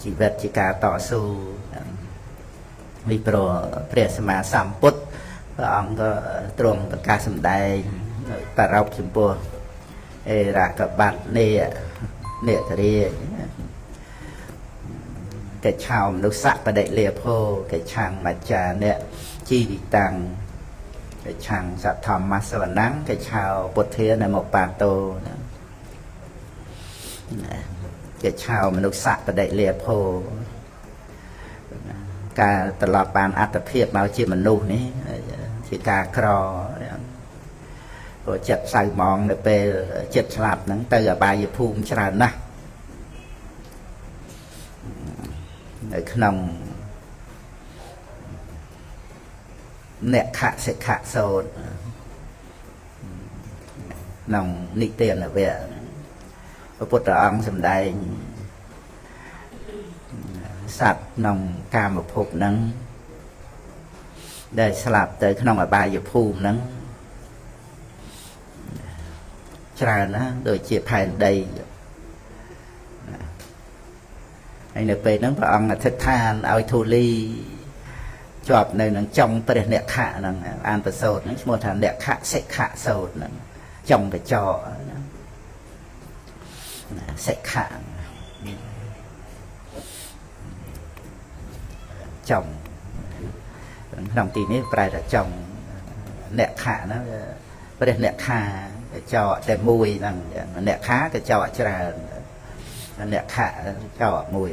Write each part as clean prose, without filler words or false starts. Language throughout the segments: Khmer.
ជីវិតជាការតស៊ូវិប្រព្រះសម្មាសម្ពុទ្ធព្រះអង្គក៏ទ្រង់ប្រកាសសម្ដែងប្ររពចំពោះអេរកបត្តិនេតរាកិច្ឆោមនុស្សបដិលាភោកិច្ឆាំងមច្ចាអ្នកជីវិតាំងកិច្ឆាំងសទ្ធម្មសវណੰកិច្ឆោពុទ្ធានមកបាតោកិច្ឆោមនុស្សបដិលាភោការត្រឡប់បានអត្តភាពមកជាមនុស្សនេះជាការក្រព្រោះចិត្តសៅហ្មងនៅពេលចិត្តស្លាប់ហ្នឹងទៅអបាយភូមិច្រើនណាស់នៅក្នុងអ្នកខសិក្ខសូត្រក្នុងនិទានវៈព្រះពុទ្ធអង្គសម្ដែងសត្វក្នុងកាមភពហ្នឹងដែលស្លាប់ទៅក្នុងអបាយភូមិហ្នឹងច្រើនណាស់ដូចជាផែនដីហើយនៅពេលហ្នឹងព្រះអង្គអធិដ្ឋានឲ្យធូលីជាប់នៅនឹងចុងព្រះអ្នកខហ្នឹងអានប្រសូតហ្នឹងឈ្មោះថាអ្នកខសិក្ខសូត្រហ្នឹងចុងកញ្ចក់សិក្ខចុងក្នុងទីនេះប្រែថាចុងអ្នកខហ្នឹងព្រះអ្នកខាកញ្ចក់តែមួយហ្នឹងអ្នកខាកញ្ចក់ច្រើនអ្នកខចោមួយ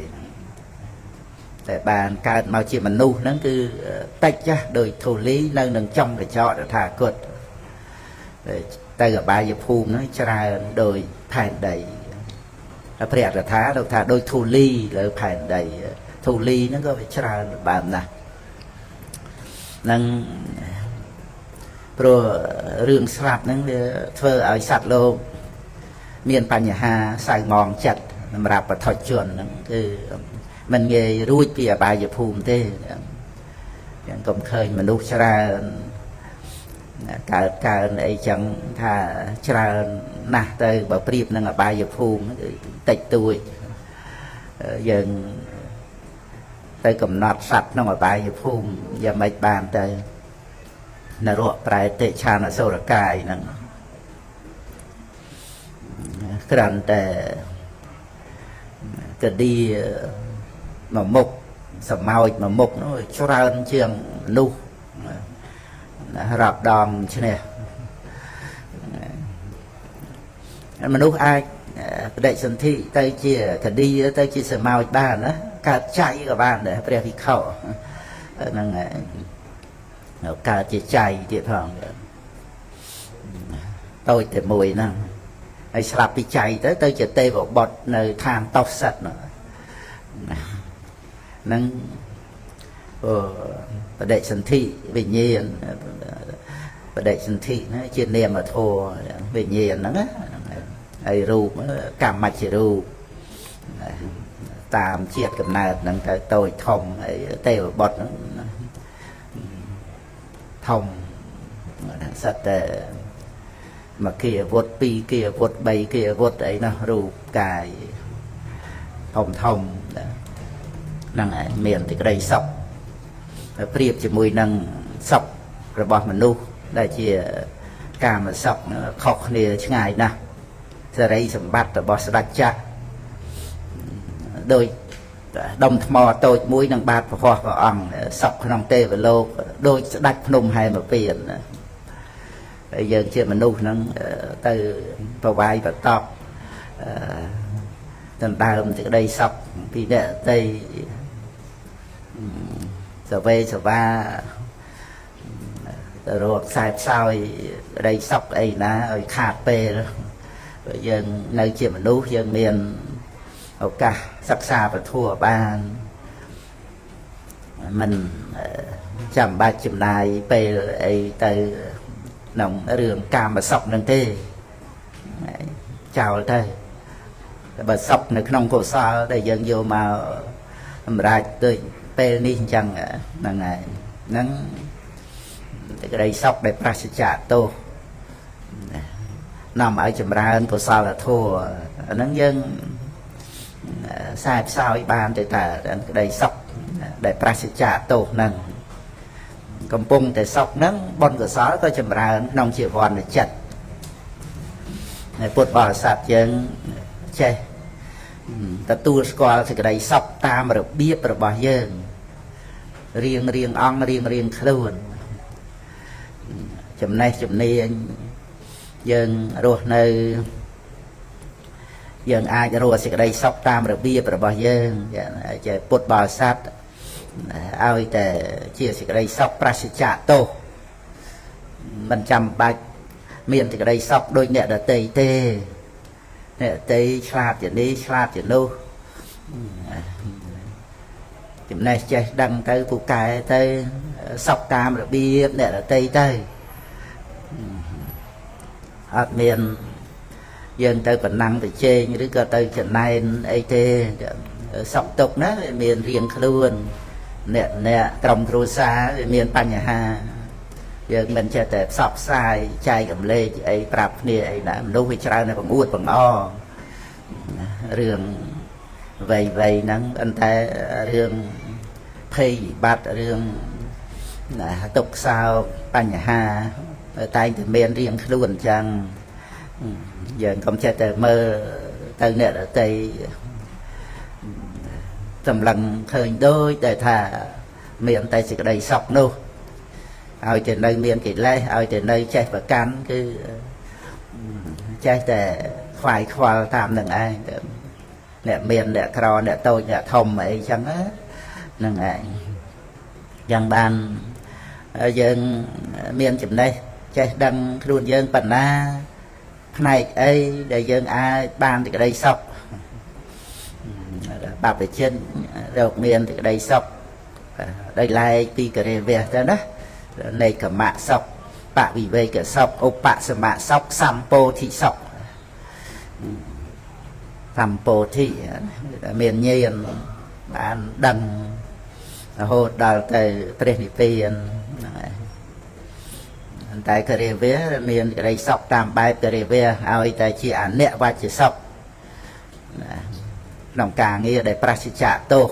តែបានកើតមកជាមនុស្សហ្នឹងគឺតិចចាស់ដោយធូលីនៅនឹងចំកញ្ចក់ថាគតទៅអបាយភូមិហ្នឹងច្រើនដោយផែនដីព្រះអរថាលោកថាដោយធូលីលើផែនដីធូលីហ្នឹងក៏វាច្រើនបានណាស់នឹងព្រោះរឿងស្លាប់ហ្នឹងវាធ្វើឲ្យសត្វលោកមានបញ្ហាសៅហ្មងចិត្តសម្រាប់បឋិជនហ្នឹងគឺមិនងាយរួចពីអបាយភូមិទេយ៉ាងកុំឃើញមនុស្សច្រើនកើតអីចឹងថាច្រើនណាស់ទៅបើប្រៀបនឹងអបាយភូមិគឺតិចតួចយើងទៅកំណត់សត្វក្នុងអបាយភូមិយ៉ាងម៉េចបានទៅនរកប្រែតិឆានអសុរកាយហ្នឹងគ្រាន់តែកឌីមួយមុខសម្ោចមួយមុខនោះច្រើនជាងមនុស្សរាប់ដងឈ្នះមនុស្សអាចបដិសន្ធិទៅជាកឌីទៅជាសម្ោចបានណាកើតចៃក៏បានដែរព្រះភិក្ខុហ្នឹងកើតជាចៃទៀតផងតូចតែមួយហ្នឹងហើយស្លាប់ពីចៃទៅជាទេវបុត្រនៅឋានតោសិតហ្នឹងបដិសន្ធិវិញ្ញាណបដិសន្ធិណាជានាមធម៌វិញ្ញាណហ្នឹងហើយរូបកម្មជារូបតាមជាតិកំណើតហ្នឹងទៅតូចធំហើយទេវបុត្រហ្នឹងធំសិតតែមកគិអាវុធ2គិអាវុធ3គិអាវុធអីណារូបកាយធំហ្នឹងឯងមានទីក្តីសុខប្រៀបជាមួយនឹងសុខរបស់មនុស្សដែលជាកាមសុខខុសគ្នាឆ្ងាយណាស់សេរីសម្បត្តិរបស់ស្ដេចចាស់ដោយដុំថ្មតូចមួយនឹងបាតព្រះអង្គសុខក្នុងទេវលោកដោយស្ដេចភ្នំហែមពៀនហើយយើងជាមនុស្សហ្នឹងទៅប្រវាយបតប់ដណ្ដើមសេចក្តីសុខពីអ្នកតីសវេសវាទៅរកខ្សែផ្សោយក្តីសុខអីណាឲ្យខាតពេលយើងនៅជាមនុស្សយើងមានឱកាសសិក្សាពធបានមិនចាំបាច់ចំណាយពេលអីទៅក្នុងរឿងកាមសុខនឹងទេចោលទៅបើសុខនៅក្នុងកុសលដែលយើងយកមកសម្រាប់ដូចពេលនេះអញ្ចឹងហ្នឹងហើយហ្នឹងតែក្តីសុខដែលប្រសិទ្ធៈទោសនាំឲ្យចម្រើនកុសលធម៌អាហ្នឹងយើង sai sao ban để ta đầy sọc để prascha tổ năng cầm bông để sọc nắng bon cửa sói có chầm ra nông chịu vòn để chặt bột bò sạt chân che ta tu squal thì cái đầy sọc ta mà được biết rồi bỏ dương riêng ong riêng luôn chầm nay dân rồi nơi dân ai rồi sẽ đây sóc tam rồi bia rồi bao dân chạy bột bò sát ai để chia sẽ đây sóc prascha tô mình chăm bạch miền thì đây sóc đôi nhẹ là tây tê nè tây slap chuyện đi slap chuyện đâu chuyện này chạy đăng tới phụ cài tới sóc tam rồi bia nè là tây tây ở miền dân tới phần năng thì chê như đứa cơ tới trận này ấy tê sọc tục đó miền riêng luôn nè trong rô xa miền pan nhà ha dân mình chơi tệp sọc sai chai cầm lê ấy prap nè ấy đã lúc với trai này bằng uất bằng o riêng vậy nắng anh ta riêng phê bát riêng tục sao pan nhà ha tay thì miền riêng luôn chăng giờ không chơi tờ mơ từ nè ở tây tầm lần thời đôi để thả miệng tay chỉ đầy sọc nô ao trên đây miệng kỹ lê ao trên đây chạy và cắn cứ chạy để khoai khoa tam đừng ai nè miệng nè cò nè tôi nè thông ấy chẳng á đừng ai dân ban dân miệng chụp đây chạy đăng luôn dân phần na này ấy để dân ai ban thì cái đây sọc bạp về chân đầu miền thì cái đây sọc đây là pi cái về ra đó này cả mạ sọc bạ vì về cả sọc ô bạ sờ mạ sọc sampo thị sọc sampo thị miền nhiên bạn đằng hồ đào từ Philippines tại cái về miền cái đây sọc tam bài cái về ao tại chỉ ảnh nẹt và chỉ sọc lòng càng nghe để prascha tô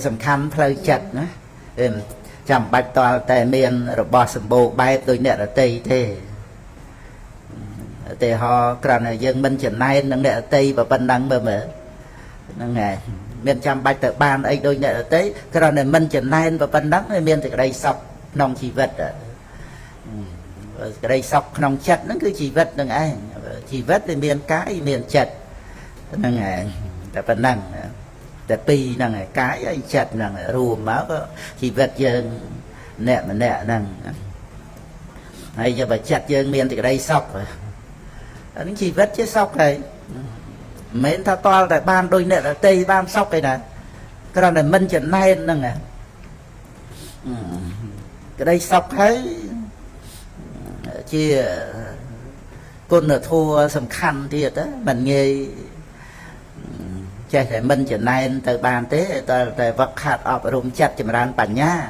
sầm khăn phơi chặt nữa chăm bạch toàn tại miền rồi bỏ sầm bồ bài tôi nẹt ở tây thế thì họ cần dân minh chuyển nay nâng nẹt ở tây và bên đăng bờ mở nâng này miền chăm bạch tại ban ấy đôi nẹt ở tây cái này minh chuyển nay và bên đăng miền thì cái đây sọc nông chỉ vật cái đây sọc nông chặt nó cứ chỉ vật đừng ai chỉ vật thì miền cái miền chặt nâng này tại phần năng tại pi nâng này cái anh chặt nâng này rùa máu có chỉ vật dân nè mà nè nâng hay giờ phải chặt dân miền thì cái đây sọc rồi những chỉ vật chứ sọc này mấy ta to tại ban đôi nè là tây ban sọc cái này cái này minh trận nay nâng này cái đây sọc thấy chia con là thua sầm khăn thiệt á mình nghe chạy thể minh trở nay từ bàn tế từ vật hạt ở rung chặt chìm ran bản nhá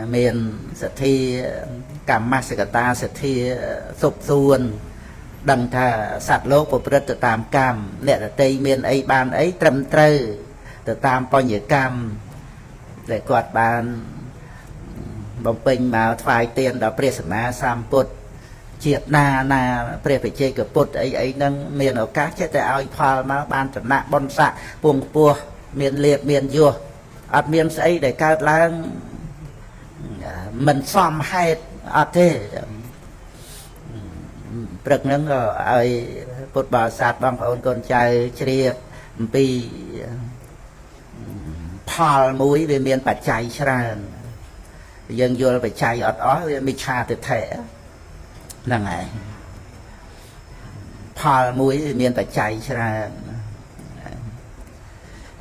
miền sẽ thi cảm ma sẽ ta sẽ thi sụp xuân đằng thà sạt lốp của bật từ tam cam lệ là tây miền ấy ban ấy trầm trơ từ tam bao nhiêu cam để quạt bàn bông pin mà phải tiền đó presma sam put triệt na pre phải chơi cái put ấy nâng miền ở các chế tại ao phal mà ban trở nặng bon sạ buông pua miền liệt miền vua ở miền ấy để cao lang mình xóm hay ở thế bực nâng ở put bò sạt bằng ôn con trai chia pi phal muối về miền bạch chạy ra dân vô phải chạy ở mi cha từ thể là ngày phal muối miền phải chạy ra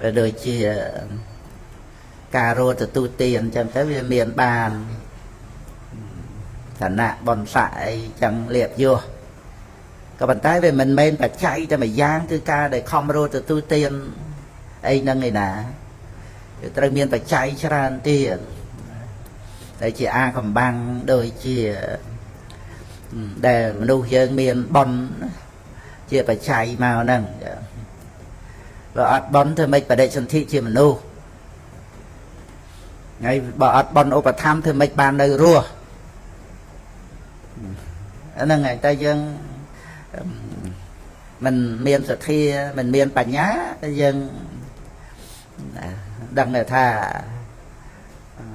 rồi chia cà rô từ tu tiền chẳng tới về miền bàn thành nạ bòn sại chẳng liệt vô các bạn thấy về mình men phải chạy cho mày giang tư ca để không rô từ tu tiền ấy nâng này nè từ miền phải chạy ra tiền để chị a còn băng đôi chị để nuôi dân miền bon chia phải chạy màu nâng và ọt bón thôi mấy bà đệ chân thị chia mà nô ngay bà ọt bón ô bà tham thôi mấy bà nơi rùa nâng ngày ta dân mình miền sạch thi mình miền bà nhá ta dân đăng là tha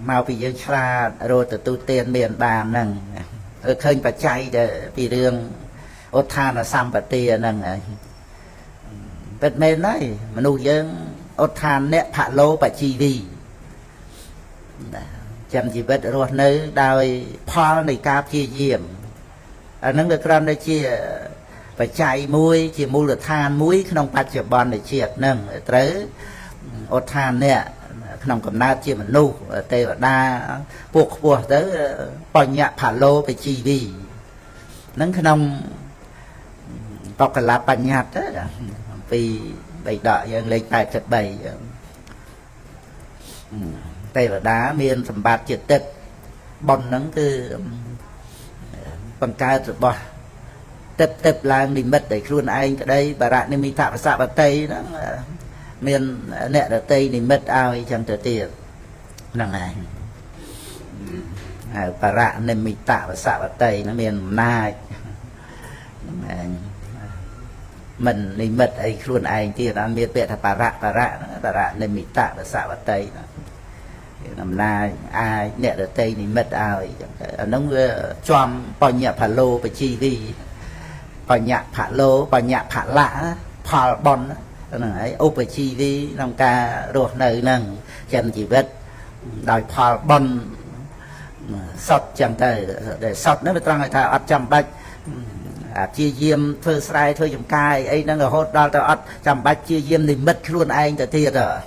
mau bị dân xa rồi từ tu tiên miền bà nâng khơi bà chạy để vì đường ốt tha là xăm bà tia nâng bật mê nói mà nụ dân ốt tha nẹ phạ lô bà chi vi chẳng chỉ bật rồi nơi đào phó này cáp chia diệm nâng được răn đây chia bà chạy mũi chia mũi là than mũi không bắt chụp bọn để triệt nâng tới ốt tha nẹ không cầm nát chia mà nụ tê và đa buộc buộc tới bỏ nhạc phạ lô bà chi vi nâng không bọc cả lá bánh nhạt đó vì bày đợi dân lên tài thật bày tay và đá miên thầm bát triệt tích bọn nắng cứ bằng ca rồi bỏ tập làm đi mất để luôn anh ở đây bà rạ nên mình tạo và xạ vào tây đó miền nẹ ở tây thì mất ao chẳng trở tiền là này bà rạ nên mình tạo và xạ vào tây nó miền na mình đi mất ấy luôn anh thì nó biết biết là bà rạ nên mình tạo và xạ vào tây làm na ai nẹ ở tây thì mất ao nó choam bao nhạc phá lô và chi đi bao nhạc phá lô bao nhạc phá lạ phá bon ấy ốp và chi đi nông ca ruột nơi nâng chân chỉ biết đòi phá bon sọt chẳng tới để sọt nó mới tăng người ta ở trong bạch chia diêm thơ sai thôi trong cai ấy nó ngồi hốt đó tao chăm bách chia diêm thì mất luôn anh tới thiệt rồi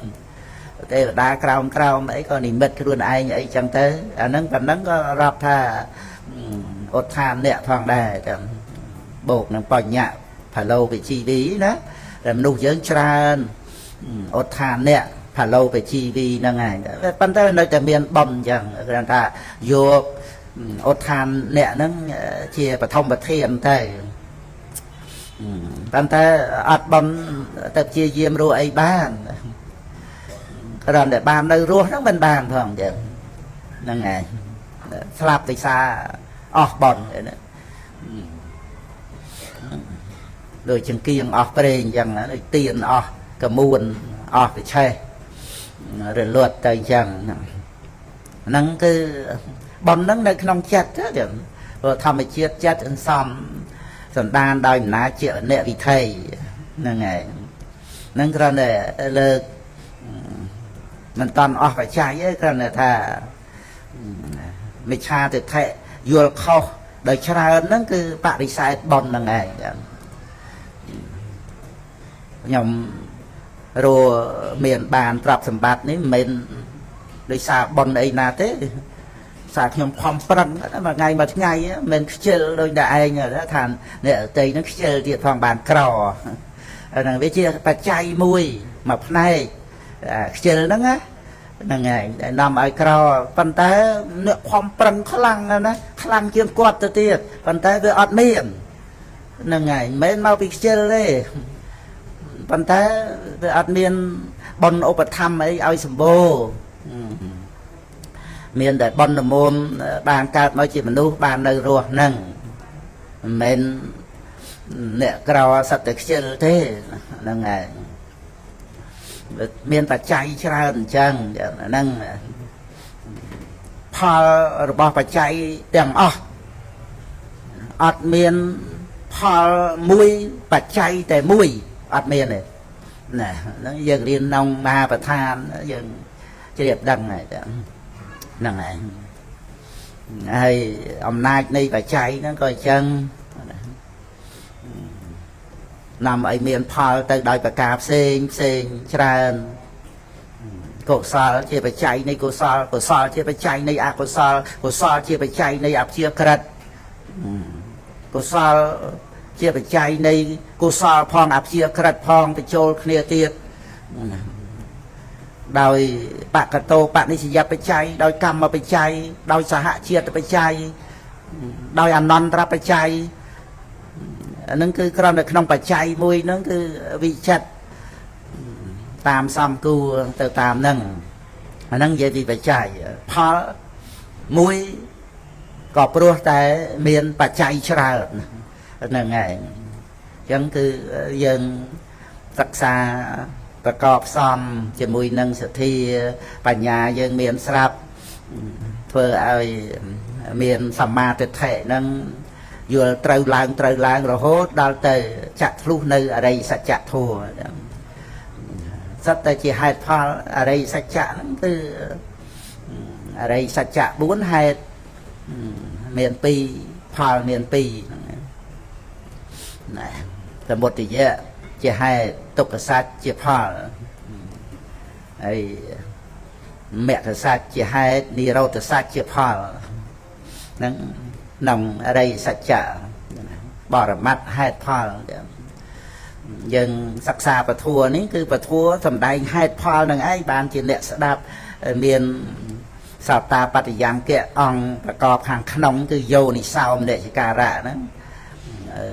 đây là đá cao ấy còn thì mất luôn anh ấy chẳng tới nâng còn nâng có rạp tha ốt than nẹ thoáng đài bột nó bỏ nhạc phải lâu về chi lý đó làm nụ dưỡng tràn ốt than nẹ phải lâu về chi vi nâng ngày bắn tới nơi tại miền bầm chẳng người ta vô ốt than nẹ nâng chia và thông và thiên thầy bắn tới ọt bầm tập chia diêm rồi ấy bán rồi để bàn nơi ruột nó bên bàn thường chứ nâng ngày slap thì xa bòn rồi chừng kiêng bền chẳng là tiền cả muôn phải chơi rồi luật tay chẳng nâng cứ bòn nâng nơi không chết chứ rồi thầm phải chết xong xong đàn đòi ná chịu nệ vì thầy nâng ngày nâng ra để lực mình toàn phải chạy ấy còn là thà mình cha thì thệ vừa khâu đời cha nó cứ bạn đi sai bòn là ngày nhầm rồi miền bàn trap sầm bát ní mình đi xa bòn ấy na thế xa nhầm phong prăng mà ngày mình chơi đôi đại người đó thành để ở tây nó chơi điện phòng bàn cò là với chia bà chay mùi mập này chơi nó á nâng ngày nằm ở cò bàn tay nước phong prăng khăng chiên quạt từ tiệt bàn tay với ọt miệng nâng ngày mấy mau bị chơi đây bàn tay với ọt miệng bồn ô bật thăm ấy ao sầm bô miền để bon là môn bàn cát nói chuyện mình nu bàn nơi ruột nâng mình nè cào sạch được chơi thế nâng ngày miền ta chạy ra chân nâng pha bỏ phải chạy đằng ọt miền pha mũi phải chạy để mũi ọt miền này nè nó dần liên nông ma và than dần chơi đẹp đằng này nâng này hay ông nay đi phải chạy nó coi chân nằm ở miền phò tới đòi phải cà sen tràn cổ sao chia phải chạy này cổ sao chia phải chạy này cổ sao chia phải chạy này chia cật cổ sao chia phải chạy này cổ sao phong chia cật phong phải trôi kia tiệt đòi bạn cả tô bạn đi chỉไปใจđòi cầm màไปใจđòi xã hạ chiaไปใจđòi ăn non raไปใจ nâng cứ còn được nông bà chay mùi nâng cứ vị chất tam xăm cù từ tam nâng nâng về vì bà chay phá mùi có bố tại miền bà chay chả nâng ngày chẳng cứ dân tất xa bà cọp xóm chỉ mùi nâng sự thi bà nhà dân miền sạp vừa ai miền sầm ma tuyệt thể nâng vừa trâu làng rồi hốt đào từ chặt lúc nơi ở đây sẽ chặt thua rất là chỉ hai pha ở đây sẽ chặt từ ở đây sẽ chặt 4 hai miền pi pha miền pi này là một tỷ giá chỉ hai tục sát chỉ pha ấy mẹ thật sát chỉ hai đi đâu thật sát chỉ pha nâng nòng ở đây sạch chả bỏ ra mắt hai pha dân sắc xa và thua ní cứ và thua thầm đầy hai pha nâng ấy bàn chỉ lệ sẽ đạp miền sao ta bắt giang kia ông và cọp hàng nông cứ vô ní sao để chỉ cà rạ đó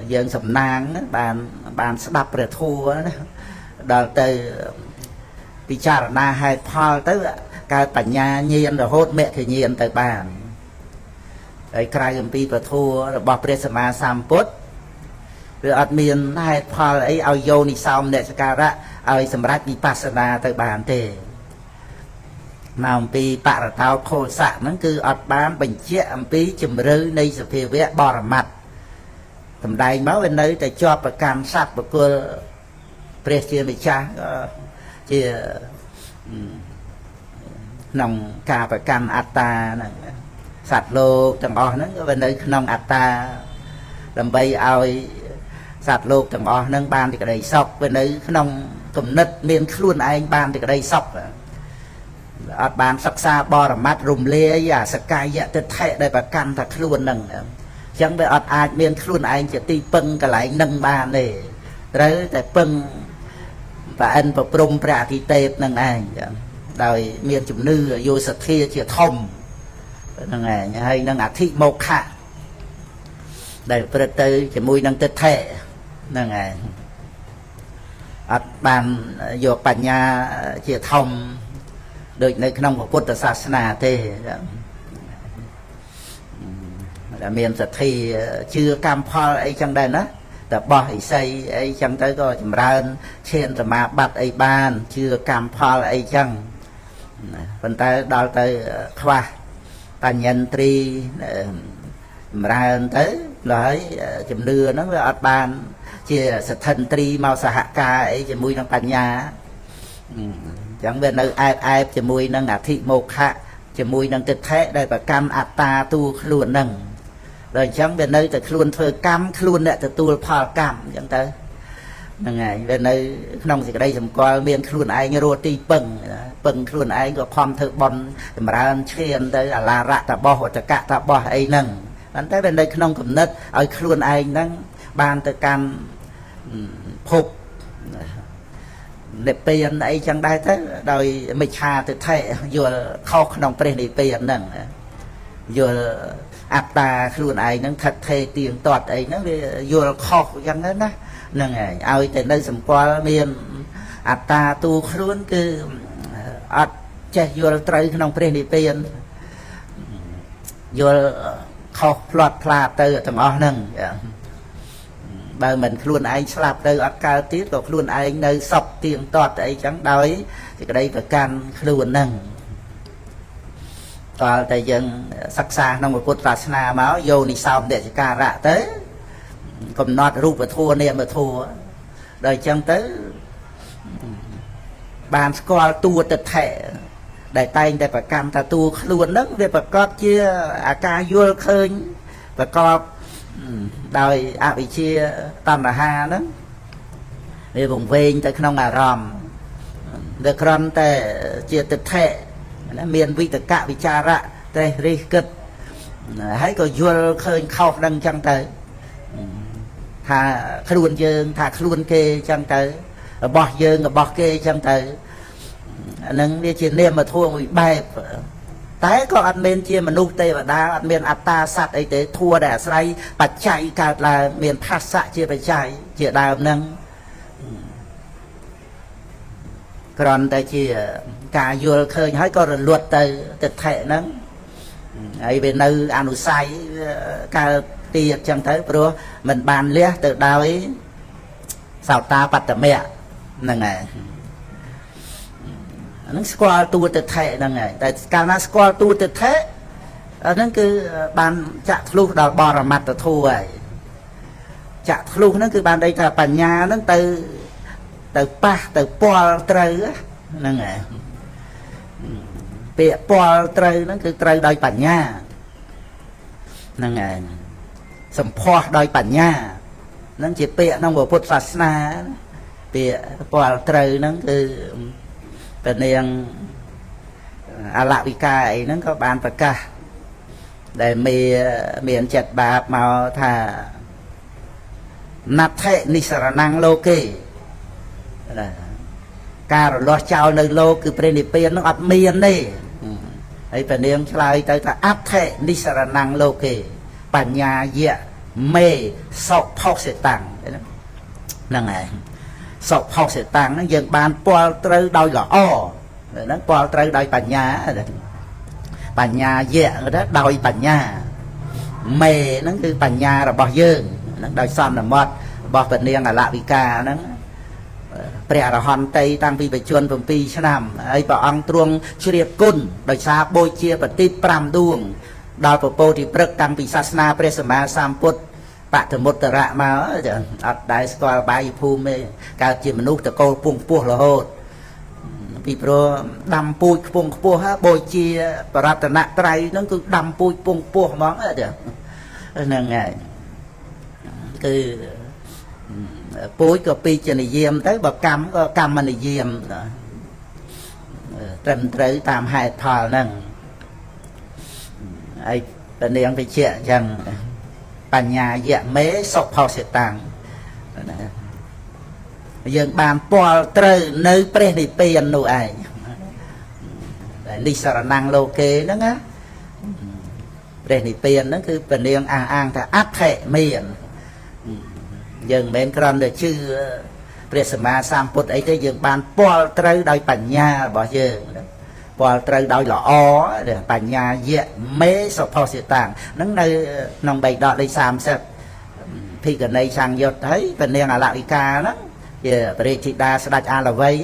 dân sầm nang bàn sẽ đạp rồi thua đó từ bị trả na hai pha tới cái bản nhà nhiên rồi hốt mẹ thì nhiên tới bànไอ้ใครกันปีประทัวบอกเปรสมาสามพุทธหรืออัดมีนให้พอไอ้เอาโยนิซอมเนสการะเอาสำรักวิปัสสนาตัวบานเตนำปีปะระเทาโพสะนั่นคืออัดบานเป็นเชี่ยอันปีจุ่มรื้อในสภาวะบรมัดทำได้มาเป็นเลยแต่ชอบประการสัตว์ประกุลเปรสเชียมิชาก็เชี่ยนำกาประการอัตตานั่นสัตว์โลกต่างออกนั้นก็เป็นในขนมอัตตาลำใบเอาสัตว์โลกต่างออกนั้นบานที่กระไดซอกเป็นในขนมกลมนึดเมียนคลุ้นไอ้บานที่กระไดซอกอัดบานศักษาบอระมัดรุมเลี้ยอย่าสกายอย่าจะแทะได้ประกันถ้าคลุ้นหนึ่งยังไปอัดอาจเมียนคลุ้นไอ้จะตีปึงกับไหลหนึ่งบานเลยหรือแต่ปึงแต่อันประปรุงประทิเตปหนึ่งไอ้โดยเมียนจุ่มเนื้อโยสเทียเฉียทมนั่งไงให้นั่งอธิโมฆะได้ประตูจะมุยนั่งเตะแทะนั่งไงอัดบานโยปัญญาเฉียทมโดยในขนมของพุทธศาสนาเตะเมียนสัตทีชื่อกรรมพอไอ้จังได้นะแต่บ่อยใส่ไอ้จังtớiก็จำเริญเช่นสมาบัติไอ้บ้านชื่อกรรมพอไอ้จังคนtới đào tới khoaปัญญาตรีมาเต๋อเลยจำเดือนนั้นอัดบานเชี่ยสัทนตรีมาสหกายจะมุยนังปัญญาจังเป็นในไอจะมุยนังอธิโมฆะจะมุยนังติดแท้ได้ประกันอัตตาตูคล้วนนังเลยจังเป็นในแต่คล้วนเธอกรรมคล้วนเนี่ยแต่ตัวพอกรรมจังเต๋อยังไงเป็นในน้องสิกได้สมกอเมียนคล้วนไอเงโรตีปึงปึงคล้วนไอก็พร้อมเธอบอลมาเนเชียนได้ลาระตะบ่อจะกะตะบ่อไอนั่งอันแต่เป็นในขนมกำนัดเอาคล้วนไอนั่งบานตะการพบเด็กเปลี่ยนไอจังได้แต่โดยไม่ชาแต่ไทยอยู่เข้าขนมเปลี่ยนเปลี่ยนนั่งอยู่อัตตาคล้วนไอนั่งทัดเทเตียงตอดไอนั่งอยู่เข้าอย่างนั้นนะนั่งไงเอาแต่ในสมกอเมียนอัตตาตูคล้วนคืออัดเจอยู่ไตรขนมเปลี่ยนเปลี่ยนอยู่เขาพลอดพลาดเตอทั้งอ้อนั่งบางเหมือนคล้วนไอสลับเตออัดการตีกับคล้วนไอในศพเตียงตอดไอจังได้จะได้ประกันคล้วนนั่งตอนแต่ยังศักษาในพุทธศาสนามาโยนิสาวเดชการะเตอกำนอดรูปทัวเนี่ยมาทัวโดยจังเตบานสกอลตัวตะแถได้ไตได้ประกันแต่ตัวขลุ่นนั้นได้ประกอบเชื่ออาการยัวเคยประกอบโดยอาวิเชียตันหานั้นในวงเวงแต่ขนมอารมณ์เด็กครันแต่เชื่อตะแถเมียนวิตกะวิจาระแต่ริกึดให้ก็ยัวเคยเข้าดังจังเตถ้าขลุ่นเยิงถ้าขลุ่นเกจังเตบ่เยิงกับบ่เกจังเตนั่งเนี่ยเชี่ยเนี่ยมาทั่วมีใบ តែក៏អត់មានជាមនុស្សទេវតាអត់មានអត្តាសត្វអីទេធัวដែលអាស្រ័យបច្ច័យកើតឡើងមានផាសៈជាបច្ច័យជាដើមហ្នឹងគ្រាន់តែជាការយល់ឃើញហើយក៏រលត់ទៅទិដ្ឋិហ្នឹងហើយវានៅអនុស័យកើតទៀតចឹងទៅព្រោះมันបានលះទៅដោយសោតាបត្តមៈហ្នឹងហើយអានឹងស្គាល់ទូទិដ្ឋិហ្នឹងហើយតែកាលណាស្គាល់ទូទិដ្ឋិអាហ្នឹងគឺបានចាក់ធ្លុះដល់បរមត្តធម៌ហើយចាក់ធ្លុះហ្នឹងគឺបានន័យថាបញ្ញាហ្នឹងទៅប៉ះទៅពាល់ត្រូវហ្នឹងហើយពាក្យពាល់ត្រូវហ្នឹងគឺត្រូវដោយបញ្ញាហ្នឹងហើយសម្ផស្សដោយបញ្ញាហ្នឹងជាពាក្យក្នុងពុទ្ធសាសនាពាក្យពាល់ត្រូវហ្នឹងគឺព្រះនាងអលវិកាអីហ្នឹងក៏បានប្រកាសដែលមានចិត្តបាបមកថាណដ្ឋិនិសរណង្លោកេការរលាស់ចោលនៅលោកគឺព្រះនិព្វាននឹងអត់មានទេហើយព្រះនាងឆ្លើយទៅថាអដ្ឋិនិសរណង្លោកេបញ្ញាយៈមេសុផុសិតាំងហ្នឹងហើយសុផុសិតាំងហ្នឹងយើងបានពាល់ត្រូវដោយល្អហ្នឹងពាល់ត្រូវដោយបញ្ញាបញ្ញាយៈដោយបញ្ញាមេហ្នឹងគឺបញ្ញារបស់យើងហ្នឹងដោយសន្មតរបស់ព្រះនាងអលវិកាហ្នឹងព្រះអរហន្តីតាំងពីបច្ចុប្បន្ន7ឆ្នាំហើយព្រះអង្គទ្រង់ជ្រាបគុណដោយសារបូជាប្រទីប5ដួងដល់ពពោធិព្រឹកតាំងពីសាសនាព្រះសម្មាសម្ពុទ្ធបតមុត្តរៈមកអត់ដែលស្គាល់បាយភូមិទេកើតជាមនុស្សតកូលពងពោះរហូតពីព្រោះដាំពូជខ្ពង់ខ្ពស់បូជាបរតនត្រ័យហ្នឹងគឺដាំពូជពងពោះហ្មងហ្នឹងហើយគឺពូជក៏ពីជានិយាមទៅបើកម្មក៏កម្មនិយាមត្រឹមត្រូវតាមហេតុផលហ្នឹងហើយព្រះនាងវិជ្ជាអញ្ចឹងបញ្ញាយៈមេសុផុសិតាំងយើងបានពាល់ត្រូវនៅព្រះនិព្វាននោះឯងនិសរណង្លោកេហ្នឹងណាព្រះនិព្វានហ្នឹងគឺព្រះនាងអះអាងថាអដ្ឋិមានយើងមិនមែនគ្រាន់តែជឿព្រះសម្មាសម្ពុទ្ធអីទេយើងបានពាល់ត្រូវដោយបញ្ញារបស់យើងពាល់ត្រូវដោយល្អបញ្ញាយៈមេសុផុសិតាំងហ្នឹងនៅក្នុងបៃដកលេខ30ភិក្ខុនីសង្យុត្តហើយព្រះនាងអលវិកាហ្នឹងជាព្រះរាជធីតាស្ដេចអាឡវ័យ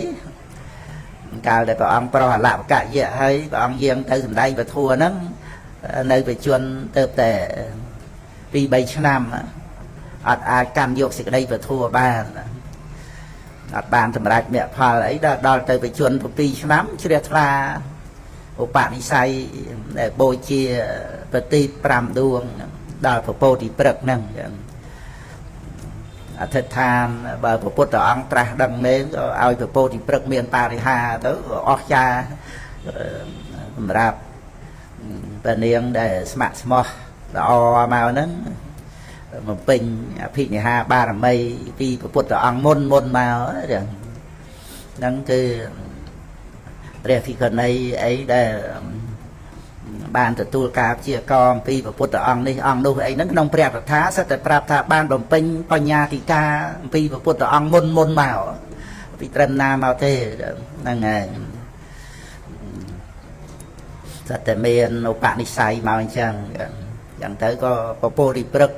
កាលដែលព្រះអង្គប្រោះអលវកយៈហើយព្រះអង្គយាងទៅសម្ដែងពធហ្នឹងនៅបច្ចុប្បន្នទៅតែ2-3ឆ្នាំអត់អាចកម្មយកសេចក្តីពធបានអត់បានសម្រេចមគ្គផលអីដល់ទៅបច្ចុប្បន្ន7ឆ្នាំជ្រះថ្លាឧបនិស្ស័យដែលបូជាប្រទីប5ដួងដល់ពពោធិព្រឹកហ្នឹងអធិដ្ឋានបើព្រះពុទ្ធអង្គត្រាស់ដឹងមែនក៏ឲ្យពពោធិព្រឹកមានបរិហាទៅអស្ចារ្យសម្រាប់ព្រះនាងដែលស្ម័គ្រស្មោះល្អមកហ្នឹងបំពេញអភិនិហាបារមីពីព្រះពុទ្ធអង្គមុនមកហ្នឹងគឺព្រះភិក្ខុនីអីដែលបានទទួលការព្យាករអំពីព្រះពុទ្ធអង្គនេះអង្គនោះអីហ្នឹងក្នុងព្រះកថាសិតតែប្រាប់ថាបានបំពេញបញ្ញាធិការអំពីព្រះពុទ្ធអង្គមុនមកពីត្រឹមណាមកទេហ្នឹងហើយសិតតែមានឧបនិស្ស័យមកអញ្ចឹងទៅក៏ពពោធិព្រឹក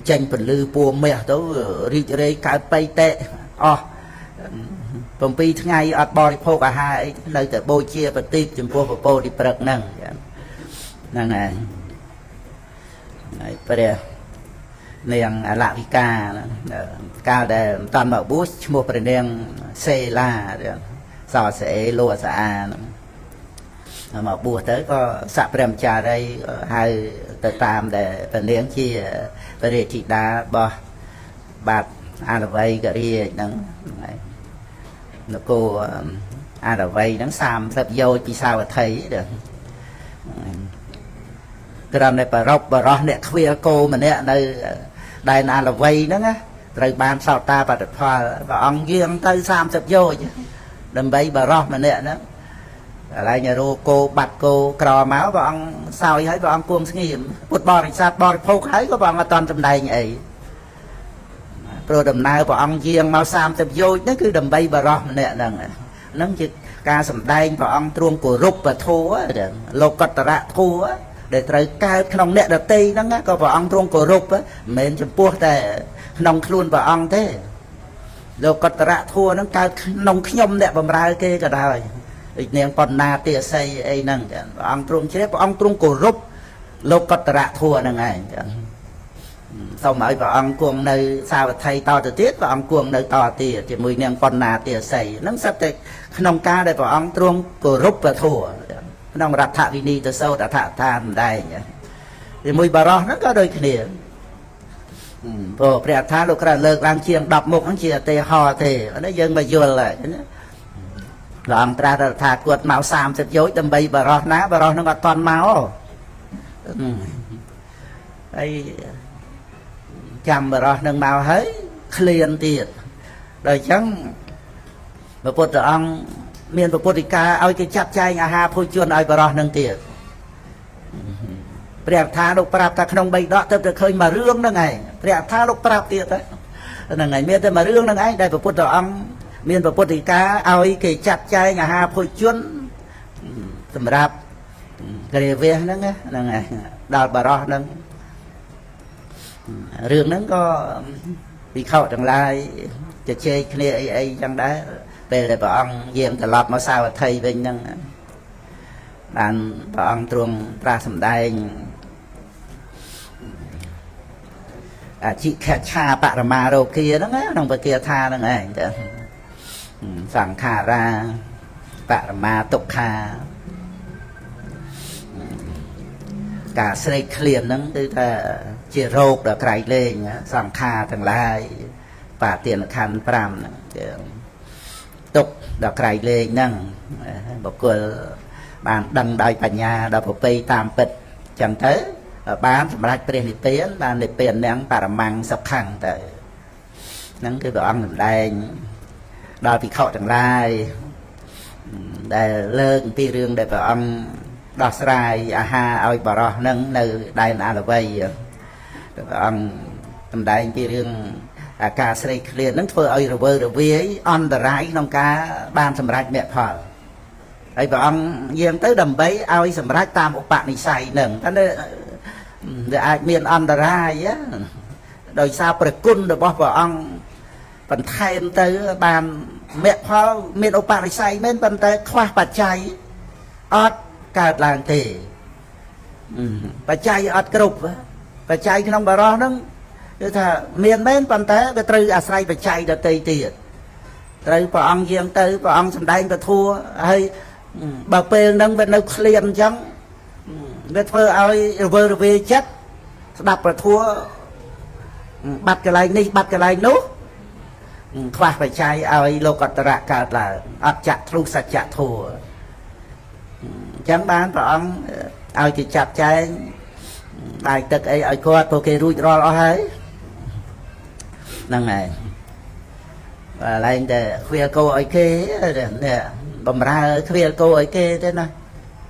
ចេញពលឺពួរមាសទៅរីករាយកើតបៃតេអស់7ថ្ងៃអត់បរិភោគអាហារអីនៅតែបូជាប្រទីបចំពោះពពោធិព្រឹកហ្នឹងហើយព្រះនាងអលវិកាកាលដែលមិនតាន់មកបួសឈ្មោះព្រះនាងសេឡាសរសេរលោស្អាមកបួសទៅក៏ស័កព្រះមចារីហៅទៅតាមដែលព្រះនាងជាព្រះរាជធីតារបស់បាទអរវ័យករាជហ្នឹងនគរអរវ័យហ្នឹង30យោជន៍ពីសាវត្ថីក្រំតែបរោះអ្នកខ្វៀលគោម្នាក់នៅដែនអរវ័យហ្នឹងត្រូវបានសោតាបត្តផលព្រះអង្គយាងទៅ30យោជន៍ដើម្បីបរោះម្នាក់ហ្នឹង lại nhà rô cô bạch cô cò máu bà ông sao ấy bà ông cuồng nghiệm bút bò thì sao bò phô khái có bà ông toàn trong đây vậy rồi đầm nào bà ông riêng mau sam tập vô nó cứ đầm bay bà rò nè nè nó chỉ ca sầm đai bà ông truông của rục và thua lô cật rạ thua để trời cao trong nè đợt tây nó có bà ông truông của rục mền chấm puaแต่nông luôn bà ông thế lô cật rạ thua nó cao nông nhom nè bầm ra kê cả đời nèng còn na tia xây ấy nâng ông trung chế ông trung cổ rúp lô cật rạ thua nâng này sau mấy và ông cuồng nơi sao thay to từ tiết và ông cuồng nơi to tia thì mùi nèng còn na tia xây nó sắp tới nông ca đây và ông trung cổ rúp và thua nông rạp thạ vi ni từ sâu đã thạ than đây thì mùi bà ro nó có đôi khi nè rồi bẹt tha lúc ra lợt đang chiêng đập một nó chia tê hò thì nó dân mà vừa lại rồi ông ta thà cuột máu xàm sẽ dối tầm bay bà rò ná bà rò nó ngọt toàn máu đây chăm bà rò nâng máu hết liền tiệt rồi chẳng bà bột rồi ông miền bà bột đi ca ôi cái chắp chay ngà ha phôi chuôn ôi bà rò nâng tiệt bẹt tha lúc prap ta không bay đó tập được khơi mà rương đó ngày bẹt tha lúc prap tiệt đấy là ngày miền tới mà rương đó ngay đây bà bột rồi ông miền Bắc Tây cá ao cái chặt chay nhà ha phơi chuôn tầm rạp cái về nó nghe là ngày đào bà ro nó rừng nó có bị khâu trong laiจะเชยគ្នាអីចឹងដែរពេលដែលព្រះអង្គយាងត្រឡប់មកសាវត្ថីវិញហ្នឹងបានព្រះអង្គទ្រង់ប្រាសម្ដែងអាជីខច្ឆាបរមារោគាហ្នឹងក្នុងពគាថាហ្នឹងឯងចាសង្ខារាបរមាទុក្ខាការស្រេកឃ្លានហ្នឹងគឺថាជារោគដ៏ក្រៃលែងសង្ខារទាំងឡាយបាទានខណ្ឌ5ហ្នឹងទុក្ខដ៏ក្រៃលែងហ្នឹងបុគ្គលបានដឹងដោយបញ្ញាដល់ប្រពៃតាមពិតចឹងទៅបានសម្រេចព្រះនិព្វានបាននិព្វាននឹងបរមង្គសុខੰទៅហ្នឹងគឺព្រះអង្គសម្ដែងដល់ភិក្ខុទាំងឡាយដែលលើកពីរឿងដែលព្រះអង្គដោះស្រាយអាហារឲ្យបរោះនឹងនៅដែនអលវ័យព្រះអង្គសម្ដែងពីរឿងអាការស្រេកឃ្លាននឹងធ្វើឲ្យរវើរវាយអន្តរាយក្នុងការបានសម្រេចមគ្គផលហើយព្រះអង្គយាងទៅដើម្បីឲ្យសម្រេចតាមឧបនិស្ស័យនឹងតែដែលអាចមានអន្តរាយដោយសារព្រះគុណរបស់ព្រះអង្គបន្ថែមទៅបានមគ្គផលមានឧបនិស្ស័យមែនប៉ុន្តែខ្វះបច្ច័យអត់កើតឡើងទេបច្ច័យអត់គ្រប់បច្ច័យក្នុងបរោះហ្នឹងគឺថាមានមែនប៉ុន្តែវាត្រូវអាស្រ័យបច្ច័យដទៃទៀតត្រូវព្រះអង្គយាងទៅព្រះអង្គសម្ដែងពធัวហើយបើពេលហ្នឹងវានៅឃ្លានអញ្ចឹងវាធ្វើឲ្យរវើរវាយចិត្តស្ដាប់ពធัวបាត់កន្លែងនេះបាត់កន្លែងនោះខ្វះបច្ច័យឲ្យលោកតរៈកើតឡើងអត់ចាក់ធ្លុះសច្ចធัวអញ្ចឹងបានព្រះអង្គឲ្យគេចាត់ចែងបាយទឹកអីឲ្យគាត់ព្រោះគេរួចរាល់អស់ហើយហ្នឹងហើយបើឡើងតែខ្វៀលគោឲ្យគេនេះបំរើខ្វៀលគោឲ្យគេទេណា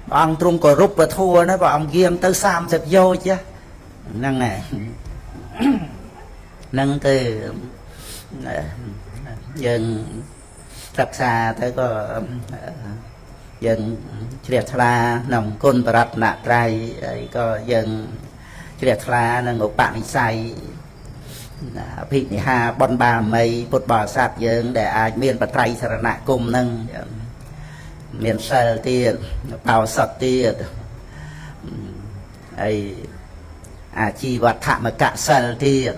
ព្រះអង្គទ្រង់គោរពពធัวណាព្រះអង្គយាងទៅ30យោជហ្នឹងហើយហ្នឹងគឺយើងសិក្សាទៅក៏យើងជ្រះថ្លាក្នុងគុណបរតនត្រ័យហើយក៏យើងជ្រះថ្លានឹងឧបនិស្ស័យអភិនិហាបុណ្យបារមីពុទ្ធបរិស័ទយើងដែលអាចមានបត្រៃសរណគមនឹងមានសិលទៀតបោសុតទៀតហើយអាជីវធមកសិលទៀត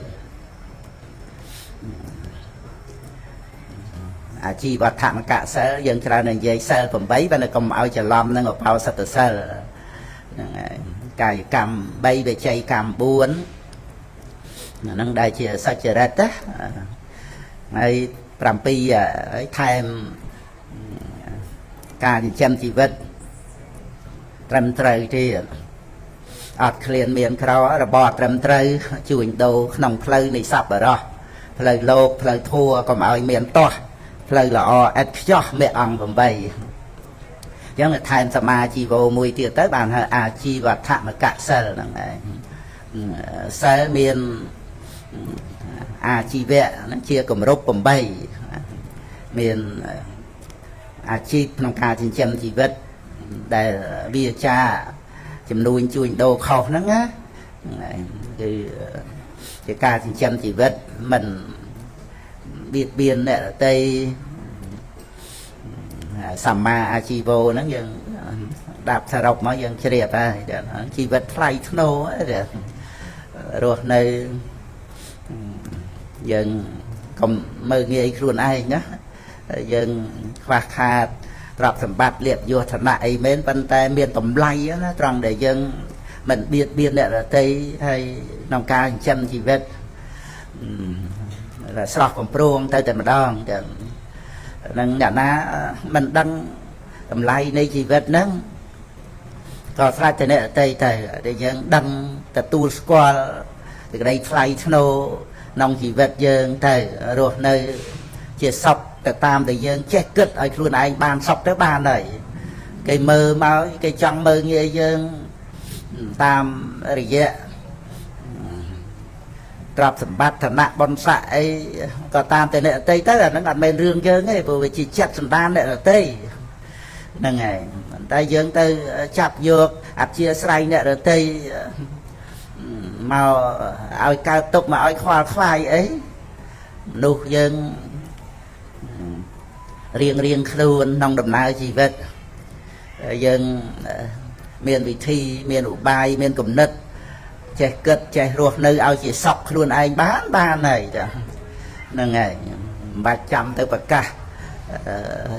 អាជីវធមកសិលយើងច្រើននិយាយសិល8បើកុំឲ្យច្រឡំនឹងអបោសិតសិលហ្នឹងហើយកាយកម្ម3វិច័យកម្ម4ហ្នឹងដែលជាសច្ចរិតណាហើយ7ហើយថែមការចិញ្ចឹមជីវិតត្រឹមត្រូវទៀតអត់ឃ្លានមានក្ររបបត្រឹមត្រូវជួញដូរក្នុងផ្លូវនៃសប្បុរសផ្លូវលោកផ្លូវធัวកុំឲ្យមានទាស់ផ្លូវល្អឥតខ្ចោះមេអង្គ8 chẳng là thành sầm ma chi vô mùi tiệt tới bàn à chi và thạm mà cả sơ là này sơ miền à chi vẽ nó chia cùng rốt cùng bay miền à chi nông ca trên chân chi vật để bia cha chìm nuôi chui đồ khâu nó á cái ca trên chân chi vật mình biết biên này là tây sầm ma a chi vô nó dần đạp xà rọc nó dần chơi đẹp à chi vật play snow rồi này dần còn mơ nghe luôn ai nhá dần khoa khát rập sầm bát liệt vô thật lại mến bàn tay miền tầm lay á nó tròn để dần mình biết biên này là tây hay nông ca chân chi vật là sọt còn pruông tới từ mà đòn nâng nhà ná mình đăng tầm lay này chi vật nâng có phải thế này tây tây để dân đăng tập tu squat từ đây fly snow nông chi vật dân tây rồi nơi chia sọc từ tam để dân chết cất ở luôn anh ban sọc tới ban này cái mơ máu cái trong mơ nghe dân tam rồi vậy trap sầm bát thằng nặng bonsai ấy có tam thế này tây tới là nó đặt men rương chơi ấy bởi vì chỉ chặt sầm đan này là tây nè ngày tay dương tây chặt dược áp chia sài này là tây màu ao cao tốc mà ao khoa khoai ấy nụ dương riêng luôn nông đầm nai chỉ vật dương miền vị thi miền ủ bài miền cẩm nứt chạy cất chạy ruột nơi ao chỉ sọc luôn anh bán ba này nè ngày 300 tới bậc cả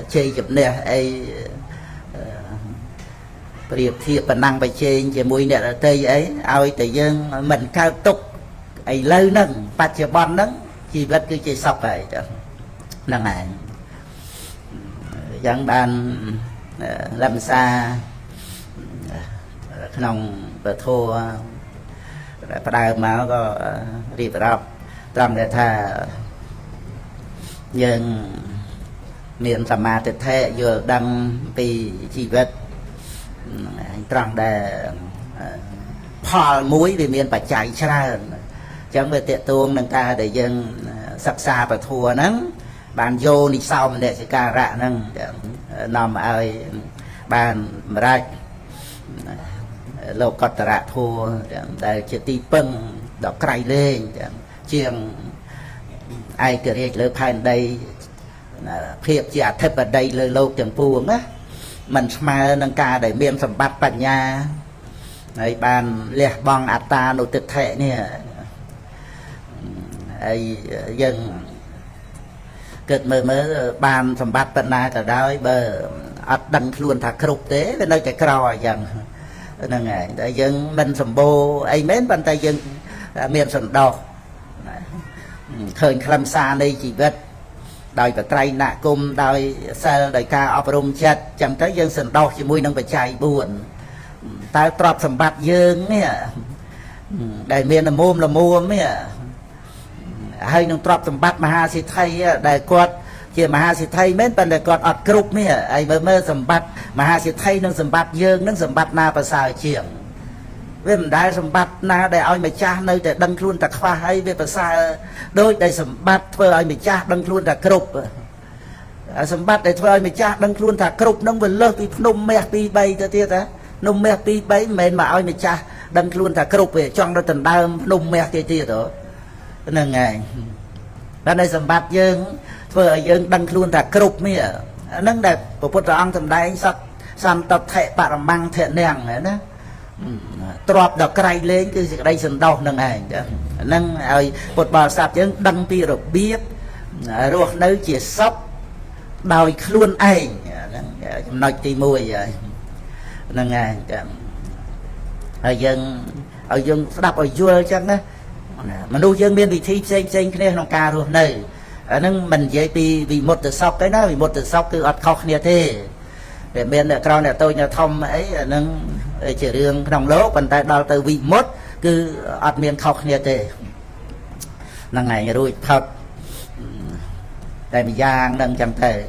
chơi chụp nè ấy điệp thiệp và năng bài chơi chỉ mùi nè là tây ấy ao tự dân mình cao tốc ấy lâu nâng ba triệu bon nâng chỉ vật cứ chơi sọc vậy nè ngày dân ban làm xa nông và thua và đào mà có đi vào trong để thà dân miền sầm ma tết thế vừa đăng vì chi vật trong để phò muối vì miền phải chạy ra chẳng về tiệt tuông nâng ta để dân sắc xa và thua nắng bàn vô đi sau mình để sẽ ca rạ nâng nằm ở bàn ra lô cọt rạ thua để chỉ ti pưng đọc cày lên chiêng ai kể hết lơ phàn đây phiệp chỉ thấp ở đây lơ lâu chẳng buông á mình mà nâng ca để miền sầm bát bản nhà ấy bàn lẹ bong ta nụ thực thể nè ấy dân cất mơ bàn sầm bát bản nhà cả đó bờ ắt đăng luôn thà khục tế bên nơi cái cò dần nè ngày đại dân mình sầm bô ấy mến bàn tay dân miền sầm đỏ khơi khăm xa đây chỉ biết đòi cả trai nạ cung đòi xe đòi ca ọp rung chật chẳng tới dân sầm đỏ chỉ mùi nâng phải chạy buồn ta trọp sầm bát dân nè đại miền là mua nè hay nâng trọp sầm bát mà ha si thay đại quạt chỉ mà ha si thay mến bàn đại quạt ọt cục nè ấy mơ sầm bát mà ha si thay nâng sầm bát dân nâng sầm bát na và xài chuyện về mình đại sầm bát na để ai mà cha nơi để đăng luôn tạc khoa hay về và xa đôi để sầm bát phơi ai mà cha đăng luôn tạc cục sầm bát để phơi ai mà cha đăng luôn tạc cục nông về lơ thì nông mẹ pi bay cho tiệt á nông mẹ pi bay mền mà ai mà cha đăng luôn tạc cục về trong đó từng đam nông mẹ tiệt đó nên ngày đó đây sầm bát dương phơi dương đăng luôn tạc cục mẹ nâng đẹp của Phật ông thầm đại sắc sam tập thệ bạc bằng thệ nèng này đó trọp đọc cây lên cứ đây sừng đau nâng này nâng một bò sạp chứ đăng pi rồi biết rồi nơi chỉ sóc đòi luôn ai nói tì mùi vậy nâng này ở dân đọc ở vua chắc đó mà nuôi dân biên vị thi xanh cái này nó ca rồi này nâng mình dễ vì một từ sóc cái đó vì một từ sóc cứ ọt khóc như thế để bên là con này tôi nhà thông ấy nâng chỉ riêng đồng lỗ bàn tay đào từ vị mốt cứ ọt miền khóc như thế là ngày rồi thật tại vì giang nâng chẳng thể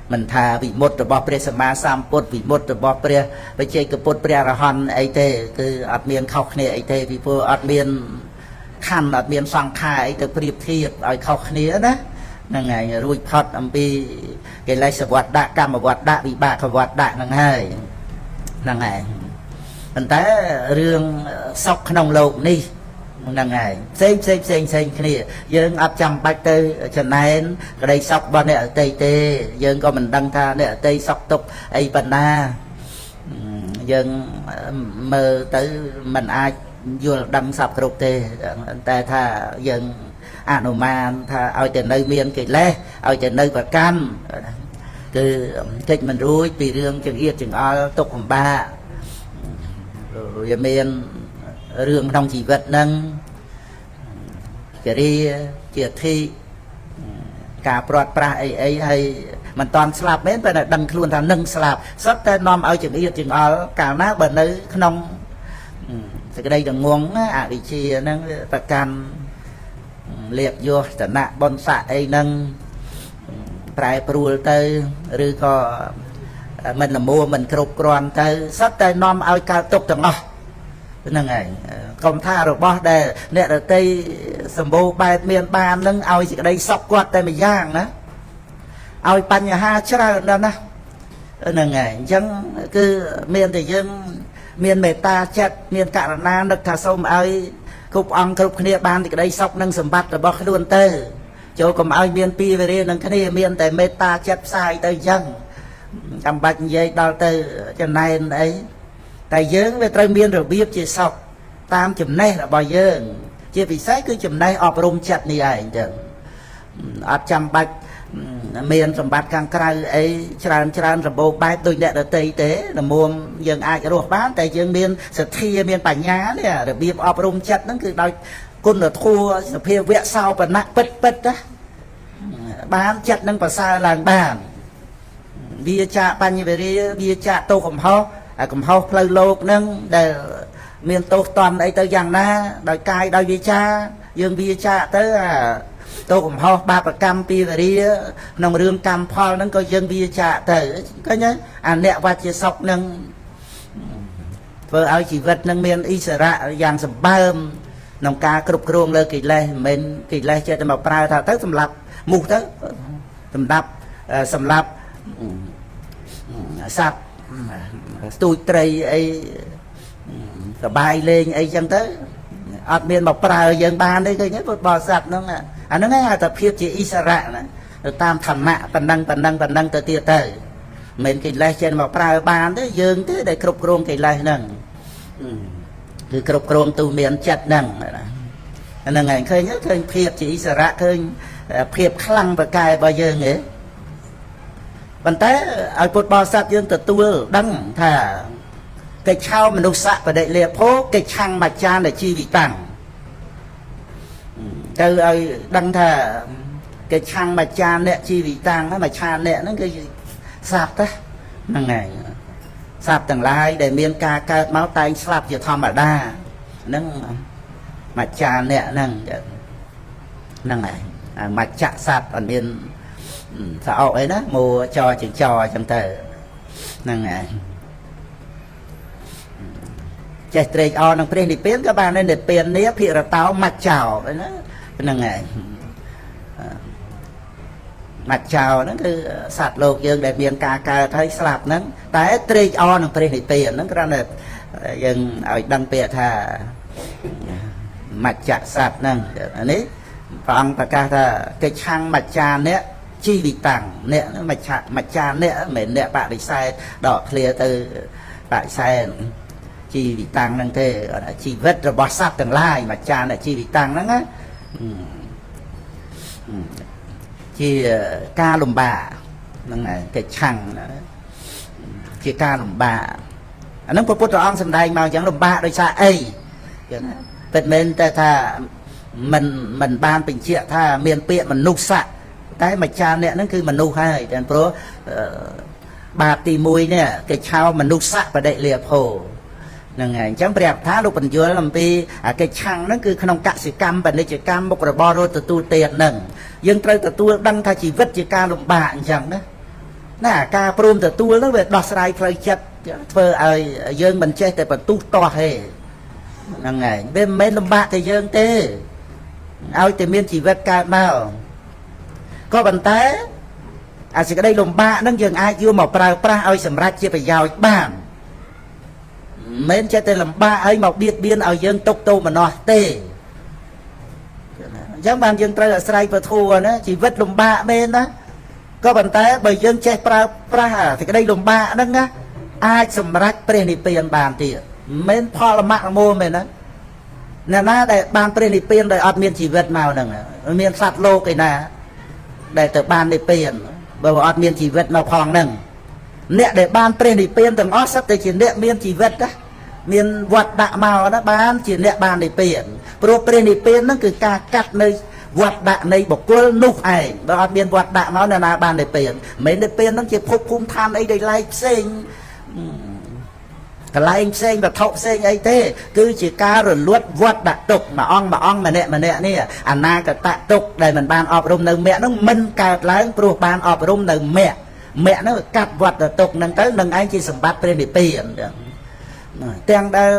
mình thà bị một rồi bỏ pre sama sam put bị một rồi bỏ preไปchơi cái put pre ra hòn ấy thế cứ ở miền khóc này ấy thế vì vừa ở miền khăn ở miền sang khai ấy từ priệp thiệp ở khóc này đó năng ngày ruồi phật âm pi cái lấy sập vật đạ cam vật đạ bị bạc vật đạ năng hai năng ngày mình thấy riêng sọc nông lộc đi năng ngày xem cái này dương áp trăm bạch tư cho nên cái đây sọc bên này ở tây tây dương có mình đăng tha này ở tây sọc tục ấy bên na dương mơ tới mình ai vừa đăng sọc rụt tê ta tha dương Anuman tha ao trên nơi miền kịch lê ao trên nơi vật cam từ cách mình rối vì riêng chừng yết chừng ao tụcของba rồi miền riêng trong chỉ vật nâng chỉ đi chỉ thi cả prot pra ấy hay mình toàn slap mấy bên là đăng luôn thằng nâng slap sắp tới nom ao chừng yết chừng ao cả nát bên nơi không thì cái đây là nguồn đi chi nâng vật cam liệt vô tận nạ bon xạ ấy nâng trái pruol tới rồi có mình là mua mình cột còn tới sắp tới nom ao cao tục tầng ngõ nâng này công tha rồi bỏ đây nè ở tây sầm bô bài miền ban nâng ao chỉ đây sọc quạt tay mình giang đó ao pan nhà ha chả đâu nè nâng này chẳng cứ miền thì dân miền mê ta chặt miền cả na được thà sông ao cục ăn cục kia ban thì cái đây sọc nâng sầm bát rồi bỏ cái luôn tơ chỗ còn ao miền pi về đây nâng cái này miền tại mê ta chặt sai tới dân cầm bạch dây đào tơ cho này đấy tại dưỡng về trai miền rồi biết chỉ sọc tam chùm này là bao dưỡng chỉ vì sách cứ chùm này ọp rung chặt như vậy chứ ọp chăm bạch miền sầm bát càng cay ấy tràn rồi bố bài tôi nhận được tây tế là muôn dân ai cái ruột bán tại dương miền sệt thi miền bản nhá này rồi biết ọp rung chặt nó cứ đòi côn là thua phía vẽ sau và nặng bết đó bán chặt nâng vào xa làng bàn bia trà pan như vậy bia trà tô cầm ho plei lộc nâng để miền tô toàn ấy tới giang na đòi cai đòi bia trà dương bia trà tới tô cầm ho ba bậc cam pi về đi nông rương cam phò nâng coi dương bia trà tới cái nhá nẹo và chia sọc nâng vợ áo chỉ vật nâng miền Israel giang sầm bơm nông ca cướp kruông lơ kỳ lê chơi tầm bọc prai thà tới sầm lập mù tới sầm lập sạp tôi trai ấy bài lên ấy chẳng tới ở miền bọc prai dân ban đấy cái nhất bò sạp nó nè nó nghe tập phiêu chỉ Israel này tam thầm mạ tần đăng tới tia tới mình kỳ lê trên bọc prai ban đấy dương thế để cướp kruông kỳ lê nèคือกรบกรวงตูเมียนจัดนั่งนั่งไงเคยnhớเคยเพียบchỉอิสระเคยเพียบคลั่งประกายบ่เยอะเงี้ยบรรเทาเอาปวดบอสัตยังตัวตัวดังถ้าเกิดเช่ามนุษย์สัตว์ประเดี๋ยวเลี้ยโพเกิดช่างมาจานในชีวิตตั้งก็เอาดังถ้าเกิดช่างมาจานเนี่ยชีวิตตั้งแล้วมาชานเนี่ยนั่นคือสัตว์นะนั่งไงสาบต่างหลายได้เมียนกาเกิดเมาตายสลับจะทำมาได้นั่งมาจานเนี่ยนั่งไงมาจะสัตว์อันเมียนสาวấy đó mua cho chừng trò chẳng tờนั่งไงใจเตะอนังเปลี่ยนดิเปลี่ยนcác bạn nên đểเปลี่ยนเนี้ยพี่เราเต้ามาเจ้าเลยนะนั่งไงmặt chào nó cứ sạt lột dương để miền cà thấy sạp nó tại tri o nó tri tiền nó cái này dân ở đăng bịa thà mặt chạ sạt nè đấy còn tất cả là cái trang mặt trà nè chi bị tặng nè mặt trà nè mình nè bạn đi sai đỏ clear từ bạn sai chi bị tặng năng thế chi vết rồi bỏ sạt từng lai mặt trà này chi bị tặng nó á chi ca lùm bà cái chằng chi ca lùm bà nó có phút ông xem đây mà chẳng lùm bà đôi xa ấy vậy nên ta mình ban bình triệu tha miền tiện mình nục sạ cái mà cha nè nó cứ mình nục hay đàn pro bà tì mùi nè cái chao mình nục sạ và đại liệp hồ ngày chẳng đẹp thá lúc mình vừa làm pi cái chăng nó cứ không cắt sự cam và đây chỉ cam một rồi bo rồi từ tu tiền nè dân trai từ tu đăng thay chỉ vứt chỉ ca lục bạn chẳng đó ណាការព្រមទទួលហ្នឹងវាដោះស្រាយផ្លូវចិត្តធ្វើឲ្យយើងមិនចេះតែបន្ទុះតោះទេហ្នឹងហើយវាមិនមែនលំបាកតែយើងទេឲ្យតែមានជីវិតកើតមកក៏ប៉ុន្តែអាសេចក្តីលំបាកហ្នឹងយើងអាចយកមកប្រើប្រាស់ឲ្យសម្រេចជាប្រយោជន៍បានមិនមែនចេះតែលំបាកឲ្យមកបៀតបៀនឲ្យយើងទុកទោមនោះទេអញ្ចឹងបានយើងត្រូវអាស្រ័យពធណាជីវិតលំបាកមែនណាក៏ប៉ុន្តែបើយើងចេះប្រើប្រាស់សេចក្តីលំបាកហ្នឹងណាអាចសម្រេចព្រះនិព្វានបានទៀតមិនមែនផលមគ្គមូលមែនណាអ្នកណាដែលបានព្រះនិព្វានដោយអត់មានជីវិតមកហ្នឹងមានសត្វលោកឯណាដែលទៅបាននិព្វានបើអត់មានជីវិតមកផងហ្នឹងអ្នកដែលបានព្រះនិព្វានទាំងអស់សិតតែជាអ្នកមានជីវិតណាមានវត្តដាក់មកណាបានជាអ្នកបាននិព្វានព្រោះព្រះនិព្វានហ្នឹងគឺការកាត់នៅវត្តដាក់នៃបុគ្គលនោះឯងបើអត់មានវត្តដាក់មកណាបាននិព្វានមិននិព្វានហ្នឹងជាភពភូមិឋានអីដែលឡែកផ្សេងកន្លែងផ្សេងវត្ថុផ្សេងអីទេគឺជាការរលត់វត្តដាក់ទុកមួយអង្គម្នាក់នេះអនាគតទុកដែលមិនបានអប់រំនៅមគ្គហ្នឹងមិនកើតឡើងព្រោះបានអប់រំនៅមគ្គហ្នឹងកាត់វត្តទុកហ្នឹងទៅនឹងឯងជាសម្បត្តិព្រះនិព្វានទាំងដែល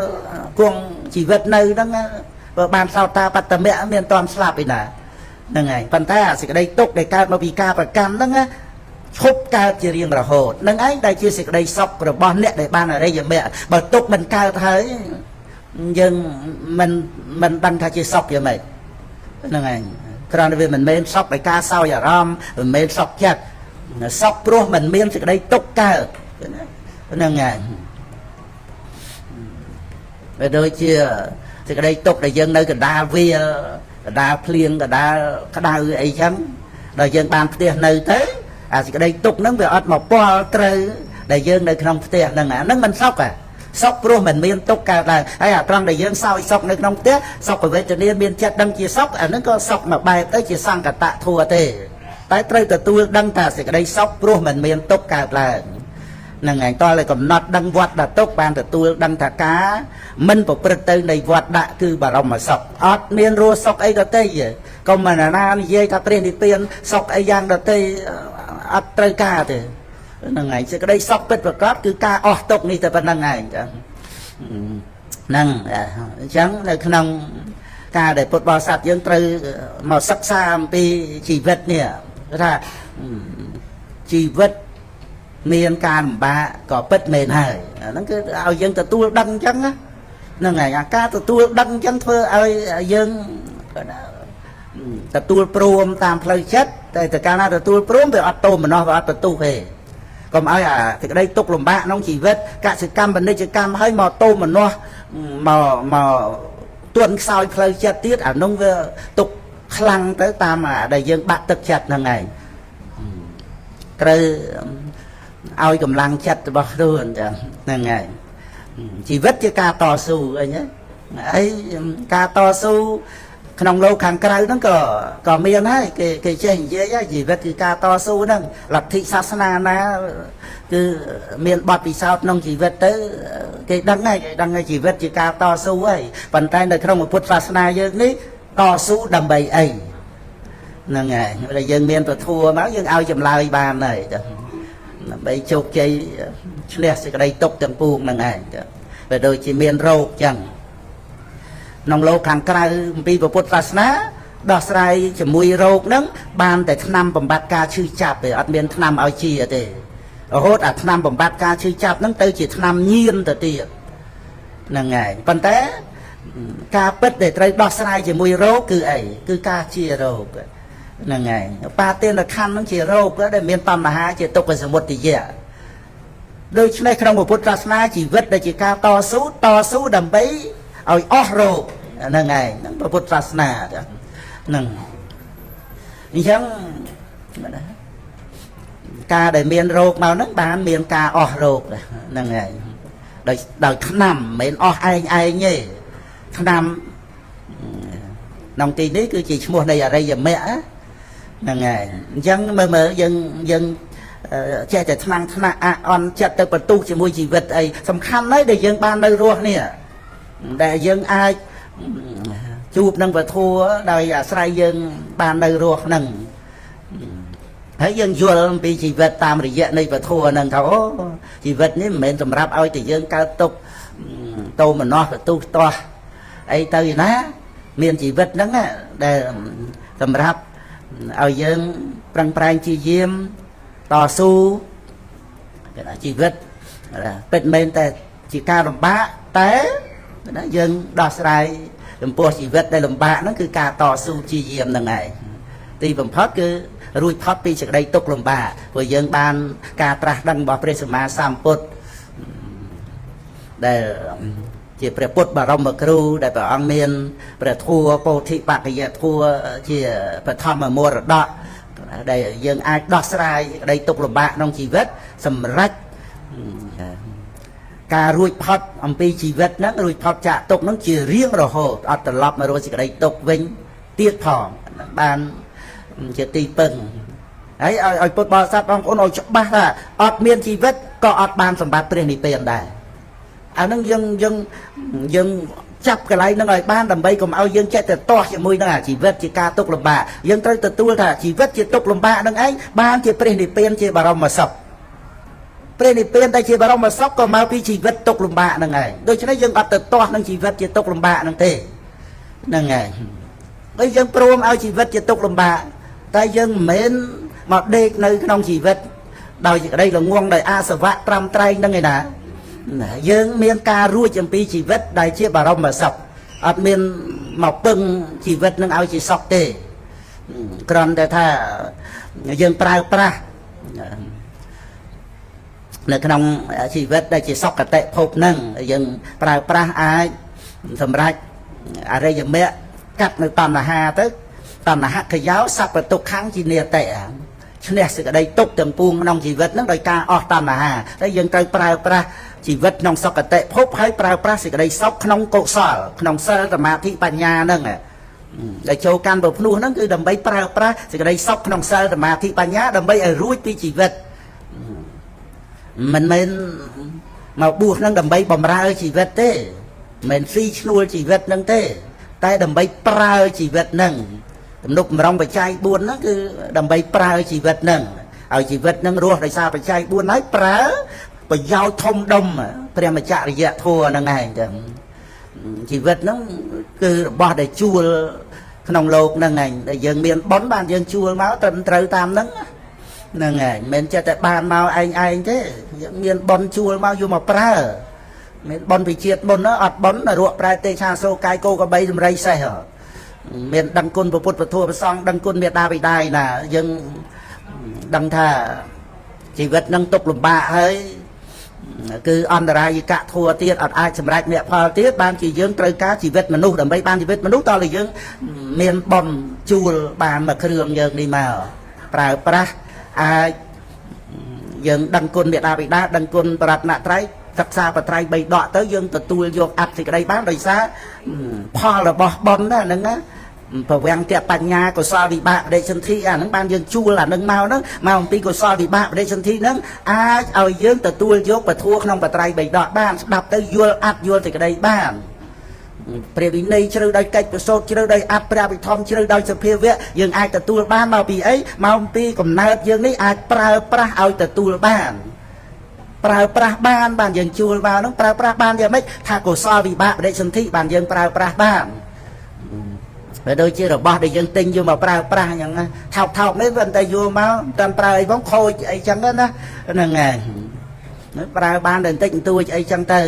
គង់ជីវិតនៅហ្នឹងបើបានសោតាបត្តមៈមានតន់ស្លាប់ឯណាហ្នឹងហើយប៉ុន្តែសេចក្តីទុកដែលកើតមកពីការប្រកម្មហ្នឹងឈប់កើតជារៀងរហូតនឹងឯងដែលជាសេចក្តីសុខរបស់អ្នកដែលបានអរិយមគ្គបើទុកមិនកើតហើយយើងមិនដឹងថាជាសុខយ៉ាងម៉េចហ្នឹងឯងគ្រាន់តែវាមិនមែនសុខដោយការសោយអារម្មណ៍មិនមែនសុខចិត្តសុខព្រោះមិនមានសេចក្តីទុកកើតហ្នឹងឯងវាដូចជាសេចក្តីទុកដែលយើងនៅកណ្ដាលវាលកណ្ដាលភ្លៀងកណ្ដាលក្តៅអីចឹងដល់យើងបានផ្ទះនៅទៅអាសេចក្តីទុកហ្នឹងវាអត់មកពាល់ត្រូវដែលយើងនៅក្នុងផ្ទះហ្នឹងអាហ្នឹងមិនសុខសុខព្រោះមិនមានទុកកើតឡើងហើយអាត្រង់ដែលយើងសោយសុខនៅក្នុងផ្ទះសុខវេទនាមានចិត្តដឹងជាសុខអាហ្នឹងក៏សុខមួយបែបទៅជាសង្កតធัวទេតែត្រូវទទួលដឹងថាសេចក្តីសុខព្រោះមិនមានទុកកើតឡើងនឹងឯងតើឲ្យកំណត់ដឹងវត្តដាក់ទុកបានទទួលដឹងថាការមិនប្រព្រឹត្តទៅនៃវត្តដាក់គឺបរមសុខអត់មានរស់សុខអីដទៃកុំណានិយាយថាព្រះនិព្វានសុខអីយ៉ាងដទៃអត់ត្រូវការទេហ្នឹងឯងសេចក្តីសុខពិតប្រាកដគឺការអស់ទុកនេះតែប៉ុណ្្នឹងឯងចឹងហ្នឹងអញ្ចឹងនៅក្នុងការដែលពុទ្ធបរិស័ទយើងត្រូវមកសិក្សាអំពីជីវិតនេះថាជីវិតមានការលំបាកក៏ពិតមែនហើយហ្នឹងគឺឲ្យយើងទទួលដឹងអញ្ចឹងហ្នឹងហើយអាការទទួលដឹងអញ្ចឹងធ្វើឲ្យយើងទទួលព្រមតាមផ្លូវចិត្តតែកាលណាទទួលព្រមវាអត់តោមនោះវាអត់បន្ទុះទេកុំឲ្យអាសេចក្តីទុកលំបាកក្នុងជីវិតកសិកម្មពាណិជ្ជកម្មឲ្យមកតោមនោះមកទួនខ្សោយផ្លូវចិត្តទៀតអានោះវាទុកខ្លាំងទៅតាមដែលយើងបាក់ទឹកចិត្តហ្នឹងឯងត្រូវឲ្យកម្លាំងចិត្តរបស់ខ្លួនចឹងហ្នឹងហើយជីវិតជាការតស៊ូអីណាហើយការតស៊ូក្នុងโลกខាងក្រៅហ្នឹងក៏មានហើយគេចេះនិយាយហើយជីវិតគឺការតស៊ូហ្នឹងលទ្ធិសាសនាណាគឺមានបទពិសោធន៍ក្នុងជីវិតទៅគេដឹងហើយជីវិតជាការតស៊ូហើយប៉ុន្តែនៅក្នុងពុទ្ធសាសនាយើងនេះតស៊ូដើម្បីអីហ្នឹងហើយតែយើងមានពធមកយើងឲ្យចម្លើយបានហើយចាដើម្បីជោគជ័យឈ្នះសេចក្តីទុក្ខទាំងពួងហ្នឹងឯងបើដូចជាមានរោគចឹងក្នុងโลกខាងក្រៅអំពីពុទ្ធសាសនាដោះស្រាយជាមួយរោគហ្នឹងបានតែថ្នាំបំបត្តិការឈឺចាប់ទេអត់មានថ្នាំឲ្យជាទេរហូតអាថ្នាំបំបត្តិការឈឺចាប់ហ្នឹងទៅជាថ្នាំញៀនទៅទៀតហ្នឹងឯងប៉ុន្តែការពិតដែលត្រូវដោះស្រាយជាមួយរោគគឺអីគឺការជារោគហ្នឹងហើយបាទានខណ្ឌហ្នឹងជារោគដែលមានបញ្ហាជាទុក្ខសមុទយៈដូច្នេះក្នុងពុទ្ធសាសនាជីវិតដែលជាការតស៊ូដើម្បីឲ្យអស់រោគហ្នឹងឯងហ្នឹងពុទ្ធសាសនាហ្នឹងអញ្ចឹងការដែលមានរោគមកហ្នឹងបានមានការអស់រោគហ្នឹងឯងដោយថ្នាំមិនមែនអស់ឯងទេថ្នាំក្នុងទីនេះគឺជាឈ្មោះនៃអរិយមគ្គហ្នឹងហើយអញ្ចឹងមើលយើងចេះតែថ្នាំងថ្នាក់អន់ចិត្តទៅបន្ទុះជាមួយជីវិតអីសំខាន់ណាស់ដែលយើងបាននៅរស់នេះដែលយើងអាចជួបនឹងពធដោយអាស្រ័យយើងបាននៅរស់ហ្នឹង ហើយយើងយល់អំពីជីវិតតាមរយៈនៃពធហ្នឹងថាអូជីវិតនេះមិនមែនសម្រាប់ឲ្យតែយើងកើតទុកតោមនស្សទូស្ទាស់អីទៅណាមានជីវិតហ្នឹងដែលសម្រាប់ឲ្យយើងប្រឹងប្រែងជាយាមតស៊ូជីវិតពិតមែនតែជាការលំបាកតែយើងដោះស្រាយចំពោះជីវិតដែលលំបាកហ្នឹងគឺការតស៊ូជាយាមហ្នឹងឯងទីបំផុតគឺរួចផុតពីសេចក្តីទុក្ខលំបាកព្រោះយើងបានការត្រាស់ដឹងរបស់ព្រះសម្មាសម្ពុទ្ធដែលជាព្រះពុទ្ធបរមគ្រូដែលព្រះអង្គមានព្រះធម៌ពោធិបក្ខយធម៌ជាបឋមមរតកដែលយើងអាចដោះស្រាយក្តីទុក្ខលំបាកក្នុងជីវិតសម្រាប់ការរួចផុតអំពីជីវិតហ្នឹងរួចផុតចាកទុក្ខហ្នឹងជារៀងរហូតអត់ត្រឡប់មករកសេចក្តីទុក្ខវិញទៀតផងបានជាទីពឹងហើយឲ្យពុទ្ធបរិស័ទបងប្អូនឲ្យច្បាស់ថាអត់មានជីវិតក៏អត់បានសម្បត្តិព្រះនិព្វានដែរអាហ្នឹងយើងចាប់កន្លែងហ្នឹងឲ្យបានដើម្បីកុំឲ្យយើងចេះតែទាស់ជាមួយនឹងអាជីវិតជាការទុក្ខលំបាកយើងត្រូវទទួលថាជីវិតជាទុក្ខលំបាកហ្នឹងឯងបានជាព្រះនិព្វានជាបរមសុខព្រះនិព្វានដែលជាបរមសុខក៏មកពីជីវិតទុក្ខលំបាកហ្នឹងឯងដូច្នេះយើងអត់ទៅទាស់នឹងជីវិតជាទុក្ខលំបាកហ្នឹងទេហ្នឹងឯងហើយយើងព្រមឲ្យជីវិតជាទុក្ខលំបាកតែយើងមិនមែនមកដេកនៅក្នុងជីវិតដោយសេចក្តីល្ងងដោយអាសវៈត្រាំត្រែងហ្នឹងឯណាយើងមានការរួចអំពីជីវិតដែលជាបរមសុខអត់មានមកពឹងជីវិតនឹងឲ្យជាសុខទេគ្រាន់តែថាយើងប្រើប្រាស់នៅក្នុងជីវិតដែលជាសុខកតិភពហ្នឹងយើងប្រើប្រាស់អាចសម្រាប់អរិយមគ្គកាត់នៅតណ្ហាទៅតណ្ហខយោសពទុក្ខំជានិតិឈ្នះសេចក្តីទុក្ខទាំងពួងក្នុងជីវិតហ្នឹងដោយការអស់តណ្ហាតែយើងត្រូវប្រើប្រាស់ជីវិតក្នុងសុគតិភពហើយប្រើប្រាស់សេចក្តីសុខក្នុងកុសលក្នុងសិលសមាធិបញ្ញាហ្នឹងដែលចូលកាន់ប្រភ្នោះហ្នឹងគឺដើម្បីប្រើប្រាស់សេចក្តីសុខក្នុងសិលសមាធិបញ្ញាដើម្បីឲ្យរួចពីជីវិតមិនមែនមកបួសហ្នឹងដើម្បីបំរើជីវិតទេមិនស៊ីឈ្នួលជីវិតហ្នឹងទេតែដើម្បីប្រើជីវិតហ្នឹងទំនុកបំរុងបច្ច័យ4ហ្នឹងគឺដើម្បីប្រើជីវិតហ្នឹងឲ្យជីវិតហ្នឹងរស់ដោយសារបច្ច័យ4ហើយប្រើប្រយោជន៍ធំដុំព្រះមច្ចរិយធម៌ហ្នឹងឯងចឹងជីវិតហ្នឹងគឺរបស់ដែលជួលក្នុងโลกហ្នឹងឯងដែលយើងមានបុណ្យបានយើងជួលមកត្រឹមត្រូវតាមហ្នឹងហ្នឹងឯងមិនចេះតែបានមកឯងទេយើងមានបុណ្យជួលមកយកមកប្រើមានបុណ្យវិជាតិបុណ្យអត់បុណ្យរកប្រែទេឆាសូកាយគោក្របីដំរីសេះមានដឹងគុណពុទ្ធពធព្រះសង្ឃដឹងគុណមេដាបិតាណាយើងដឹងថាជីវិតនឹងទុក្ខលំបាកហើយគឺអន្តរាយកៈធัวទៀតអត់អាចសម្រេចមគ្គផលទៀតបានជាយើងត្រូវការជីវិតមនុស្សដើម្បីបានជីវិតមនុស្សតើយើងមានបុណ្យជួលបានមួយគ្រឿងយើងនេះមកប្រើប្រាស់អាចយើងដឹងគុណមេដាបិតាដឹងគុណបរតនត្រ័យសិក្សាបត្រៃ3ដកទៅយើងទទួលយកអត្ថសេចក្តីបានដោយសារផលរបស់បុណ្យហ្នឹងណាប្រវាំងតបញ្ញាកុសលវិបាកបដិសន្ធិអាហ្នឹងបានយើងជួលអាហ្នឹងមកហ្នឹងមកអំពីកុសលវិបាកបដិសន្ធិហ្នឹងអាចឲ្យយើងទទួលយកពធក្នុងបត្រៃ3ដកបានស្ដាប់ទៅយល់អត្ថយល់សេចក្តីបានព្រះវិន័យជ្រៅដោយកិច្ចប្រសូតជ្រៅដោយអត្ថព្រះវិធម្មជ្រៅដោយសភាវៈយើងអាចទទួលបានមកពីអីមកអំពីកំណើតយើងនេះអាចប្រើប្រាស់ឲ្យទទួលបានប្រើប្រាស់បានយើងជួលមកហ្នឹងប្រើប្រាស់បានយ៉ាងម៉េចថាកុសលវិបាកបដិសន្ធិបានយើងប្រើប្រាស់បានវាដូចជារបស់ដែលយើងទិញយកមកប្រើប្រាស់អញ្ចឹងណាថោកនេះវាតែយកមកតាមប្រើអីផងខូចអីចឹងណាហ្នឹងហើយប្រើបានតែបន្តិចបន្តួចអីចឹងទៅ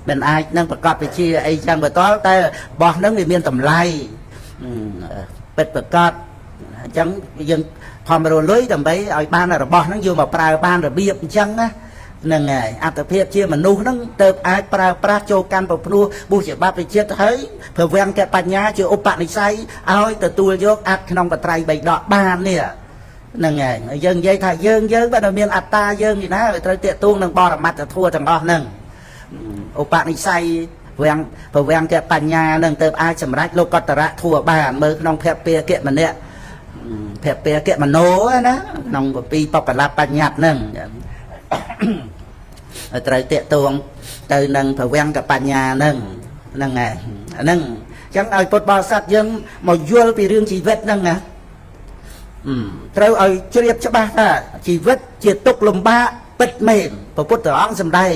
មិនអាចនឹងប្រកបវិជាអីចឹងបន្តតែរបស់ហ្នឹងវាមានតម្លៃពិតប្រកបអញ្ចឹងយើងខំរលុយដើម្បីឲ្យបានរបស់ហ្នឹងយកមកប្រើបានរបៀបអញ្ចឹងណាហ្នឹងហើយអត្តភាពជាមនុស្សហ្នឹងទៅអាចប្រើប្រាស់ចូលកាន់ប្រភ្នោះបុស្សបត្តិចិត្តហើយប្រវាំងកបញ្ញាជាឧបនិស្ស័យឲ្យទទួលយកអត្តក្នុងបត្រៃ3ដកបាននេះហ្នឹងហើយយើងនិយាយថាយើងបើតែមានអត្តាយើងនេះណាត្រូវតាកទួងនឹងបរមត្តធម៌ទាំងអស់ហ្នឹងឧបនិស្ស័យប្រវាំងកបញ្ញាហ្នឹងទៅអាចសម្រេចលោកតរៈធម៌បានមើលក្នុងភពពាកៈម្នាក់ភពពាកៈមโนណាក្នុងពីបកលបញ្ញត្តិហ្នឹងត្រូវតាកទួងទៅនឹងប្រវាំងកបញ្ញាហ្នឹងហ្នឹងហើយអាហ្នឹងអញ្ចឹងឲ្យពុទ្ធបរិស័ទយើងមកយល់ពីរឿងជីវិតហ្នឹងណា ត្រូវឲ្យជ្រាបច្បាស់ថាជីវិតជាទុក្ខលំបាកពិតមែនព្រះពុទ្ធអង្គសម្ដែង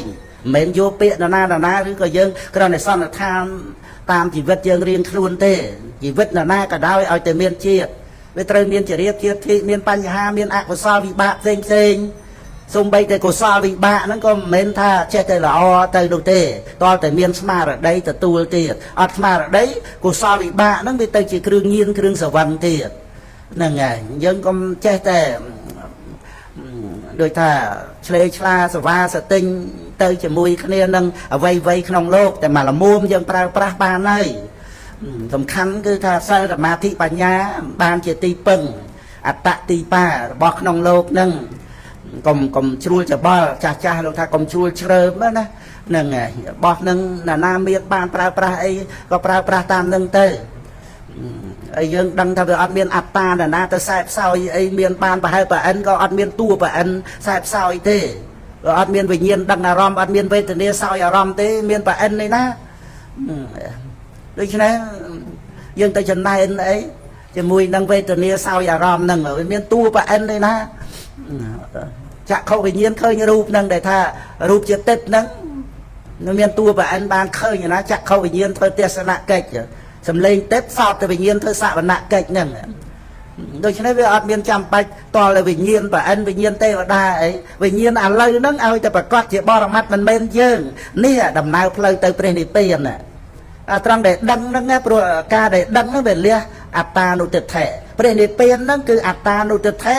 មិនមែនយកពាក្យនរណាឬក៏យើងគ្រាន់តែសន្និដ្ឋានតាមជីវិតយើងរៀងខ្លួនទេជីវិតនរណាក៏ដោយឲ្យតែមានជាតិវាត្រូវមានចរិយាជាតិមានបញ្ហាមានអកុសលវិបាកផ្សេងសូម្បីតែកុសលវិបាកហ្នឹងក៏មិនមែនថាចេះតែល្អទៅនោះទេតើតែមានស្មារតីទទួលទៀតអត់ស្មារតីកុសលវិបាកហ្នឹងវាទៅជាគ្រឿងញៀនគ្រឿងសវណ្ណទៀតហ្នឹងហើយយើងកុំចេះតែដូចថាឆ្លេឆ្លាសវាសទិញទៅជាមួយគ្នានឹងអវ័យក្នុងលោកតែមកលមុំយើងប្រើប្រាស់បានហើយសំខាន់គឺថាសិលសមាធិបញ្ញាបានជាទីពឹងអត្តទីបារបស់ក្នុងលោកហ្នឹងកុំជ្រួលច្បល់ចាស់លោកថាកុំជ្រួលជ្រើមណាហ្នឹងហើយរបស់ហ្នឹងណាមានបានប្រើប្រាស់អីក៏ប្រើប្រាស់តាមហ្នឹងទៅហើយយើងដឹងថាវាអត់មានអត្តាណាទៅខ្សែផ្សោយអីមានបានប្រហែលប្រអិនក៏អត់មានតួប្រអិនខ្សែផ្សោយទេអត់មានវិញ្ញាណដឹងអារម្មណ៍អត់មានវេទនាសោយអារម្មណ៍ទេមានប្រអិននេះណាដូច្នេះយើងទៅចំណែនអីជាមួយនឹងវេទនាសោយអារម្មណ៍ហ្នឹងវាមានតួប្រអិនទេណាចក្ខុវិញ្ញាណឃើញរូបហ្នឹងដែលថារូបជាទិដ្ឋហ្នឹងមានតួប្រអិនបានឃើញណាចក្ខុវិញ្ញាណធ្វើទេសនកិច្ចសំឡេងទេពសោតតែវិញ្ញាណធ្វើសវនកិច្ចហ្នឹងដូច្នេះវាអត់មានចាំបាច់តលវិញ្ញាណប្រអិនវិញ្ញាណទេវតាអីវិញ្ញាណឥឡូវហ្នឹងឲ្យតែប្រកាសជាបរមត្តមិនមែនយើងនេះដំណើរផ្លូវទៅព្រះនិព្វានត្រង់ដែលដឹងហ្នឹងព្រោះការដែលដឹងហ្នឹងវាលះអត្តានុទិដ្ឋិព្រះនិព្វានហ្នឹងគឺអត្តានុទិដ្ឋិ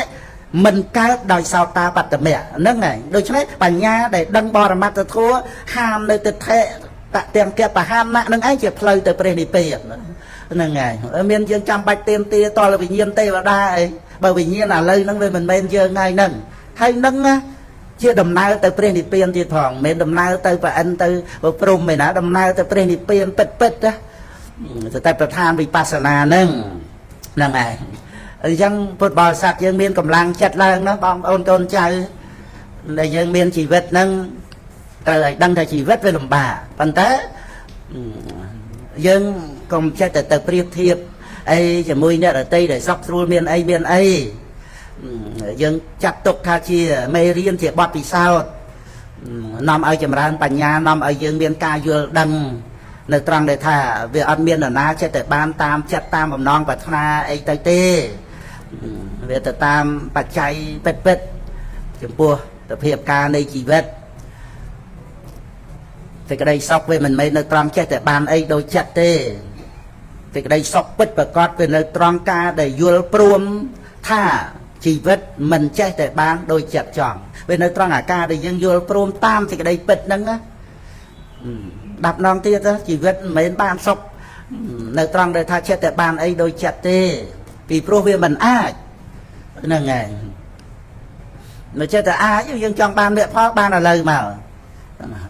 មិនកើតដោយសោតាបត្តមៈហ្នឹងហើយដូច្នេះបញ្ញាដែលដឹងបរមត្តធម៌ហាមនៅទិដ្ឋិតទាំងកបហាមៈនឹងឯងជាផ្លូវទៅព្រះនិព្វានហ្នឹងហើយមានយើងចាំបាច់ទៀមទាតលវិញ្ញាណទេវតាអីបើវិញ្ញាណឥឡូវហ្នឹងវាមិនមែនយើងហើយហ្នឹងហើយហ្នឹងជាដំណើរទៅព្រះនិព្វានទៀតផងមិនមែនដំណើរទៅប្រអិនទៅព្រំឯណាដំណើរទៅព្រះនិព្វានពិតណាតែប្រធានវិបស្សនាហ្នឹងហ្នឹងហើយអញ្ចឹងពុទ្ធបរិស័ទយើងមានកម្លាំងចិត្តឡើងណាបងប្អូនកូនចៅដែលយើងមានជីវិតហ្នឹងត្រូវឲ្យដឹងថាជីវិតវាលំបាកប៉ុន្តែយើងកុំចេះតែទៅប្រៀបធៀបអីជាមួយអ្នកដទៃដែលសក់ស្រួលមានអីយើងចាត់ទុកថាជាមេរៀនជាបទពិសោធន៍នាំឲ្យចម្រើនបញ្ញានាំឲ្យយើងមានការយល់ដឹងនៅត្រង់ដែលថាវាអត់មាននរណាចេះតែបានតាមចិត្តតាមបំណងប្រាថ្នាអីទៅទេវាទៅតាមបច្ច័យពិតចំពោះសភាពការនៃជីវិតសេចក្តីសុខវាមិនមែននៅត្រង់ចេះតែបានអីដោយចិត្តទេសេចក្តីសុខពិតប្រកបវានៅត្រង់ការដែលយល់ព្រមថាជីវិតមិនចេះតែបានដោយចិត្តចង់វានៅត្រង់អាការដែលយើងយល់ព្រមតាមសេចក្តីពិតហ្នឹងណា10ដងទៀតជីវិតមិនមែនបានសុខនៅត្រង់ដែលថាចេះតែបានអីដោយចិត្តទេពីព្រោះវាមិនអាចហ្នឹងហើយនៅចេះតែអាចយើងចង់បានលក្ខផលបានឥឡូវមក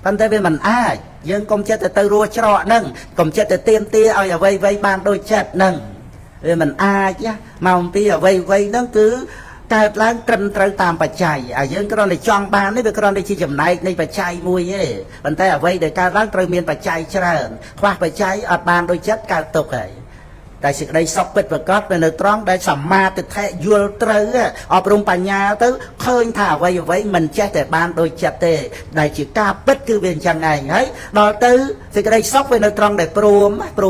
ប៉ុន្តែវាមិនអាចយើងកុំចិត្តទៅរស់ច្រកហ្នឹងកុំចិត្តទៅទៀមទាឲ្យអ្វីបានដូចចិត្តហ្នឹងវាមិនអាចមកអំពីអ្វីហ្នឹងគឺកើតឡើងត្រឹមត្រូវតាមបច្ច័យហើយយើងគ្រាន់តែចង់បាននេះវាគ្រាន់តែជាចំណែកនៃបច្ច័យមួយទេប៉ុន្តែអ្វីដែលកើតឡើងត្រូវមានបច្ច័យច្រើនខ្វះបច្ច័យអត់បានដូចចិត្តកើតទុកហើយតែសេចក្តីសុខពិតប្រកបនៅត្រង់ដែលសម្មាទិដ្ឋិយល់ត្រូវអប់រំបញ្ញាទៅឃើញថាអ្វីមិនចេះតែបានដូចចិត្តទេដែលជាការពិតគឺវាអញ្ចឹងឯងហើយដល់ទៅសេចក្តីសុខវានៅត្រង់ដែលព្រ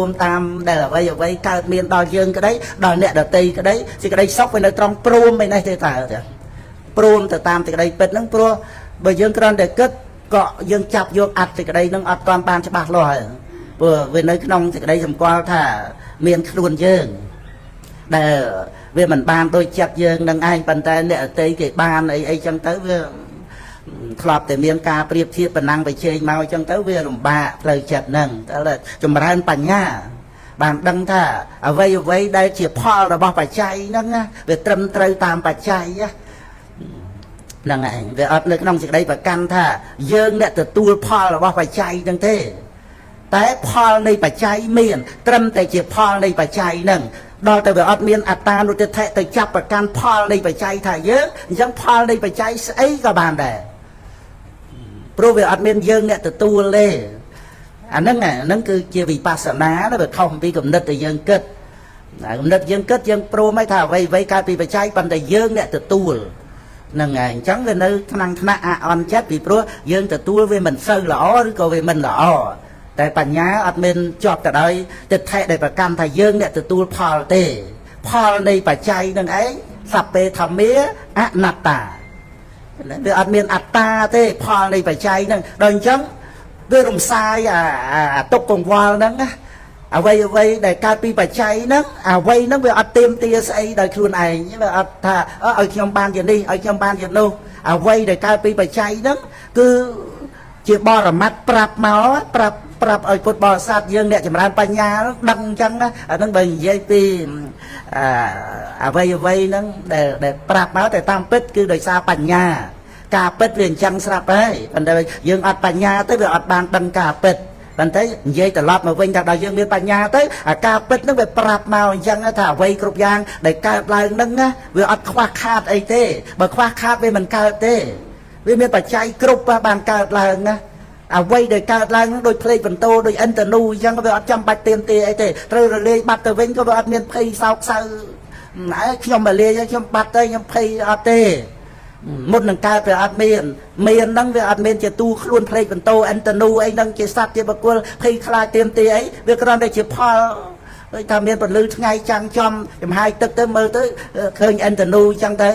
មតាមដែលអ្វីកើតមានដល់យើងក្តីដល់អ្នកដទៃក្តីសេចក្តីសុខវានៅត្រង់ព្រមឯនេះទេតើព្រមទៅតាមសេចក្តីពិតហ្នឹងព្រោះបើយើងគ្រាន់តែគិតក៏យើងចាប់យកអត្តសេចក្តីហ្នឹងអត់ទាន់បានច្បាស់លាស់ហើយព្រោះវានៅក្នុងសេចក្តីសម្គាល់ថាមានខ្លួនយើងដែលវាមិនបានដូចចិត្តយើងនឹងឯងប៉ុន្តែអ្នកអតីគេបានអីចឹងទៅវាធ្លាប់តែមានការប្រៀបធៀបប៉ុណ្ណឹងប្រជែងមកចឹងទៅវាលំបាកផ្លូវចិត្តហ្នឹងតែចម្រើនបញ្ញាបានដឹងថាអ្វីដែលជាផលរបស់បច្ច័យហ្នឹងវាត្រឹមត្រូវតាមបច្ច័យហ្នឹងឯងវាអត់នៅក្នុងសេចក្តីប្រកាន់ថាយើងអ្នកទទួលផលរបស់បច្ច័យហ្នឹងទេតែផលនៃបច្ច័យមានត្រឹមតែជាផលនៃបច្ច័យហ្នឹងដល់តែវាអត់មានអត្តានុទិដ្ឋិទៅចាប់ប្រកាន់ផលនៃបច្ច័យថាយើងអញ្ចឹងផលនៃបច្ច័យស្អីក៏បានដែរព្រោះវាអត់មានយើងអ្នកទទួលទេអាហ្នឹងគឺជាវិបស្សនាដែលវាខុសពីគំនិតដែលយើងគិត កំណត់យើងគិតយើងព្រមឲ្យថាអ្វីកើតពីបច្ច័យប៉ុន្តែយើងអ្នកទទួលហ្នឹងហើយអញ្ចឹងវានៅថ្នាក់អន់ចិត្តពីព្រោះយើងទទួលវាមិនសូវល្អឬក៏វាមិនល្អតែបញ្ញាអត់មានជាប់ទៅដោយទិដ្ឋិដែលប្រកាន់ថាយើងអ្នកទទួលផលទេផលនៃបច្ច័យនឹងឯងសព្វេធម្មាអនត្តាវាអត់មានអត្តាទេផលនៃបច្ច័យហ្នឹងដល់អញ្ចឹងវារំសាយអាទុកកង្វល់ហ្នឹងណាអ្វីដែលកើតពីបច្ច័យហ្នឹងអ្វីហ្នឹងវាអត់ទៀមទាស្អីដោយខ្លួនឯងវាអត់ថាឲ្យខ្ញុំបានជានេះឲ្យខ្ញុំបានជានោះអ្វីដែលកើតពីបច្ច័យហ្នឹងគឺជាបរមត្ថប្រាប់មកប្រាប់ឲ្យពុទ្ធបរិស័ទយើងអ្នកចម្រើនបញ្ញាដឹងអញ្ចឹងណាអាហ្នឹងបើនិយាយពីអ្វីហ្នឹងដែលប្រាប់មកតែតាមពិតគឺដោយសារបញ្ញាការពិតវាអញ្ចឹងស្រាប់ហើយប៉ុន្តែយើងអត់បញ្ញាទៅវាអត់បានដឹងការពិតប៉ុន្តែនិយាយត្រឡប់មកវិញថាដល់យើងមានបញ្ញាទៅអាការពិតហ្នឹងវាប្រាប់មកអញ្ចឹងថាអ្វីគ្រប់យ៉ាងដែលកើតឡើងហ្នឹងណាវាអត់ខ្វះខាតអីទេបើខ្វះខាតវាមិនកើតទេវាមានបច្ច័យគ្រប់បានកើតឡើងណាអ្វីដែលកើតឡើងហ្នឹងដូចភ្លេចបន្ទោដូចអិនតនូអញ្ចឹងវាអត់ចាំបាច់ទៀមទាអីទេត្រូវរលាយបាត់ទៅវិញក៏វាអត់មានភ័យសោកសៅខ្ញុំមកលាយខ្ញុំបាត់ទៅខ្ញុំភ័យអត់ទេមុននឹងកើតវាអត់មានហ្នឹងវាអត់មានជាទូខ្លួនភ្លេចបន្ទោអិនតនូអីហ្នឹងជាសត្វជាបុគ្គលភ័យខ្លាចទៀមទាអីវាគ្រាន់តែជាផលដូចថាមានពលឺថ្ងៃចាំងចំចំហាយទឹកទៅមើលទៅឃើញអិនតនូអញ្ចឹងទៅ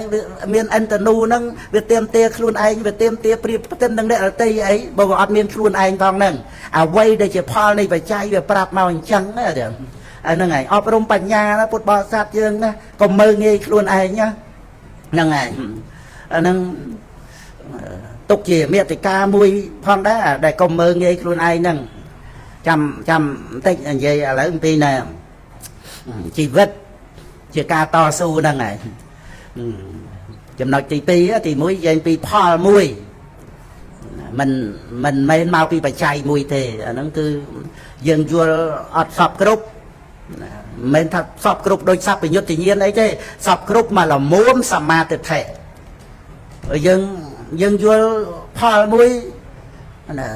មានអិនតនូហ្នឹងវាទៀមទាខ្លួនឯងវាទៀមទាព្រៀបផ្ទឹមនឹងអ្នករតីអីបើវាអត់មានខ្លួនឯងផងហ្នឹងអ្វីដែលជាផលនៃបច្ច័យវាប្រាប់មកអញ្ចឹងណាហ្នឹងហើយអប់រំបញ្ញាណាពុទ្ធបរិស័ទយើងណាកុំមើលងាយខ្លួនឯងណាហ្នឹងហើយអាហ្នឹងទុកជាមេតិកាមួយផងដែរដែលកុំមើលងាយខ្លួនឯងហ្នឹងចាំបន្តិចនិយាយឥឡូវអំពីណាជីវិតជាការតស៊ូហ្នឹងហើយចំណុចទី2ទី1និយាយពីផលមួយមិនមែនមកពីបច្ច័យមួយទេអាហ្នឹងគឺយើងយល់អត់សពគ្រប់មិនមែនថាសពគ្រប់ដោយសัพពញ្ញុត្តញ្ញាណអីទេសពគ្រប់មកលមួមសមាទិដ្ឋិយើងយល់ផលមួយណា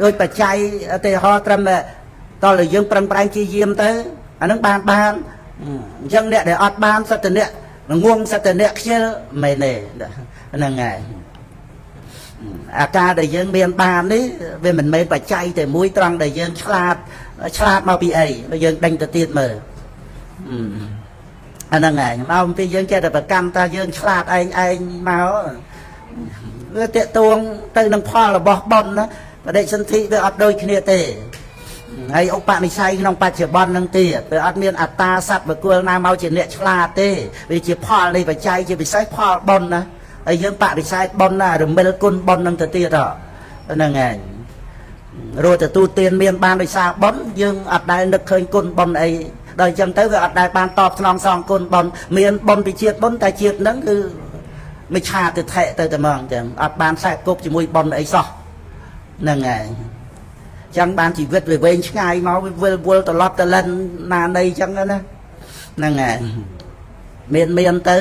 ដោយបច្ច័យឧទាហរណ៍ត្រឹមតែតើយើងប្រឹងប្រែងជាយាមទៅអានឹងបានអញ្ចឹងអ្នកដែលអត់បានសិតតអ្នកងងសិតតអ្នកខ្ជិលមែនទេហ្នឹងហើយអាការដែលយើងមានបាននេះវាមិនមែនបច្ច័យតែមួយត្រង់ដែលយើងឆ្លាតមកពីអីយើងដេញទៅទៀតមើលអាហ្នឹងហើយមកអំពីយើងចេះតែប្រកាន់ថាយើងឆ្លាតឯងមកវាតេតួងទៅនឹងផលរបស់បុណ្យណាបដិសន្ធិវាអត់ដូចគ្នាទេហើយឧបនិស្ស័យក្នុងបច្ចុប្បន្នហ្នឹងទៀតវាអត់មានអត្តាសត្វបុគ្គលណាមកជាអ្នកឆ្លាតទេវាជាផលនៃបច្ច័យជាពិសេសផលបុណ្យណាហើយយើងបដិសេធបុណ្យណារមិលគុណបុណ្យហ្នឹងទៅទៀតហ្នឹងហើយរត់ទទួលទានមានបានដោយសារបុណ្យយើងអត់ដែលនឹកឃើញគុណបុណ្យអីដល់អញ្ចឹងទៅវាអត់ដែលបានតបស្នងសងគុណបុណ្យមានបុណ្យពីជាតិបុណ្យតែជាតិហ្នឹងគឺមិនឆាទិដ្ឋិទៅតែហ្មងចឹងអត់បានខ្សែគប់ជាមួយបុណ្យអីសោះហ្នឹងហើយចឹងបានជីវិតវាវែងឆ្ងាយមកវាវិលវល់ត្រឡប់ទៅលិនណានៃចឹងណាហ្នឹងហើយមានទៅ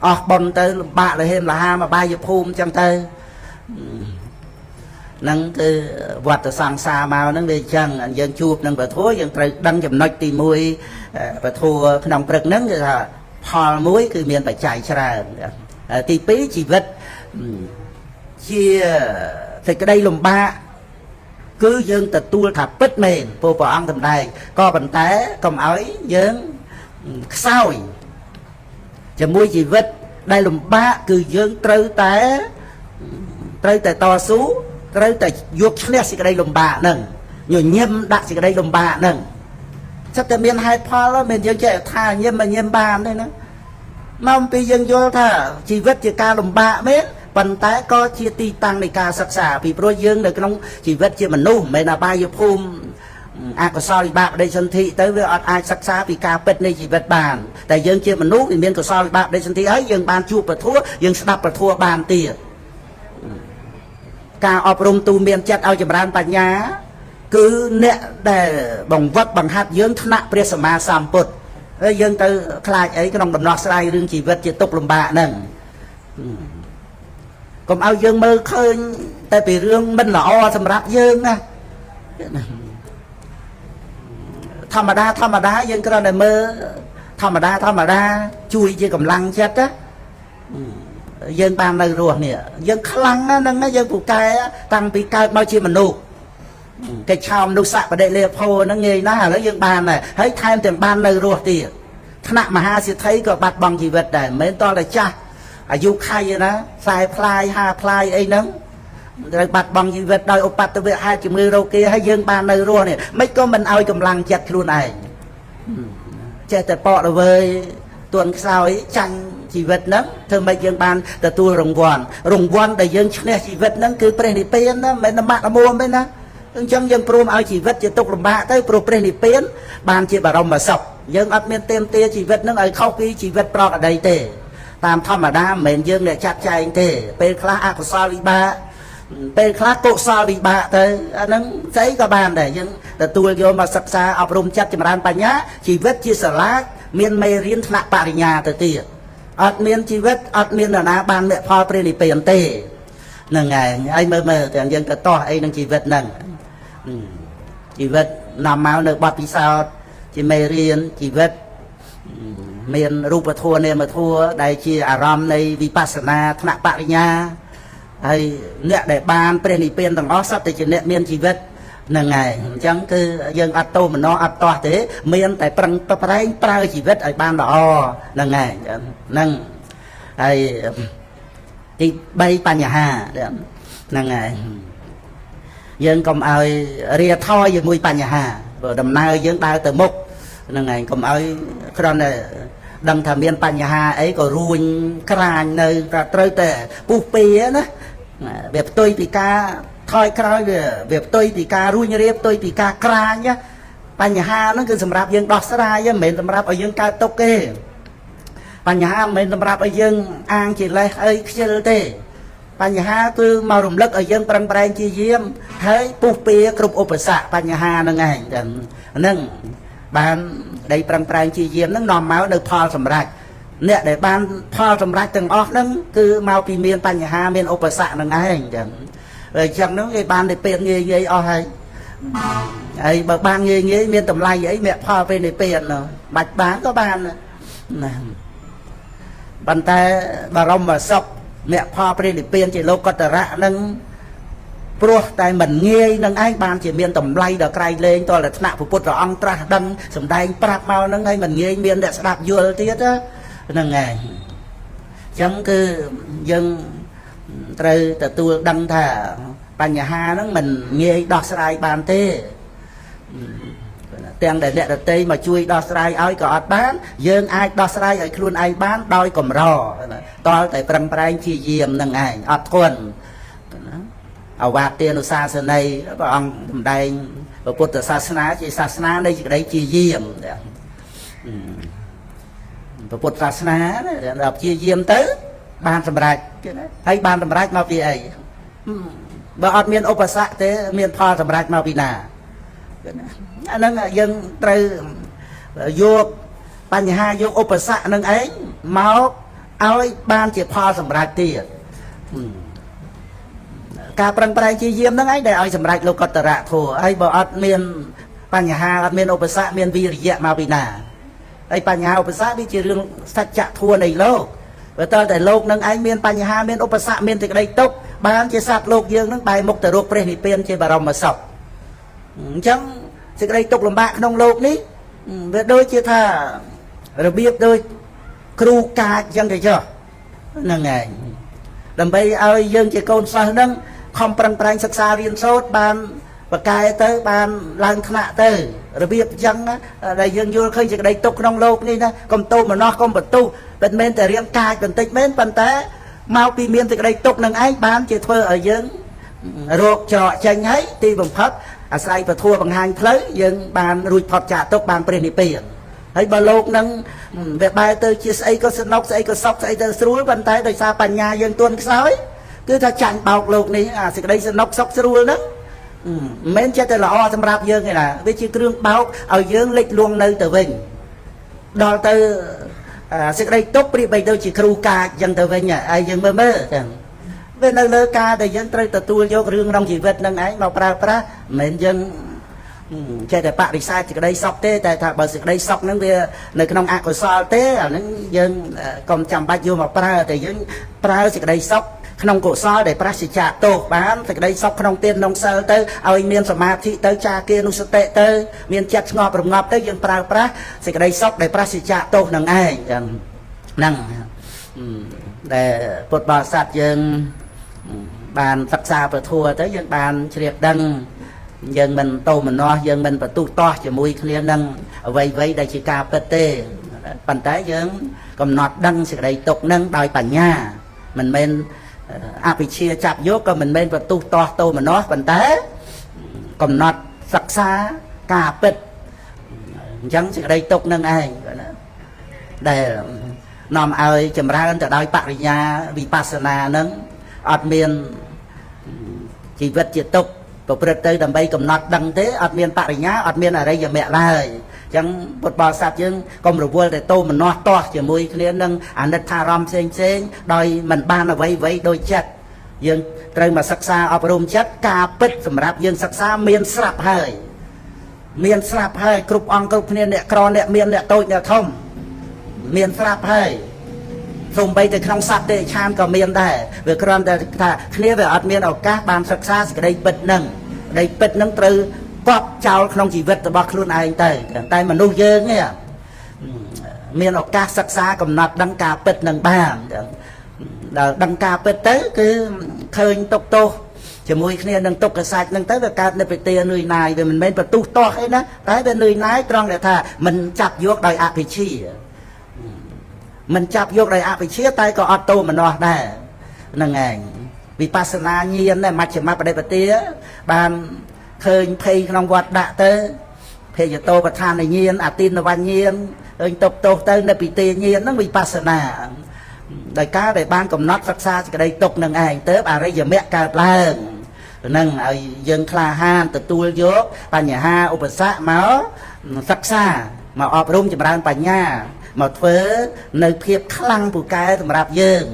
អស់បុណ្យទៅលំបាកលហេមលហាមបាយភូមិចឹងទៅហ្នឹងគឺវត្តសង្សារមកហ្នឹងវាចឹងយើងជួបនឹងពធយើងត្រូវដឹងចំណុចទី1ពធក្នុងព្រឹកហ្នឹងគឺថាផលមួយគឺមានបច្ច័យច្រើនទី2ជីវិតជាសេចក្តីលំបាកគឺយើងទទួលថាពិតមែនព្រះអង្គសម្ដែងក៏ប៉ុន្តែកុំឲ្យយើងខ្សោយជាមួយជីវិតដែលលំបាកគឺយើងត្រូវតែតស៊ូត្រូវតែយកឈ្នះសេចក្តីលំបាកហ្នឹងញញឹមដាក់សេចក្តីលំបាកហ្នឹងចិត្តតែមានហេតុផលមិនយើងចេះថាញឹមបានទេណាមកអំពីយើងយល់ថាជីវិតជាការលំបាកមែនប៉ុន្តែក៏ជាទីតាំងនៃការសិក្សាពីព្រោះយើងនៅក្នុងជីវិតជាមនុស្សមិនមែនអបាយភូមិអកុសលវិបាកបដិសន្ធិទៅវាអត់អាចសិក្សាពីការពិតនៃជីវិតបានតែយើងជាមនុស្សមានកុសលវិបាកបដិសន្ធិហើយយើងបានជួបពធយើងស្ដាប់ពធបានទៀតការអប់រំទូមានចិត្តឲ្យចម្រើនបញ្ញាគឺអ្នកដែលបង្វឹកបង្ហាត់យើងថ្នាក់ព្រះសម្មាសម្ពុទ្ធហើយយើងទៅខ្លាចអីក្នុងដំណោះស្រាយរឿងជីវិតជាទុក្ខលំបាកហ្នឹងកុំឲ្យយើងមើលឃើញតែពីរឿងមិនល្អសម្រាប់យើងណា ធម្មតាយើងគ្រាន់តែមើលធម្មតាជួយជាកម្លាំងចិត្តណាយើងបាននៅរស់នេះយើងខ្លាំងណាស់ហ្នឹងយើងពូកែតាំងពីកើតមកជាមនុស្សកិច្ចឆោមមនុស្សសក្តិលេភោហ្នឹងងាយណាស់ឥឡូវយើងបានដែរហើយថែមទាំងបាននៅរស់ទៀតថ្នាក់មហាសិទ្ធិក៏បាត់បង់ជីវិតដែរមិនមែនតតែចាស់អាយុខៃណា40ផ្លាយ50ផ្លាយអីហ្នឹងត្រូវបាត់បង់ជីវិតដោយឧបទ្ទវហេតុជំងឺរោគាហើយយើងបាននៅរស់នេះមិនក៏មិនឲ្យកម្លាំងចិត្តខ្លួនឯងចេះតែបកល្វើយទួនខ្សោយចាញ់ជីវិតហ្នឹងធ្វើម៉េចយើងបានទទួលរង្វាន់ដែលយើងឈ្នះជីវិតហ្នឹងគឺព្រះនិព្វានណាមិនមែនបាក់ល្មមទេណាអញ្ចឹងយើងព្រមឲ្យជីវិតជាទុក្ខលំបាកទៅព្រោះព្រះនិព្វានបានជាបរមសុខយើងអត់មានទេមទាជីវិតហ្នឹងឲ្យខុសពីជីវិតប្រកអតីទេតាមធម្មតាមិនមែនយើងអ្នកចាត់ចែងទេពេលខ្លះអកុសលវិបាកពេលខ្លះកុសលវិបាកទៅអាហ្នឹងស្អីក៏បានដែរយើងទទួលយកមកសិក្សាអប់រំចិត្តចម្រើនបញ្ញាជីវិតជាសាលាមានមេរៀនថ្នាក់បរិញ្ញាទៅទៀតអត់មានជីវិតអត់មាននរណាបានមគ្គផលព្រះនិព្វានទេហ្នឹងហើយមើលទាំងយើងទៅតោះអីនឹងជីវិតហ្នឹងជីវិតនាំមកនៅបទពិសោធន៍ជាមេរៀនជីវិតមានរូបធម៌នាមធម៌ដែលជាអារម្មណ៍នៃវិបស្សនាថ្នាក់បរិញ្ញាហើយអ្នកដែលបានព្រះនិព្វានទាំងអស់សត្វតែជាអ្នកមានជីវិតហ្នឹងហើយអញ្ចឹងគឺយើងអត់តោមនោអត់តោះទេមានតែប្រឹងប្រែងប្រើជីវិតឲ្យបានល្អហ្នឹងហើយហ្នឹងហើយទី3បញ្ហាហ្នឹងហើយយើងកុំឲ្យរាថយជាមួយបញ្ហាព្រោះដំណើរយើងដើរទៅមុខហ្នឹងហើយកុំឲ្យគ្រាន់តែដឹងថាមានបញ្ហាអីក៏រួញក្រាញនៅត្រូវតែពុះពីណាវាផ្ទុយពីការថយក្រោយវាផ្ទុយពីការរួញរាផ្ទុយពីការក្រាញបញ្ហាហ្នឹងគឺសម្រាប់យើងដោះស្រាយមិនមែនសម្រាប់ឲ្យយើងកើតទុក្ខទេបញ្ហាមិនមែនសម្រាប់ឲ្យយើងអាងជាលេសអីខ្ជិលទេបញ្ហាគឺមករំលឹកឲ្យយើងប្រឹងប្រែងជាយាមហើយពុះពៀគ្រប់ឧបសគ្គបញ្ហាហ្នឹងឯងហ្នឹងបានដីប្រឹងប្រែងជាយាមហ្នឹងនាំមកនៅផលសម្រេចអ្នកដែលបានផលសម្រេចទាំងអស់ហ្នឹងគឺមកពីមានបញ្ហាមានឧបសគ្គហ្នឹងឯងចឹងហើយចឹងហ្នឹងគេបានតែពេលងាយអស់ហើយបើបានងាយមានតម្លៃអីមគ្គផលពេលនេះពេលបាច់បានក៏បានណាប៉ុន្តែបរមសុខមគ្គផលព្រះនិព្វានជាលោកតរៈនឹងព្រោះតែមិនងាយនឹងឯងបានជាមានតម្លៃដល់ក្រៃលែងតលថ្នាក់ពុទ្ធព្រះអង្គត្រាស់ដឹងសម្ដែងប្រាប់មកនឹងហើយមិនងាយមានអ្នកស្ដាប់យល់ទៀតហ្នឹងឯងអញ្ចឹងគឺយើងត្រូវទទួលដឹងថាបញ្ហាហ្នឹងមិនងាយដោះស្រាយបានទេទាំងដែលអ្នកដទៃមកជួយដោះស្រាយឲ្យក៏អត់បានយើងអាចដោះស្រាយឲ្យខ្លួនឯងបានដោយកម្រតលតែប្រឹងប្រែងជាយាមនឹងឯងអត់ធន់អវាទានុសាសនីព្រះអង្គសម្ដែងពុទ្ធសាសនាជាសាសនានៃសេចក្តីជាយាមពុទ្ធសាសនាដល់ជាយាមទៅបានសម្រេចហើយបានសម្រេចមកពីអីបើអត់មានឧបសគ្គទេមានផលសម្រេចមកពីណាអាហ្នឹងយើងត្រូវយកបញ្ហាយកឧបសគ្គនឹងឯងមកឲ្យបានជាផលសម្រេចទៀតការប្រឹងប្រែងជាយាមហ្នឹងឯងដែលឲ្យសម្រេចលោកតរៈធម៌ហើយបើអត់មានបញ្ហាអត់មានឧបសគ្គមានវិរិយៈមកពីណាហើយបញ្ហាឧបសគ្គវាជារឿងសច្ចធម៌នៃលោកបើតើតែលោកនឹងឯងមានបញ្ហាមានឧបសគ្គមានសេចក្តីទុក្ខបានជាសត្វលោកយើងនឹងបែរមុខទៅរកព្រះនិព្វានជាបរមសុខអញ្ចឹងសេចក្តីទុក្ខលំបាកក្នុងលោកនេះវាដូចជាថារបៀបដូចគ្រូកាចអញ្ចឹងទៅចុះហ្នឹងឯងដើម្បីឲ្យយើងជាកូនសិស្សហ្នឹងខំប្រឹងប្រែងសិក្សារៀនសូត្របានបកកែទៅបានឡើងថ្នាក់ទៅរបៀបអញ្ចឹងដែលយើងយល់ឃើញសេចក្តីទុក្ខក្នុងលោកនេះណាកុំតូមនោះកុំបន្ទុះមិនមែនតែរៀងកាចបន្តិចមែនប៉ុន្តែមកពីមានសេចក្តីទុក្ខនឹងឯងបានជាធ្វើឲ្យយើងរោគច្រកចេញហើយទីបំផុតអាស្រ័យពធัวបង្ហាញផ្លូវយើងបានរួចផុតចាកទុក្ខបានព្រះនិព្វានហើយបើលោកនឹងវាបែរទៅជាស្អីក៏សនុកស្អីក៏សុខស្អីទៅស្រួលប៉ុន្តែដោយសារបញ្ញាយើងទន់ខ្សោយគឺថាចាញ់បោកលោកនេះអាសេចក្តីសនុកសុខស្រួលហ្នឹងមិនមែនចេះតែល្អសម្រាប់យើងទេណាវាជាគ្រឿងបោកឲ្យយើងលិចលង់នៅទៅវិញដល់ទៅសេចក្តីទុក្ខប្រៀបបីដូចជាគ្រូកាចអញ្ចឹងទៅវិញហើយយើងមើលចឹងវានៅលើការដែលយើងត្រូវទទួលយករឿងក្នុងជីវិតនឹងឯងមកប្រើប្រាស់មិនមែនយើង ចេះតែបរិស័យសេចក្តីសុខទេតែថាបើសេចក្តីសុខហ្នឹងវានៅក្នុងអកុសលទេអាហ្នឹងយើងកុំចាំបាច់យកមកប្រើតែយើងប្រើសេចក្តីសុខក្នុងកុសលដែលប្រសិជ្ជៈទោសបានសេចក្តីសុខក្នុងទានក្នុងសិលទៅឲ្យមានសមាធិទៅចាគានុសតិទៅមានចិត្តស្ងប់រងាប់ទៅយើងប្រើប្រាស់សេចក្តីសុខដែលប្រសិជ្ជៈទោសនឹងឯងចឹងហ្នឹងដែលពុទ្ធបរិស័ទយើងបានសិក្សាពធទៅយើងបានជ្រាបដឹងយើងមិនតោមនោះយើងមិនបន្ទុះតោះជាមួយគ្នានឹងអ្វីៗដែលជាការពិតទេប៉ុន្តែយើងកំណត់ដឹងសេចក្តីទុកនឹងដោយបញ្ញាមិនមែនអវិជ្ជាចាប់យកក៏មិនមែនបន្ទុះតោះតោមនោះប៉ុន្តែកំណត់សិក្សាការពិតអញ្ចឹងសេចក្តីទុកនឹងឯងដែលនាំឲ្យចម្រើនទៅដោយបរិញ្ញាវិបស្សនានឹងអត់មានជីវិតជាទុក្ខប្រព្រឹត្តទៅដើម្បីកំណត់ដឹងទេអត់មានបរិញ្ញាអត់មានអរិយមគ្គឡើយអញ្ចឹងពុទ្ធបរិស័ទយើងកុំរវល់តែតោមនោះតោះជាមួយគ្នានឹងអនិច្ចារម្មណ៍ផ្សេងដោយមិនបានអ្វីដោយចិត្តយើងត្រូវមកសិក្សាអប់រំចិត្តការពិតសម្រាប់យើងសិក្សាមានស្រាប់ហើយមានស្រាប់ហើយគ្រប់អង្គគ្រប់គ្នាអ្នកក្រអ្នកមានអ្នកតូចអ្នកធំមានស្រាប់ហើយសូម្បីតែក្នុងសត្វទេឆានក៏មានដែរវាគ្រាន់តែថាគ្នាវាអត់មានឱកាសបានសិក្សាសេចក្តីពិតនឹងសេចក្តីពិតនឹងត្រូវកប់ចោលក្នុងជីវិតរបស់ខ្លួនឯងទៅតែមនុស្សយើងនេះមានឱកាសសិក្សាកំណត់ដឹងការពិតនឹងបានដល់ដឹងការពិតទៅគឺឃើញទុកទោសជាមួយគ្នានឹងទុក្ខសាច់នឹងទៅវាកើតនិព្វាននឿយណាយវាមិនមែនបន្ទុះតោះអីណាតែវានឿយណាយត្រង់ដែលថាមិនចាប់យកដោយអភិជ្ជាមិនចាប់យកដោយអភិជ្ជាតែក៏អត់តោមនោះដែរហ្នឹងឯងវិបស្សនាញាណមជ្ឈិមបដិបទាបានឃើញភ័យក្នុងវត្តដាក់ទៅភេយតោប្រធានញាណអតិនវញ្ញាណឃើញតុបទោសទៅនៅពិទេញាណហ្នឹងវិបស្សនាដោយការដែលបានកំណត់សិក្សាសេចក្តីទុកនឹងឯងទៅអរិយមគ្គកើតឡើងហ្នឹងឲ្យយើងក្លាហានទទួលយកបញ្ហាឧបសគ្គមកសិក្សាមកអប់រំចម្រើនបញ្ញាមកធ្វើនៅភាពខ្លាំងពូកែសម្រាប់យើង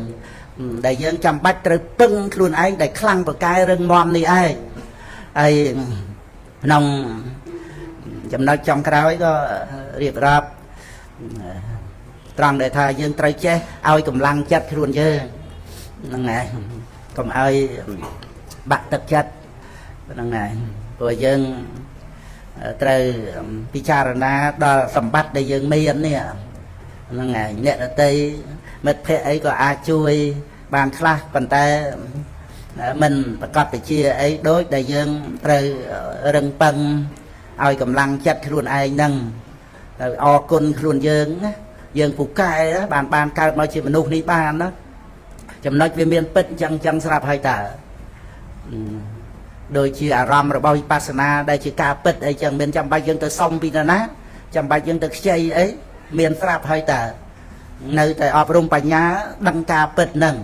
ដែលយើងចាំបាច់ត្រូវពឹងខ្លួនឯងដែលខ្លាំងពូកែរឹងមាំនេះឯងហើយក្នុងចំណុចចុងក្រោយក៏រៀបរាប់ត្រង់ដែលថាយើងត្រូវចេះឲ្យកម្លាំងចិត្តខ្លួនយើងហ្នឹងហើយកុំឲ្យបាក់ទឹកចិត្តហ្នឹងហើយព្រោះយើងត្រូវពិចារណាដល់សម្បត្តិដែលយើងមាននេះហ្នឹងហើយអ្នកដទៃមិត្តភ័ក្តិអីក៏អាចជួយបានខ្លះប៉ុន្តែមិនប្រកបវិជ្ជាអីដូចដែលយើងត្រូវរឹងប៉ឹងឲ្យកម្លាំងចិត្តខ្លួនឯងហ្នឹងទៅអរគុណខ្លួនយើងណាយើងពូកែបានកើតមកជាមនុស្សនេះបានណាចំណុចវាមានពិតអញ្ចឹងស្រាប់ហើយតើដូចជាអារម្មណ៍របស់វិបស្សនាដែលជាការពិតអីចឹងមានចាំបាច់យើងទៅសុំពីណាចាំបាច់យើងទៅខ្ចីអីមានស្រាប់ហើយតើនៅតែអប់រំបញ្ញាដឹងការពិតហ្នឹង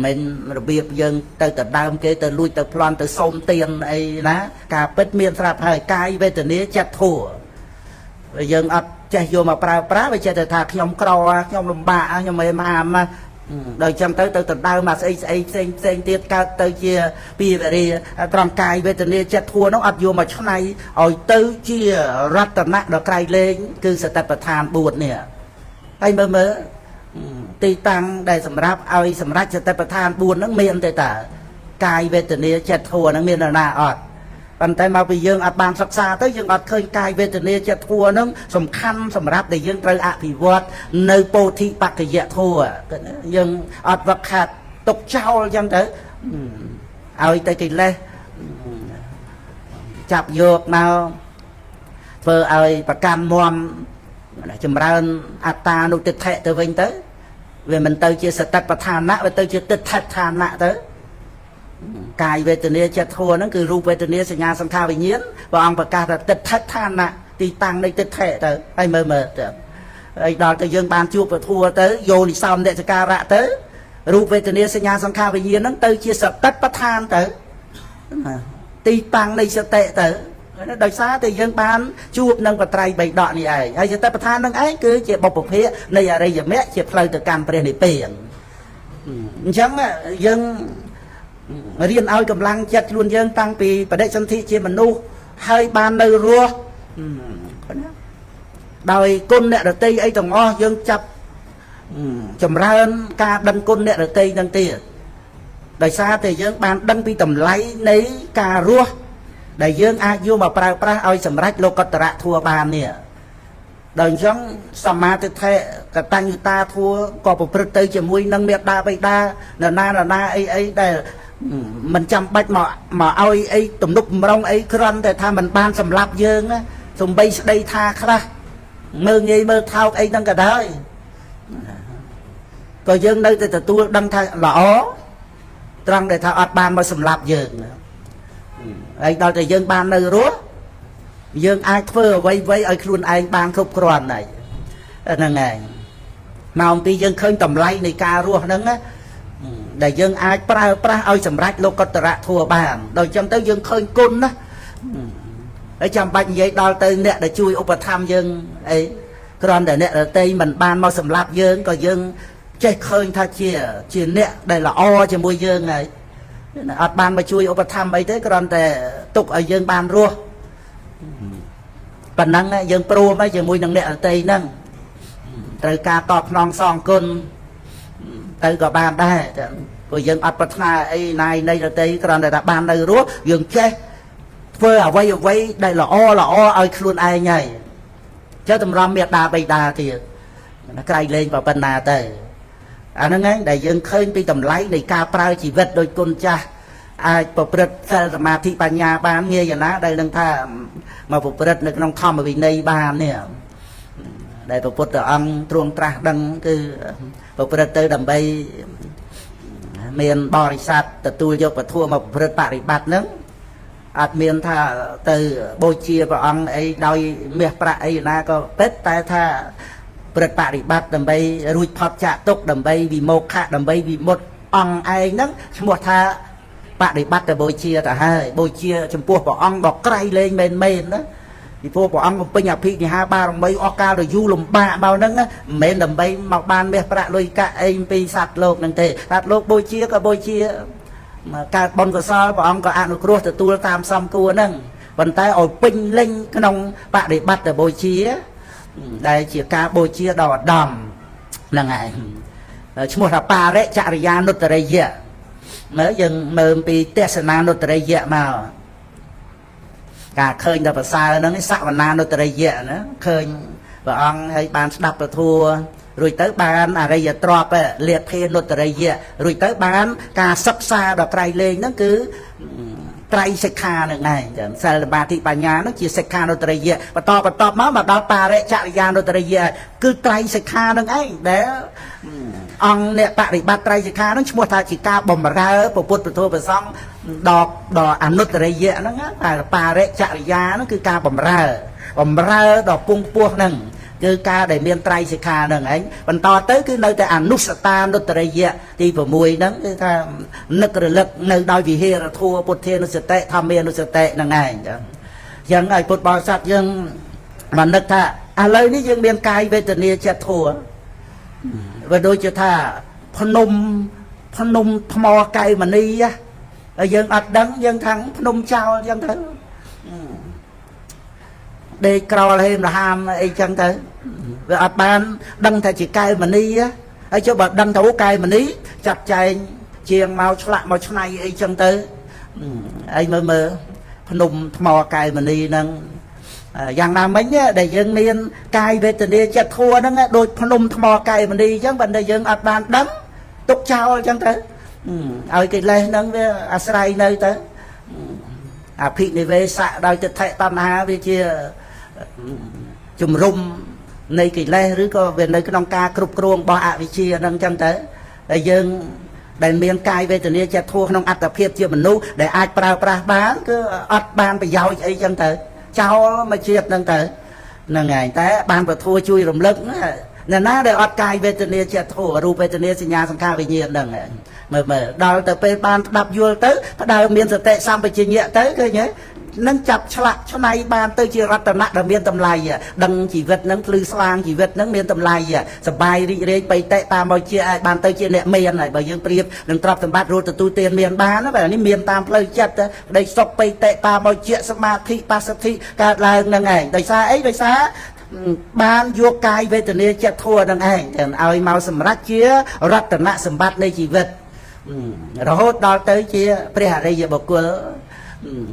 មិនរបៀបយើងទៅដើមគេទៅលួចទៅប្លន់ទៅសុំទានអីណាការពិតមានស្រាប់ហើយកាយវេទនាចិត្តធัวយើងអត់ចេះយកមកប្រើប្រាស់វាចេះតែថាខ្ញុំក្រខ្ញុំលំបាកខ្ញុំមិនបានមកដល់ចឹងទៅដើមមកស្អីផ្សេងទៀតកើតទៅជាពីវេរាត្រង់កាយវេទនាចិត្តធัวនោះអត់យកមកឆ្នៃឲ្យទៅជារតនៈដល់ក្រៃលែងគឺសតិប្បដ្ឋាន4នេះហើយមើលទីតាំងដែលសម្រាប់ឲ្យសម្រេចសតិប្បដ្ឋាន4ហ្នឹងមានទេតាកាយវេទនាចិត្តធัวហ្នឹងមានណាអត់ប៉ុន្តែមកពីយើងអត់បានសិក្សាទៅយើងអត់ឃើញកាយវេទនាចិត្តធัวហ្នឹងសំខាន់សម្រាប់ដែលយើងត្រូវអភិវឌ្ឍនៅពោធិបក្ខយធัวយើងអត់វឹកខាត់ទុកចោលអញ្ចឹងទៅឲ្យតែកិលេសចាប់យកមកធ្វើឲ្យប្រកាន់មមចម្រើនអត្តានុទិដ្ឋិទៅវិញទៅវាមិនទៅជាសតិប្បដ្ឋានៈវាទៅជាទិដ្ឋិដ្ឋានៈទៅកាយវេទនាចិត្តធัวហ្នឹងគឺរូបវេទនាសញ្ញាសង្ខារវិញ្ញាណព្រះអង្គប្រកាសថាទិដ្ឋិដ្ឋានៈទីតាំងនៃទិដ្ឋិទៅហើយមើលទៅហើយដល់ទៅយើងបានជួបពធัวទៅយោនិសោមនសិការៈទៅរូបវេទនាសញ្ញាសង្ខារវិញ្ញាណហ្នឹងទៅជាសតិប្បដ្ឋានទៅទីតាំងនៃសតិទៅដោយសារតែយើងបានជួបនឹងបត្រៃបីដកនេះឯងហើយសតិប្បដ្ឋាននឹងឯងគឺជាបុព្វភេនៃអរិយមគ្គជាផ្លូវទៅកាន់ព្រះនិព្វានអញ្ចឹងយើងរៀនឲ្យកម្លាំងចិត្តខ្លួនយើងតាំងពីបដិសន្ធិជាមនុស្ស ហើយបាននៅរស់ដោយគុណអ្នករតីអីទាំងអស់យើងចាប់ចម្រើនការដឹងគុណអ្នករតីនឹងទៀតដោយសារតែយើងបានដឹងពីតម្លៃនៃការរស់ដែលយើងអាចយកមកប្រើប្រាស់ឲ្យសម្រេចលោកុត្តរធម៌បាននេះដោយអញ្ចឹងសមាទិដ្ឋិកតញ្ញូតាធម៌ក៏ប្រព្រឹត្តទៅជាមួយនឹងមេត្តាបិតានរណាអីដែលមិនចាំបាច់មកឲ្យអីទំនុកបំរុងអីគ្រាន់តែថាมันបានសម្លាប់យើងសំបីស្ដីថាខ្លះមើងងាយមើលថោកអីហ្នឹងក៏ដោយក៏យើងនៅតែទទួលដឹងថាល្អត្រង់ដែលថាអត់បានមកសម្លាប់យើងហើយដល់តែយើងបាននៅរស់យើងអាចធ្វើអ្វីៗឲ្យខ្លួនឯងបានគ្រប់គ្រាន់ហើយហ្នឹងហើយមកអំពីយើងឃើញតម្លៃនៃការរស់ហ្នឹងណាដែលយើងអាចប្រើប្រាស់ឲ្យសម្រេចលោកុត្តរធម៌បានដល់អញ្ចឹងទៅយើងឃើញគុណណាហើយចាំបាច់និយាយដល់ទៅអ្នកដែលជួយឧបត្ថម្ភយើងអីគ្រាន់តែអ្នករតីមិនបានមកសម្លាប់យើងក៏យើងចេះឃើញថាជាអ្នកដែលល្អជាមួយយើងហើយអត់បានមកជួយឧបត្ថម្ភអីទេគ្រាន់តែទុកឲ្យយើងបានរស់ប៉ុណ្ណឹងយើងព្រមហើយជាមួយនឹងអ្នករតីហ្នឹងត្រូវការតបស្នងសងគុណទៅក៏បានដែរព្រោះយើងអត់ប្រាថ្នាអីណាយនៃរតីគ្រាន់តែថាបាននៅរស់យើងចេះធ្វើអ្វីដែលល្អឲ្យខ្លួនឯងហើយចុះតម្រាំមេត្តាបិតាទៀតក្រៃលែងប៉ុណ្ណាទៅអាហ្នឹងឯងដែលយើងឃើញពីតម្លៃនៃការប្រើជីវិតដោយគុណចាស់អាចប្រព្រឹត្តសិលសមាធិបញ្ញាបានងាយយ៉ាងណាដែលនឹងថាមកប្រព្រឹត្តនៅក្នុងធម្មវិន័យបាននេះដែលព្រះពុទ្ធអង្គទ្រង់ត្រាស់ដឹងគឺប្រព្រឹត្តទៅដើម្បីមានបរិស័ទទទួលយកពធមកប្រព្រឹត្តបរិបត្តិហ្នឹងអត់មានថាទៅបូជាព្រះអង្គអីដោយមាសប្រាក់អីណាក៏ពិតតែថាព្រឹត្តបរិបត្តិដើម្បីរួចផុតចាកទុក្ខដើម្បីវិមោក្ខៈដើម្បីវិមុតអង្គឯងហ្នឹងឈ្មោះថាបដិបត្តិទៅបូជាទៅហើយបូជាចំពោះព្រះអង្គដ៏ក្រៃលែងមែនណាពីព្រោះព្រះអង្គបំពេញអភិនិហាបារមីអស់កាលរយូរលំបាកមកហ្នឹងមិនមែនដើម្បីមកបានមាសប្រាក់លុយកាក់អីពីសត្វលោកហ្នឹងទេសត្វលោកបូជាក៏បូជាកើតបុណ្យកុសលព្រះអង្គក៏អនុគ្រោះទទួលតាមសំគួរហ្នឹងប៉ុន្តែឲ្យពេញលេញក្នុងបដិបត្តិទៅបូជាដែលជាការបូជាដ៏ឧត្តមហ្នឹងហើយឈ្មោះថាបារិចរិយានុត្តរិយៈមើលយើងមើលពីទេសនានុត្តរិយៈមកការឃើញដល់ប្រសើរហ្នឹងសវនានុត្តរិយៈណាឃើញព្រះអង្គហើយបានស្ដាប់ពធរួចទៅបានអរិយទ្រព្យលាភេនុត្តរិយៈរួចទៅបានការសិក្សាដល់ក្រៃលែងហ្នឹងគឺត្រៃសិក្ខានឹងឯងចឹងសិលសមាធិបញ្ញានោះជាសិក្ខានុត្តរិយៈបន្តមកដល់បរិចរិយានុត្តរិយៈគឺត្រៃសិក្ខានឹងឯងដែលអង្គអ្នកបរិបត្តិត្រៃសិក្ខានឹងឈ្មោះថាជាការបម្រើពុទ្ធពធព្រះសង្ឃដល់អនុត្តរិយៈហ្នឹងតែបរិចរិយានោះគឺការបម្រើដល់ពងពោះហ្នឹងគឺការដែលមានត្រៃសិក្ខាហ្នឹងឯងបន្តទៅគឺនៅតែអនុសតានុត្តរិយៈទី6ហ្នឹងគឺថានឹករលឹកនៅដោយវិហេរធម៌ពុទ្ធានុសតិធម្មានុសតិហ្នឹងឯងចឹងឲ្យពុទ្ធបរិស័ទយើងមកនឹកថាឥឡូវនេះយើងមានកាយវេទនាចិត្តធម៌វាដូចជាថាភ្នំថ្មកែវមณีហើយយើងអត់ដឹងយើងថាភ្នំចោលចឹងទៅដេកក្រលហេមរហាមអីចឹងទៅវាអត់បានដឹងថាជាកែវមณีហើយចុះបើដឹងថាអូកែវមณีចាត់ចែងជាងមកឆ្លាក់មកឆ្នៃអីចឹងទៅអីមើលភ្នំថ្មកែវមณีហ្នឹងយ៉ាងណាមិញដែលយើងមានកាយវេទនាចិត្តធัวហ្នឹងដូចភ្នំថ្មកែវមณีចឹងបើតែយើងអត់បានដឹងទុកចោលចឹងទៅឲ្យកិលេសហ្នឹងវាអាស្រ័យនៅទៅអភិនិវេសៈដោយទិដ្ឋិតណ្ហាវាជាជំរុំនៃកិលេសឬក៏វានៅក្នុងការគ្រប់គ្រងរបស់អវិជ្ជាហ្នឹងចឹងទៅហើយយើងដែលមានកាយវេទនាចិត្តធัวក្នុងអត្តភាពជាមនុស្សដែលអាចប្រើប្រាស់បានគឺអត់បានប្រយោជន៍អីចឹងទៅចោលមកជាតិហ្នឹងទៅហ្នឹងហើយតែបានពធัวជួយរំលឹកអ្នកណាដែលអត់កាយវេទនាចិត្តធัวរូបវេទនាសញ្ញាសង្ខារវិញ្ញាណហ្នឹងមើលដល់ទៅពេលបានស្ដាប់យល់ទៅផ្ដើមមានសតិសម្បជញ្ញៈទៅឃើញទេ នឹងចាប់ឆ្លាក់ឆ្នៃបានទៅជារតនៈដែលមានតម្លៃដឹងជីវិតនឹងភ្លឺស្វាងជីវិតនឹងមានតម្លៃសបាយរីករាយបៃតេតាមមកជាអាចបានទៅជាអ្នកមានហើយបើយើងប្រៀបនឹងទ្រព្យសម្បត្តិរត់ទទួលទានមានបានបែបនេះមានតាមផ្លូវចិត្តក្តីសុខបៃតេតាមមកជាសមាធិបស្សទ្ធិកើតឡើងនឹងឯងដោយសារអីដោយសារបានយកកាយវេទនាចិត្តធัวនឹងឯងទាំងឲ្យមកសម្រេចជារតនសម្បត្តិនៃជីវិតរហូតដល់ទៅជាព្រះអរិយបុគ្គល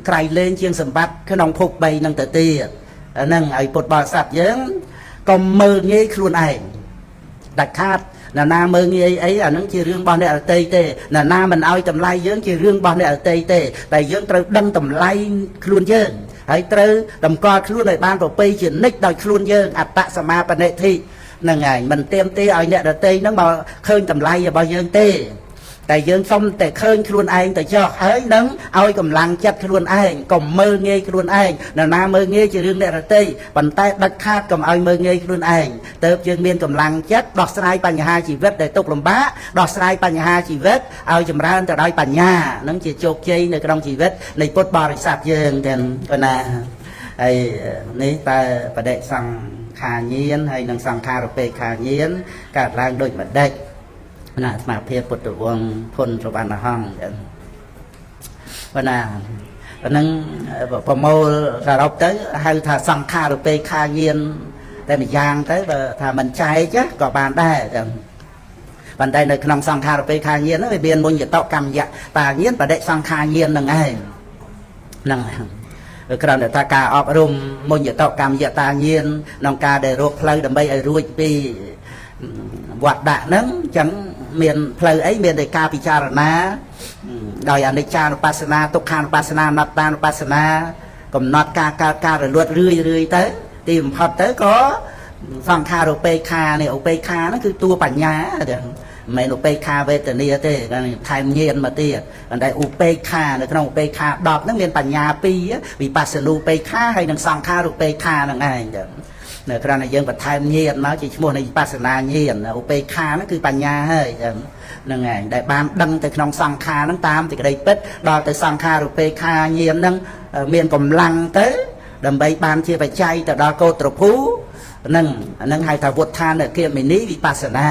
ក្រៃលែងជាងសម្បត្តិក្នុងភព3នឹងទៅទៀតហ្នឹងឲ្យពុទ្ធបរិស័ទយើងកុំមើលងាយខ្លួនឯងដាច់ខាតណាមើលងាយអីអាហ្នឹងជារឿងរបស់អ្នកអតីតទេណាមិនឲ្យតម្លៃយើងជារឿងរបស់អ្នកអតីតទេតែយើងត្រូវដឹងតម្លៃខ្លួនយើងហើយត្រូវតម្កល់ខ្លួនឲ្យបានប្រពៃជានិច្ចដោយខ្លួនយើងអត្តសមាបនិធិហ្នឹងហើយមិនទៀមទេឲ្យអ្នកដតីហ្នឹងមកឃើញតម្លៃរបស់យើងទេតែយើងសុំតែឃើញខ្លួនឯងទៅចោះហើយនឹងឲ្យកម្លាំងចិត្តខ្លួនឯងកុំមើលងាយខ្លួនឯងណាមើលងាយជារឿងអ្នកដតីប៉ុន្តែដាច់ខាតកុំឲ្យមើលងាយខ្លួនឯងទៅយើងមានកម្លាំងចិត្តដោះស្រាយបញ្ហាជីវិតដែលទុកលំបាកដោះស្រាយបញ្ហាជីវិតឲ្យចម្រើនទៅដោយបញ្ញានឹងជាជោគជ័យនៅក្នុងជីវិតនៃពុទ្ធបរិស័ទយើងទាំងប៉ុណ្ណាហើយនេះតែបដិសង្ខារញាណហើយនឹងសង្ខារឧបេក្ខាញាណកើតឡើងដូចម្ដេចណាស្មារតីពុទ្ធវង្សធនសុវណ្ណហង្សប៉ុណ្ណាអានឹងប្រមូលសរុបទៅហៅថាសង្ខារឧបេក្ខាញាណតែម្យ៉ាងទៅបើថាមិនចែកក៏បានដែរចឹងប៉ុន្តែនៅក្នុងសង្ខារឧបេក្ខាញាណហ្នឹងវាមានមុញ្ញតកម្មយតាញាណបដិសង្ខារញាណនឹងឯងហ្នឹងគ្រាន់តែថាការអប់រំមុញ្ញតកម្មយតាញាណក្នុងការដែលរកផ្លូវដើម្បីឲ្យរួចពីវត្តដាក់ហ្នឹងអញ្ចឹងមានផ្លូវអីមានតែការពិចារណាដោយអនិច្ចានុបស្សនាទុក្ខានុបស្សនាអនត្តានុបស្សនាកំណត់ការកើតការរលត់រឿយទៅទីបំផុតទៅក៏សង្ខារឧបេក្ខានេះឧបេក្ខាហ្នឹងគឺតួបញ្ញាហ្នឹងមិនមែនឧបេក្ខាវេទនាទេថែមញាណមកទៀតប៉ុន្តែឧបេក្ខានៅក្នុងឧបេក្ខា10ហ្នឹងមានបញ្ញា2វិបស្សនូឧបេក្ខាហើយនិងសង្ខារឧបេក្ខាហ្នឹងឯងចឹងនៅក្រៅតែយើងបន្ថែមញាណមកជាឈ្មោះនៃវិបស្សនាញាណឧបេក្ខាហ្នឹងគឺបញ្ញាហើយចឹងហ្នឹងឯងដែលបានដឹងទៅក្នុងសង្ខារហ្នឹងតាមសេចក្តីពិតដល់ទៅសង្ខារឧបេក្ខាញាណហ្នឹងមានកម្លាំងទៅដើម្បីបានជាបច្ច័យទៅដល់កោត្រភូហ្នឹងហៅថាវុទ្ធានគាមិនីវិបស្សនា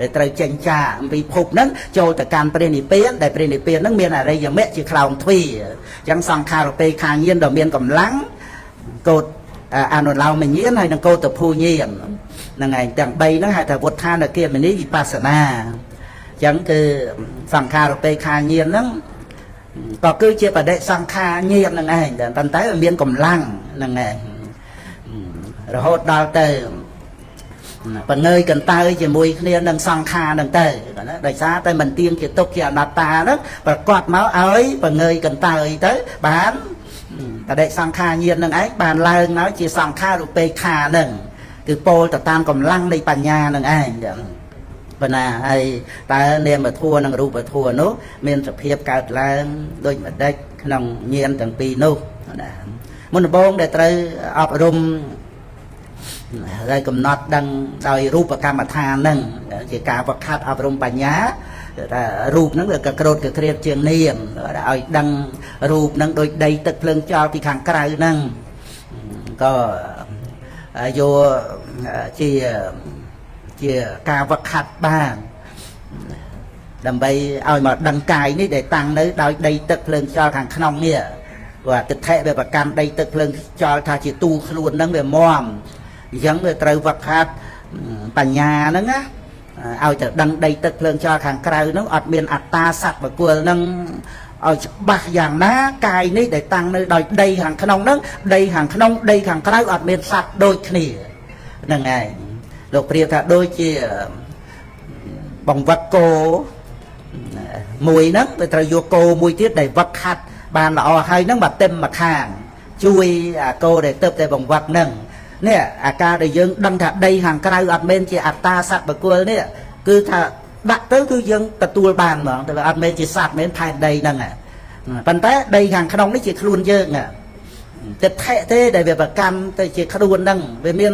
ដែលត្រូវចេញចាអំពីភពហ្នឹងចូលទៅកាន់ព្រះនិព្វានដែលព្រះនិព្វានហ្នឹងមានអរិយមគ្គជាខ្លោងទ្វារអញ្ចឹងសង្ខារឧបេក្ខាញាណដ៏មានកម្លាំងកោតអនុឡោមញាណហើយនឹងកោតភូញាណហ្នឹងឯងទាំង3ហ្នឹងហៅថាវុទ្ធានគាមិនីវិបស្សនាអញ្ចឹងគឺសង្ខារឧបេក្ខាញាណហ្នឹងក៏គឺជាបដិសង្ខារញាណហ្នឹងឯងប៉ុន្តែវាមានកម្លាំងហ្នឹងឯងរហូតដល់ទៅបង្ើយកន្តើយជាមួយគ្នានឹងសង្ខារហ្នឹងទៅដោយសារតែមិនទៀងជាទុកជាអនត្តាហ្នឹងប្រកាសមកឲ្យបង្ើយកន្តើយទៅបានបដិសង្ខារញាណហ្នឹងឯងបានឡើងមកជាសង្ខារឧបេក្ខាហ្នឹងគឺពោលទៅតាមកម្លាំងនៃបញ្ញាហ្នឹងឯងចឹងប៉ុណ្ណាហើយតើនាមធัวនិងរូបធัวនោះមានសភាពកើតឡើងដូចម្ដេចក្នុងញាណទាំងពីរនោះណាមុនដំបូងដែលត្រូវអប់រំហើយកំណត់ដឹងដោយរូបកម្មដ្ឋានហ្នឹងជាការវឹកហាត់អប់រំបញ្ញាថារូបហ្នឹងវាក៏ក្រោតក៏ក្រៀតជាងនាមឲ្យដឹងរូបហ្នឹងដូចដីទឹកភ្លើងចោលពីខាងក្រៅហ្នឹងក៏យកជាការវឹកហាត់បានដើម្បីឲ្យមកដឹងកាយនេះដែលតាំងនៅដោយដីទឹកភ្លើងចោលខាងក្នុងនេះព្រោះអតិថិវាប្រកាន់ដីទឹកភ្លើងចោលថាជាទូខ្លួនហ្នឹងវាមាំអញ្ចឹងវាត្រូវវឹកហាត់បញ្ញាហ្នឹងណាឲ្យទៅដឹងដីទឹកភ្លើងចោលខាងក្រៅហ្នឹងអត់មានអត្តាសត្វបុគ្គលហ្នឹងឲ្យច្បាស់យ៉ាងណាកាយនេះដែលតាំងនៅដោយដីខាងក្នុងហ្នឹងដីខាងក្នុងដីខាងក្រៅអត់មានសត្វដូចគ្នាហ្នឹងឯងលោកប្រៀបថាដូចជាបង្វឹកគោមួយហ្នឹងវាត្រូវយកគោមួយទៀតដែលវឹកហាត់បានល្អហើយហ្នឹងមកต็มមកខាងជួយអាគោដែលទៅតែបង្វឹកហ្នឹងនេះអាការដែលយើងដឹងថាដីខាងក្រៅអត់មែនជាអត្តាសត្វបុគ្គលនេះគឺថាដាក់ទៅគឺយើងទទួលបានហ្មងតែអត់មែនជាសត្វមែនផែនដីហ្នឹងប៉ុន្តែដីខាងក្នុងនេះជាខ្លួនយើងទឹកថែទេដែលវាប្រកាន់ទៅជាខ្លួនហ្នឹងវាមាន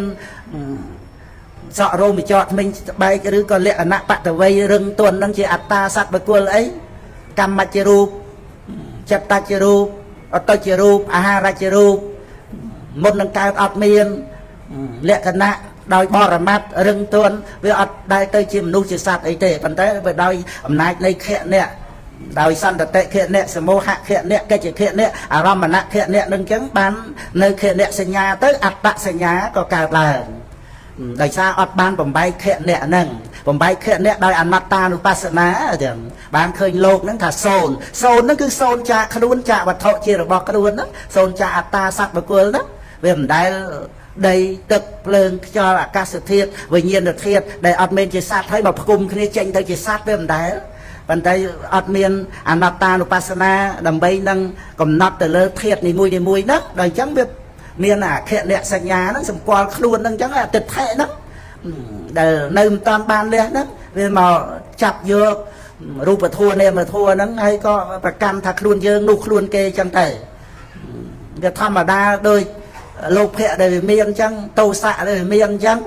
សក់រោមចោតថ្មិញស្បែកឬក៏លក្ខណៈបតវ័យរឹងទន់ហ្នឹងជាអត្តាសត្វបុគ្គលអីកម្មជារូបចិត្តជារូប អត់ទៅជារូបអាហារជារូបមុននឹងកើតអត់មានលក្ខណៈដោយបរមត្តរឹងទន់វាអត់ដែលទៅជាមនុស្សជាសត្វអីទេប៉ុន្តែវាដោយអំណាចនៃខៈអ្នកដោយសន្តិខៈអ្នកសមោហៈខៈអ្នកកិច្ចខៈអ្នកអារម្មណខៈអ្នកនឹងអញ្ចឹងបាននៅខៈអ្នកសញ្ញាទៅអត្តសញ្ញាក៏កើតឡើងដោយសារអត់បានបំបែកខៈអ្នកហ្នឹងបំបែកខៈអ្នកដោយអនត្តានុបស្សនាចឹងបានឃើញលោកហ្នឹងថាសូន្យហ្នឹងគឺសូន្យចាកខ្លួនចាកវត្ថុជារបស់ខ្លួនហ្នឹងសូន្យចាកអត្តាសត្វបុគ្គលហ្នឹងវាមិនដែលដីទឹកភ្លើងខ្យល់អាកាសធាតុវិញ្ញាណធាតុដែលអត់មានជាសត្វហើយមកផ្គុំគ្នាចេញទៅជាសត្វវាមិនដែលប៉ុន្តែអត់មានអនត្តានុបស្សនាដើម្បីនឹងកំណត់ទៅលើធាតុនីមួយហ្នឹងដល់អញ្ចឹងវាមានអខៈសញ្ញាហ្នឹងសម្គាល់ខ្លួនហ្នឹងអញ្ចឹងអតិថិហ្នឹងដែលនៅមិនតាន់បានលះហ្នឹងវាមកចាប់យករូបធម៌នាមធម៌ហ្នឹងហើយក៏ប្រកាន់ថាខ្លួនយើងនោះខ្លួនគេអញ្ចឹងទៅវាធម្មតាដោយលោកភៈដែលវាមានអញ្ចឹងតោសៈដែលវាមានអញ្ចឹង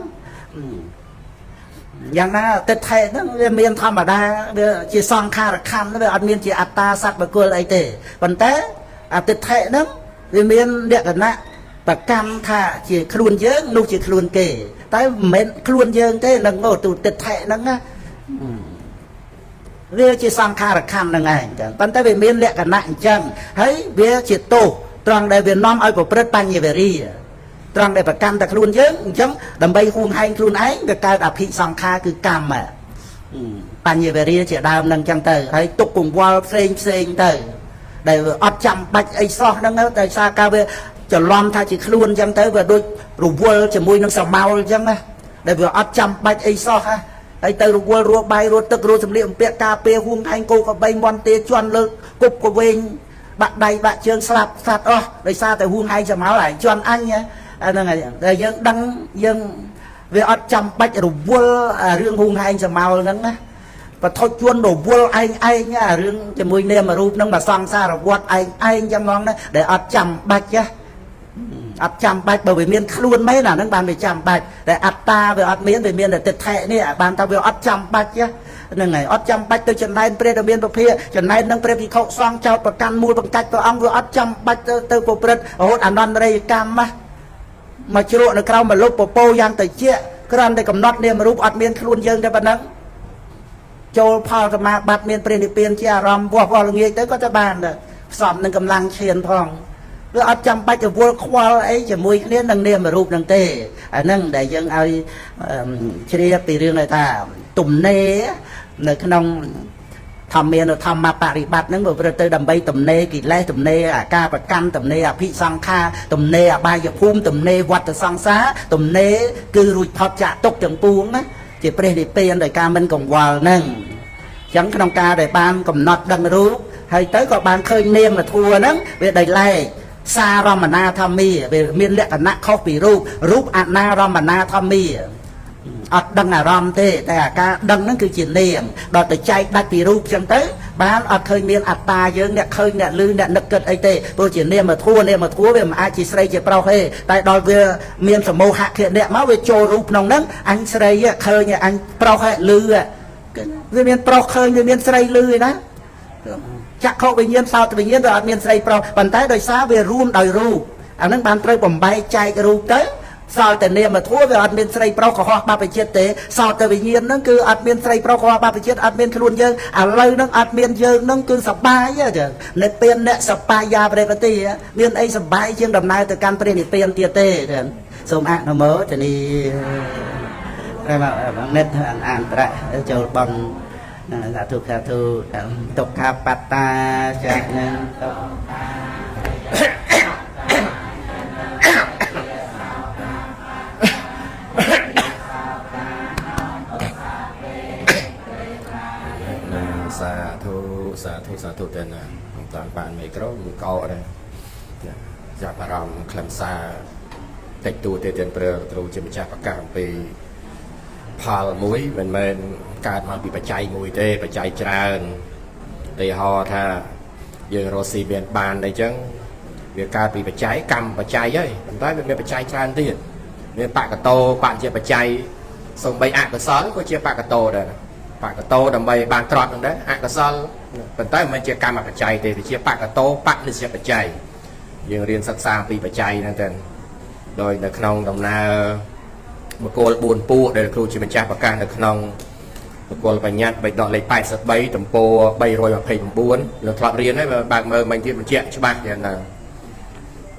យ៉ាងណាទិដ្ឋិហ្នឹងវាមានធម្មតាវាជាសង្ខារខណ្ឌវាអត់មានជាអត្តាសត្វបុគ្គលអីទេប៉ុន្តែអទិដ្ឋិហ្នឹងវាមានលក្ខណៈប្រកម្មថាជាខ្លួនយើងនោះជាខ្លួនគេតែមិនមែនខ្លួនយើងទេនឹងទូទិដ្ឋិហ្នឹងណាវាជាសង្ខារខណ្ឌហ្នឹងឯងចឹងប៉ុន្តែវាមានលក្ខណៈអញ្ចឹងហើយវាជាទោសត្រង់ដែលវានាំឲ្យប្រព្រឹត្តបញ្ញវេរីត្រង់ដែលប្រកាន់តែខ្លួនយើងអញ្ចឹងដើម្បីហួងហែងខ្លួនឯងវាកើតអភិសង្ខារគឺកម្មបញ្ញវេរីជាដើមហ្នឹងអញ្ចឹងទៅហើយទុកកង្វល់ផ្សេងទៅដែលអត់ចាំបាច់អីសោះហ្នឹងតែសារការវាច្រឡំថាជាខ្លួនអញ្ចឹងទៅវាដូចរវល់ជាមួយនឹងសមោលអញ្ចឹងណាដែលវាអត់ចាំបាច់អីសោះហើយទៅរវល់រស់បាយរស់ទឹករស់សម្លៀកបំពាក់ការពារហួងហែងគោកបីមន់ទេជន់លើគប់កវែងបាក់ដៃបាក់ជើងស្លាប់សត្វអស់ដោយសារតែហួងហែងសមោលហើយជន់អញហ្នឹងហើយតែយើងដឹងយើងវាអត់ចាំបាច់រវល់រឿងហួងហែងសមោលហ្នឹងណាបថុជនរវល់ឯងរឿងជាមួយនាមរូបហ្នឹងមកសង្សារវត្តឯងចឹងហ្មងណាដែលអត់ចាំបាច់អត់ចាំបាច់បើវាមានខ្លួនមែនអាហ្នឹងបានវាចាំបាច់តែអត្តាវាអត់មានវាមានតែទិដ្ឋិនេះបានថាវាអត់ចាំបាច់ហ្នឹងហើយអត់ចាំបាច់ទៅចំណែនព្រះដែលមានពភាចំណែននឹងព្រះភិក្ខុសង្ឃចោតប្រកាន់មូលបង្កាច់ព្រះអង្គវាអត់ចាំបាច់ទៅប្រព្រឹត្តរហូតអនន្តរិយកម្មមកជ្រក់នៅក្រោមមលុបពពោយ៉ាងតិចគ្រាន់តែកំណត់នាមរូបអត់មានខ្លួនយើងតែប៉ុណ្ណឹងចូលផលសមាបត្តិមានព្រះនិព្វានជាអារម្មណ៍វោះវល់ល្ងាចទៅក៏ទៅបានដែរផ្សំនឹងកម្លាំងឈានផងវាអត់ចាំបាច់ទៅវល់ខ្វល់អីជាមួយគ្នានឹងនាមរូបនឹងទេអាហ្នឹងដែលយើងឲ្យជ្រាបពីរឿងថាទំនេរនៅក្នុងធម្មមានធម្មបរិបត្តិហ្នឹងប្រព្រឹត្តទៅដើម្បីទំនេរកិលេសទំនេរអាការប្រកម្មទំនេរអភិសង្ខារទំនេរអបាយភូមិទំនេរវត្តសង្សារទំនេរគឺរួចផុតចាកទុក្ខទាំងពួងណាជាព្រះនិព្វានដោយការមិនកង្វល់ហ្នឹងអញ្ចឹងក្នុងការដែលបានកំណត់ដឹងរូបហើយទៅក៏បានឃើញនាមធัวហ្នឹងវាដោយឡែកសារមណាធម្មាវាមានលក្ខណៈខុសពីរូបអនារមណាធម្មាអត់ដឹងអារម្មណ៍ទេតែអាការដឹងហ្នឹងគឺជានាមដល់ទៅចែកដាច់ពីរូបចឹងទៅបានអត់ឃើញមានអត្តាយើងអ្នកឃើញអ្នកឮអ្នកនឹកគិតអីទេព្រោះជានាមធัวវាមិនអាចជាស្រីជាប្រុសទេតែដល់វាមានសមោហៈខៈអ្នកមកវាចូលរូបក្នុងហ្នឹងអញស្រីឃើញអញប្រុសឮវាមានប្រុសឃើញវាមានស្រីឮឯណាចក្ខុវិញ្ញាណសោតវិញ្ញាណវាអត់មានស្រីប្រុសប៉ុន្តែដោយសារវារួមដោយរូបអាហ្នឹងបានត្រូវបំបែកចែករូបទៅសល់តែនាមធัวវាអត់មានស្រីប្រុសកុហកបព្វជិតទេសោតវិញ្ញាណហ្នឹងគឺអត់មានស្រីប្រុសកុហកបព្វជិតអត់មានខ្លួនយើងឥឡូវហ្នឹងអត់មានយើងហ្នឹងគឺសបាយចឹងនិព្វានអ្នកសបាយាប្រេបតិមានអីសបាយជាងដំណើរទៅកាន់ព្រះនិព្វានទៀតទេចឹងសូមអនុមោទនីតែមកនិតអានត្រៈចូលបងសាធុទុក្ខបត្តាចាស់នឹងសាធុទៅណាតាមបានមីក្រូមួយកោដែរចាប់អារម្មណ៍ខ្លឹមសារតិចតួទេទាំងប្រើទ្រូជាម្ចាស់ប្រកាសអំពីផលមួយមិនមែនកើតមកពីបច្ច័យមួយទេបច្ច័យច្រើនឧទាហរណ៍ថាយើងរស់ស៊ីមានបានអីចឹងវាកើតពីបច្ច័យកម្មបច្ច័យហើយប៉ុន្តែវាមានបច្ច័យច្រើនទៀតមានបកតោបច្ចជាបច្ច័យសំបីអកុសលក៏ជាបកតោដែរបកតោដើម្បីបានត្រត់នឹងដែរអកុសលប៉ុន្តែមិនមែនជាកម្មបច្ច័យទេវាជាបកតោបនិស្សបច្ច័យ យើងរៀនសិក្សាពីបច្ច័យហ្នឹងទៅដោយនៅក្នុងដំណើរបកគោល4ពួកដែលគ្រូជាម្ចាស់ប្រកាសនៅក្នុងបកគោលបញ្ញត្តិបេដកលេខ83ទំព័រ329លើធ្លាប់រៀនហើយបើកមើលមិញទៀតបញ្ជាក់ច្បាស់យ៉ាងណា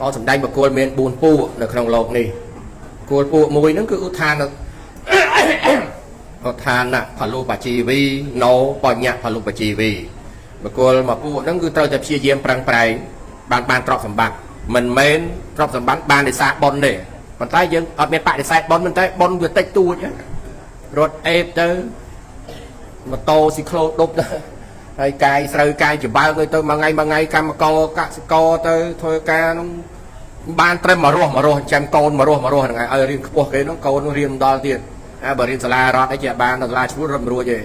អត់សំដែងបកគោលមាន4ពួកនៅក្នុងโลกនេះគោលពួកមួយហ្នឹងគឺឧទ្ធានផលុបជីវីណោបញ្ញៈផលុបជីវីបកគលមកពួកហ្នឹងគឺត្រូវតែព្យាយាមប្រឹងប្រែងបានទ្រព្យសម្បត្តិមិនមែនទ្រព្យសម្បត្តិបានដោយសារបុណ្យទេប៉ុន្តែយើងអត់មានបដិសេធបុណ្យប៉ុន្តែបុណ្យវាតិចតួចរត់អេបទៅម៉ូតូស៊ីក្លូដប់ទៅហើយកាយស្រូវកាយច្បើកទៅមួយថ្ងៃកម្មករកសិករទៅធ្វើការហ្នឹងបានត្រឹម1រស់ចាំកូន1រស់ហ្នឹងឲ្យរៀនខ្ពស់គេហ្នឹងកូនរៀនដល់ទៀតបើរៀនសាលារដ្ឋអីជាបានសាលាឈ្មោះរត់រួចទេ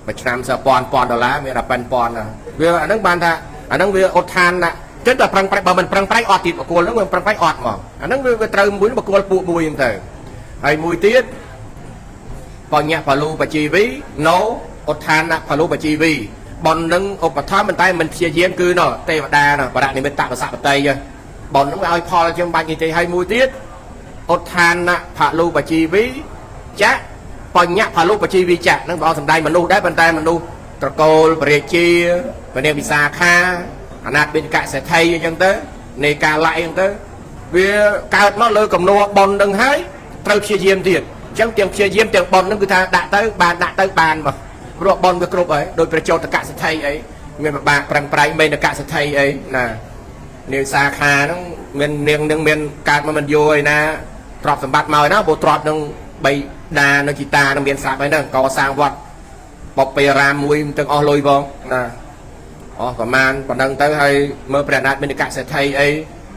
មួយឆ្នាំស1000ដុល្លារមានតែ5000វាអាហ្នឹងបានថាអាហ្នឹងវាឧទ្ធានណាចឹងតែប្រឹងប្រែងបើមិនប្រឹងប្រែងអត់ទៀតបកគលហ្នឹងវាប្រឹងប្រែងអត់មកអាហ្នឹងវាត្រូវមួយបកគលពួកមួយហ្នឹងទៅហើយមួយទៀតបញ្ញៈផលុបជីវីណូឧទ្ធានផលុបជីវីបននឹងឧបត្ថម្ភប៉ុន្តែមិនព្យាយាមគឺណទេវតាណបរនិមិត្តបសបតីបននឹងឲ្យផលជាងបាច់នេះទេហើយមួយទៀតឧទ្ធានផលុបជីវីចៈបញ្ញៈផលុបជីវីចៈនឹងបងសំដែងមនុស្សដែរប៉ុន្តែមនុស្សត្រកូលបរិជាពនាងវិសាខាអនាថបិណ្ឌកសេដ្ឋីអញ្ចឹងទៅនៃការឡាយអញ្ចឹងទៅវាកើតមកលើកំណួរបននឹងហើយត្រូវព្យាយាមទៀតអញ្ចឹងទាំងព្យាយាមទាំងបននឹងគឺថាដាក់ទៅបានមកព្រោះបនវាគ្រប់ហើយដោយប្រជោតកសេដ្ឋីអីមានពិបាកប្រឹងប្រែងមេនកសេដ្ឋីអីណានាងសាខាហ្នឹងមាននាងនឹងមានកើតមកមិនយល់ឯណាទ្រព្យសម្បត្តិមកឯណាព្រោះទ្រព្យនឹងបីដានៅជីតានឹងមានស្រាប់ហើយហ្នឹងកសាងវត្តបបពេរាមមួយទាំងអស់លុយផងណាអស់ប្រហែលប៉ុណ្ណឹងទៅហើយមើលព្រះអនាថបិណ្ឌកសេដ្ឋីអី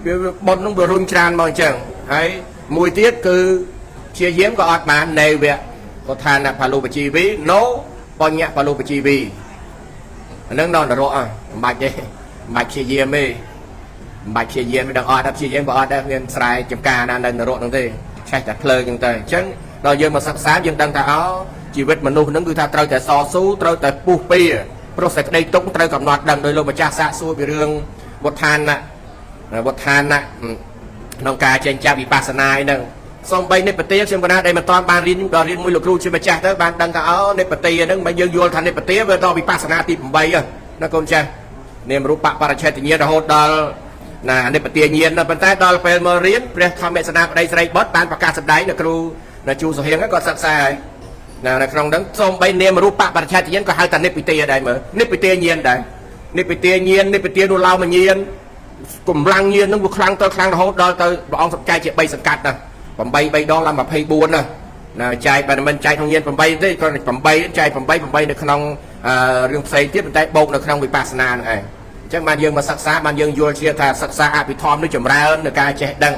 វាបុណ្យនឹងវារុញច្រានមកអញ្ចឹងហើយមួយទៀតគឺព្យាយាមក៏អត់បាននៃវៈឧទ្ធានផលុបជីវីណូបញ្ញៈផលុបជីវីអានឹងដល់នរកមិនបាច់ទេមិនបាច់ព្យាយាមទេមិនបាច់ព្យាយាមមិនដឹងអត់ព្យាយាមក៏អត់ដែរមានស្រែចម្ការណានៅនរកហ្នឹងទេឆេះតែភ្លើអញ្ចឹងទៅអញ្ចឹងដល់យើងមកសិក្សាយើងដឹងថាជីវិតមនុស្សហ្នឹងគឺថាត្រូវតែសស៊ូត្រូវតែពុះពៀព្រោះសេចក្តីទុកត្រូវកំណត់ដឹងដោយលោកម្ចាស់សាកសួរពីរឿងវុទ្ធានក្នុងការចេញចាប់វិបស្សនាហ្នឹងសំបីនិព្វទាខ្ញុំកណាដែលមិនតាន់បានរៀនដល់រៀនមួយលោកគ្រូជាម្ចាស់ទៅបានដឹងថានិព្វទាហ្នឹងបើយើងយល់ថានិព្វទាវាដល់វិបស្សនាទី8ណាកូនចាស់នាមរូបបរិច្ឆេទញ្ញាណរហូតដល់ណានិព្វទាញាណប៉ុន្តែដល់ពេលមករៀនព្រះធម្មទេសនាប្តីស្រីបុត្របានប្រកាសសម្ដែងនៅគ្រូនៅជួសុហៀងគាត់សិក្សាហើយនៅក្នុងហ្នឹងសូមបីនាមរូបបរិច្ឆេទញាណក៏ហៅថានិព្វទាដែរមើលនិព្វទាញាណដែរនិព្វទាញាណនិព្វទានោះឡោមញាណកម្លាំងញាណហ្នឹងវាខ្លាំងទៅខ្លាំងរហូតដល់ទៅព្រះអង្គសម្ចែកជា3សង្កាត់ណា8 3ដងឡើង24ណាចែកបើមិនចែកក្នុងញាណ8ទេគ្រាន់តែ8ចែក8នៅក្នុងរឿងផ្សេងទៀតប៉ុន្តែបូកនៅក្នុងវិបស្សនាហ្នឹងឯងអញ្ចឹងបានយើងមកសិក្សាបានយើងយល់ជាថាសិក្សាអភិធម្មនេះចម្រើននៅការចេះដឹង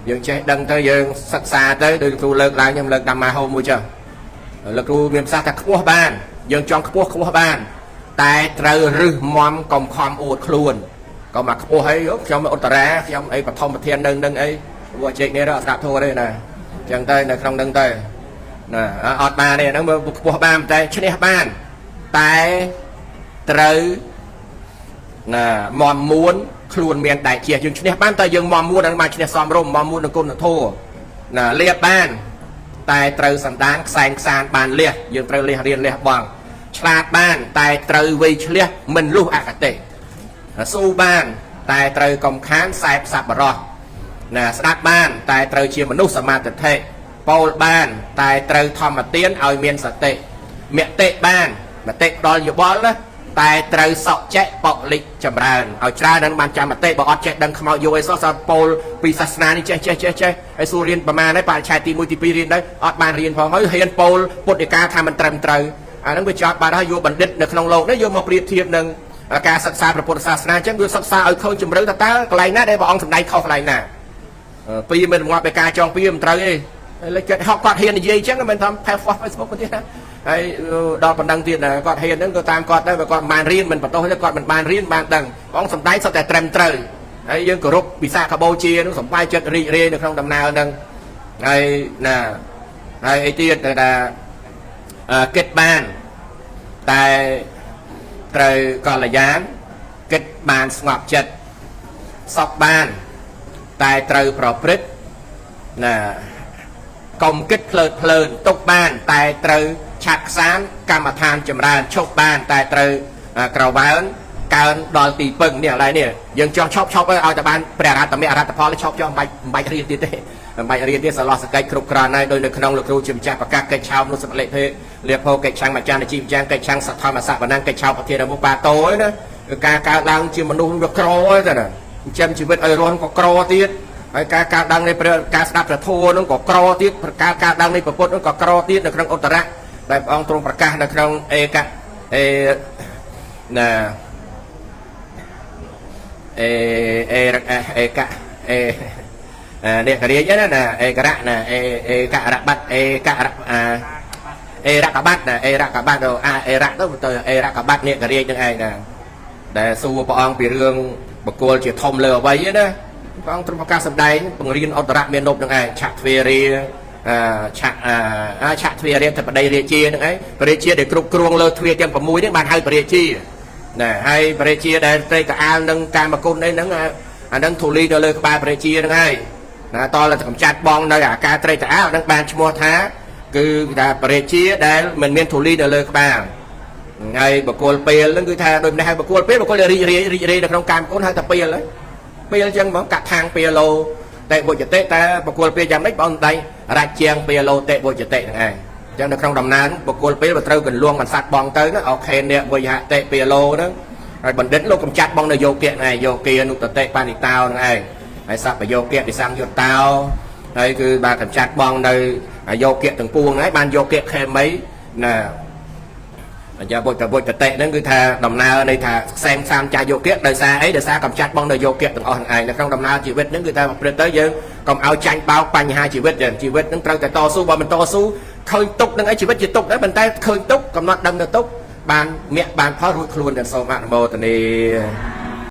យើងចេះដឹងទៅយើងសិក្សាទៅដោយគ្រូលើកឡើងខ្ញុំលើកតាមមកហូបមួយចុះលោកគ្រូមានប្រសាសន៍ថាខ្ពស់បានយើងចង់ខ្ពស់បានតែត្រូវរឹសមាំកុំខំអួតខ្លួនក៏មកខ្ពស់អីខ្ញុំឧត្តរាខ្ញុំអីបឋមប្រធាននឹងអីពួកជែកនេះរកស្ដាប់ធัวទេណាអញ្ចឹងទៅនៅក្នុងនឹងទៅណាអត់បានទេហ្នឹងមើលខ្ពស់បានតែឈ្នះបានតែត្រូវណាមមមួនខ្លួនមានតែជាយើងឈ្នះបានតែយើងមមមួននឹងបានឈ្នះសំរុំមមមួននឹងគុណធម៌ណាលៀបបានតែត្រូវសន្តានខ្សែងខ្សានបានលះយើងត្រូវលះរៀនលះបងឆ្លាតបានតែត្រូវវៃឆ្លះមិនលុះអកតេស៊ូបានតែត្រូវកំខានខ្សែផ្សាប់បរោះណាស្ដាប់បានតែត្រូវជាមនុស្សសមាធិពោលបានតែត្រូវធម្មទានឲ្យមានសតិមតិបានមតិដល់យោបល់ណាតែត្រូវសក់ចេះបកលិចចម្រើនឲ្យច្រើននឹងបានចាំមតិបើអត់ចេះដឹងខ្មោចយកអីសោះពោលពីសាសនានេះចេះហើយសួររៀនប្រមាណហើយបរិច្ឆេទទី1ទី2រៀនដែរអត់បានរៀនផងហើយហ៊ានពោលពុទ្ធិកាថាមិនត្រឹមត្រូវអាហ្នឹងវាចោតបានហើយយកបណ្ឌិតនៅក្នុងលោកនេះយកមកប្រៀបធៀបនឹងការសិក្សាព្រះពុទ្ធសាសនាអញ្ចឹងវាសិក្សាឲ្យឃើញជំរឿនតើកន្លែងណាដែលព្រះអង្គសម្ដែងខុសកន្លែងណាពីមិនងាប់ពីការចងពីមិនត្រូវទេលេចគាត់ហកគាត់ហ៊ាននិយាយអញ្ចឹងមិនថាផេះ Facebook ទេណាហើយដល់ប៉ុណ្ណឹងទៀតណាគាត់ហ៊ានហ្នឹងក៏តាមគាត់ដែរបើគាត់មិនបានរៀនមិនបន្តទេគាត់មិនបានរៀនបានដឹងព្រះអង្គសម្ដែងសុទ្ធតែត្រឹមត្រូវហើយយើងគោរពវិសាខបូជានឹងសម្បាយចិត្តរីករាយនៅក្នុងដំណើរហ្នឹងហើយណាហើយអីទៀតថាគិតបានតែត្រូវកល្យានគិតបានស្ងប់ចិត្តសក់បាន តែត្រូវប្រព្រឹត្តណាកុំគិតភ្លើតភ្លើនទុកបានតែត្រូវឆាត់ខ្សានកម្មដ្ឋានចម្រើនឈប់បានតែត្រូវក្រវ៉ានកើនដល់ទីពឹងនេះឥឡូវនេះយើងចង់ឈប់ឲ្យតែបានព្រះរតមេអរតផលឈប់ចង់បាច់រៀនទៀតទេបាច់រៀនទៀតសឡោះសកិច្ចគ្រប់គ្រាន់ហើយដោយនៅក្នុងលោកគ្រូជាម្ចាស់ប្រកាសកិច្ចឆោមនោះសម្លេខភេលៀបភោកិច្ចឆាំងអាចារ្យជីវយ៉ាងកិច្ចឆាំងសធម្មសវណ្ណកិច្ចឆោមប្រធានមុខបាតោណាការកើតឡើងជាមនុស្សវាក្រទេណាចិញ្ចឹមជីវិតឲ្យរស់ក៏ក្រទៀតហើយការកើតឡើងនៃការស្ដាប់ព្រះធម៌នោះក៏ក្រទៀតការកើតឡើងនៃពុទ្ធនោះក៏ក្រទៀតនៅក្នុងឧត្តរៈដែលព្រះអង្គទ្រង់ប្រកាសនៅក្នុងអេកៈណាអេកៈនេះករាជណាអេករៈណាអេករៈបាត់អេករៈអេរកបាត់ណាអេរកបាត់អេរៈទៅអេរកបាត់នេះករាជនឹងឯងណាដែលសួរព្រះអង្គពីរឿងបកគលជាធំលើអ្វីណាព្រះអង្គទ្រង់ប្រកាសសម្ដែងបង្រៀនឧត្តរៈមាននប់នឹងឯងឆាក់ទ្វេរាឆាក់ទ្វេរាធិបតីរាជានឹងឯងព្រះរាជាដែលគ្រប់គ្រងលើទ្វេទាំង6នេះបានហៅព្រះរាជាណាហើយព្រះរាជាដែលត្រេកកអាលនឹងកាមគុណអីហ្នឹងអាហ្នឹងធូលីទៅលើក្បាលព្រះរាជាហ្នឹងហើយណាតលតែកំចាត់បងនៅអាការត្រេកកអាលហ្នឹងបានឈ្មោះថាគឺថាព្រះរាជាដែលមិនមានធូលីនៅលើក្បាលហើយបកគលពេលហ្នឹងគឺថាដូចម្នេះហើយបកគលពេលបកគលរីករាយនៅក្នុងកាមគុណហៅថាពេលហ្នឹងពេលអញ្ចឹងហ្មងកាត់ខាងពេលឡូតែបុជតិតែបកគលពេលយ៉ាងម៉េចបងដៃរាជជាងពេលឡូតែបុជតិហ្នឹងឯងអញ្ចឹងនៅក្នុងដំណើរបកគលពេលបើត្រូវកន្លងបន្សាត់បងទៅណាអូខេនេះវិហតិពេលឡូហ្នឹងហើយបណ្ឌិតលោកកំចាត់បងនៅយោគៈហ្នឹងឯងយោគានុតតិបានិតោហ្នឹងឯងហើយសពយោគៈនិសង្យុត្តោហើយគឺបានកំចាត់បងនៅយោគៈទាំងពួងហ្នឹងឯងបានយោគៈខេមីណាអញ្ចឹងបុជតិហ្នឹងគឺថាដំណើរនៃថាខ្សែសាមចាស់យោគៈដោយសារអីដោយសារកំចាត់បងនៅយោគៈទាំងអស់ហ្នឹងឯងនៅក្នុងដំណើរជីវិតហ្នឹងគឺថាប្រព្រឹត្តទៅយើងកុំឲ្យចាញ់បោកបញ្ហាជីវិតជីវិតហ្នឹងត្រូវតែតស៊ូបើមិនតស៊ូឃើញទុកហ្នឹងឯងជីវិតជាទុកដែរប៉ុន្តែឃើញទុកកំណត់ដឹងទៅទុកបានមាក់បានផលរួចខ្លួនដល់សូមអនុមោទនា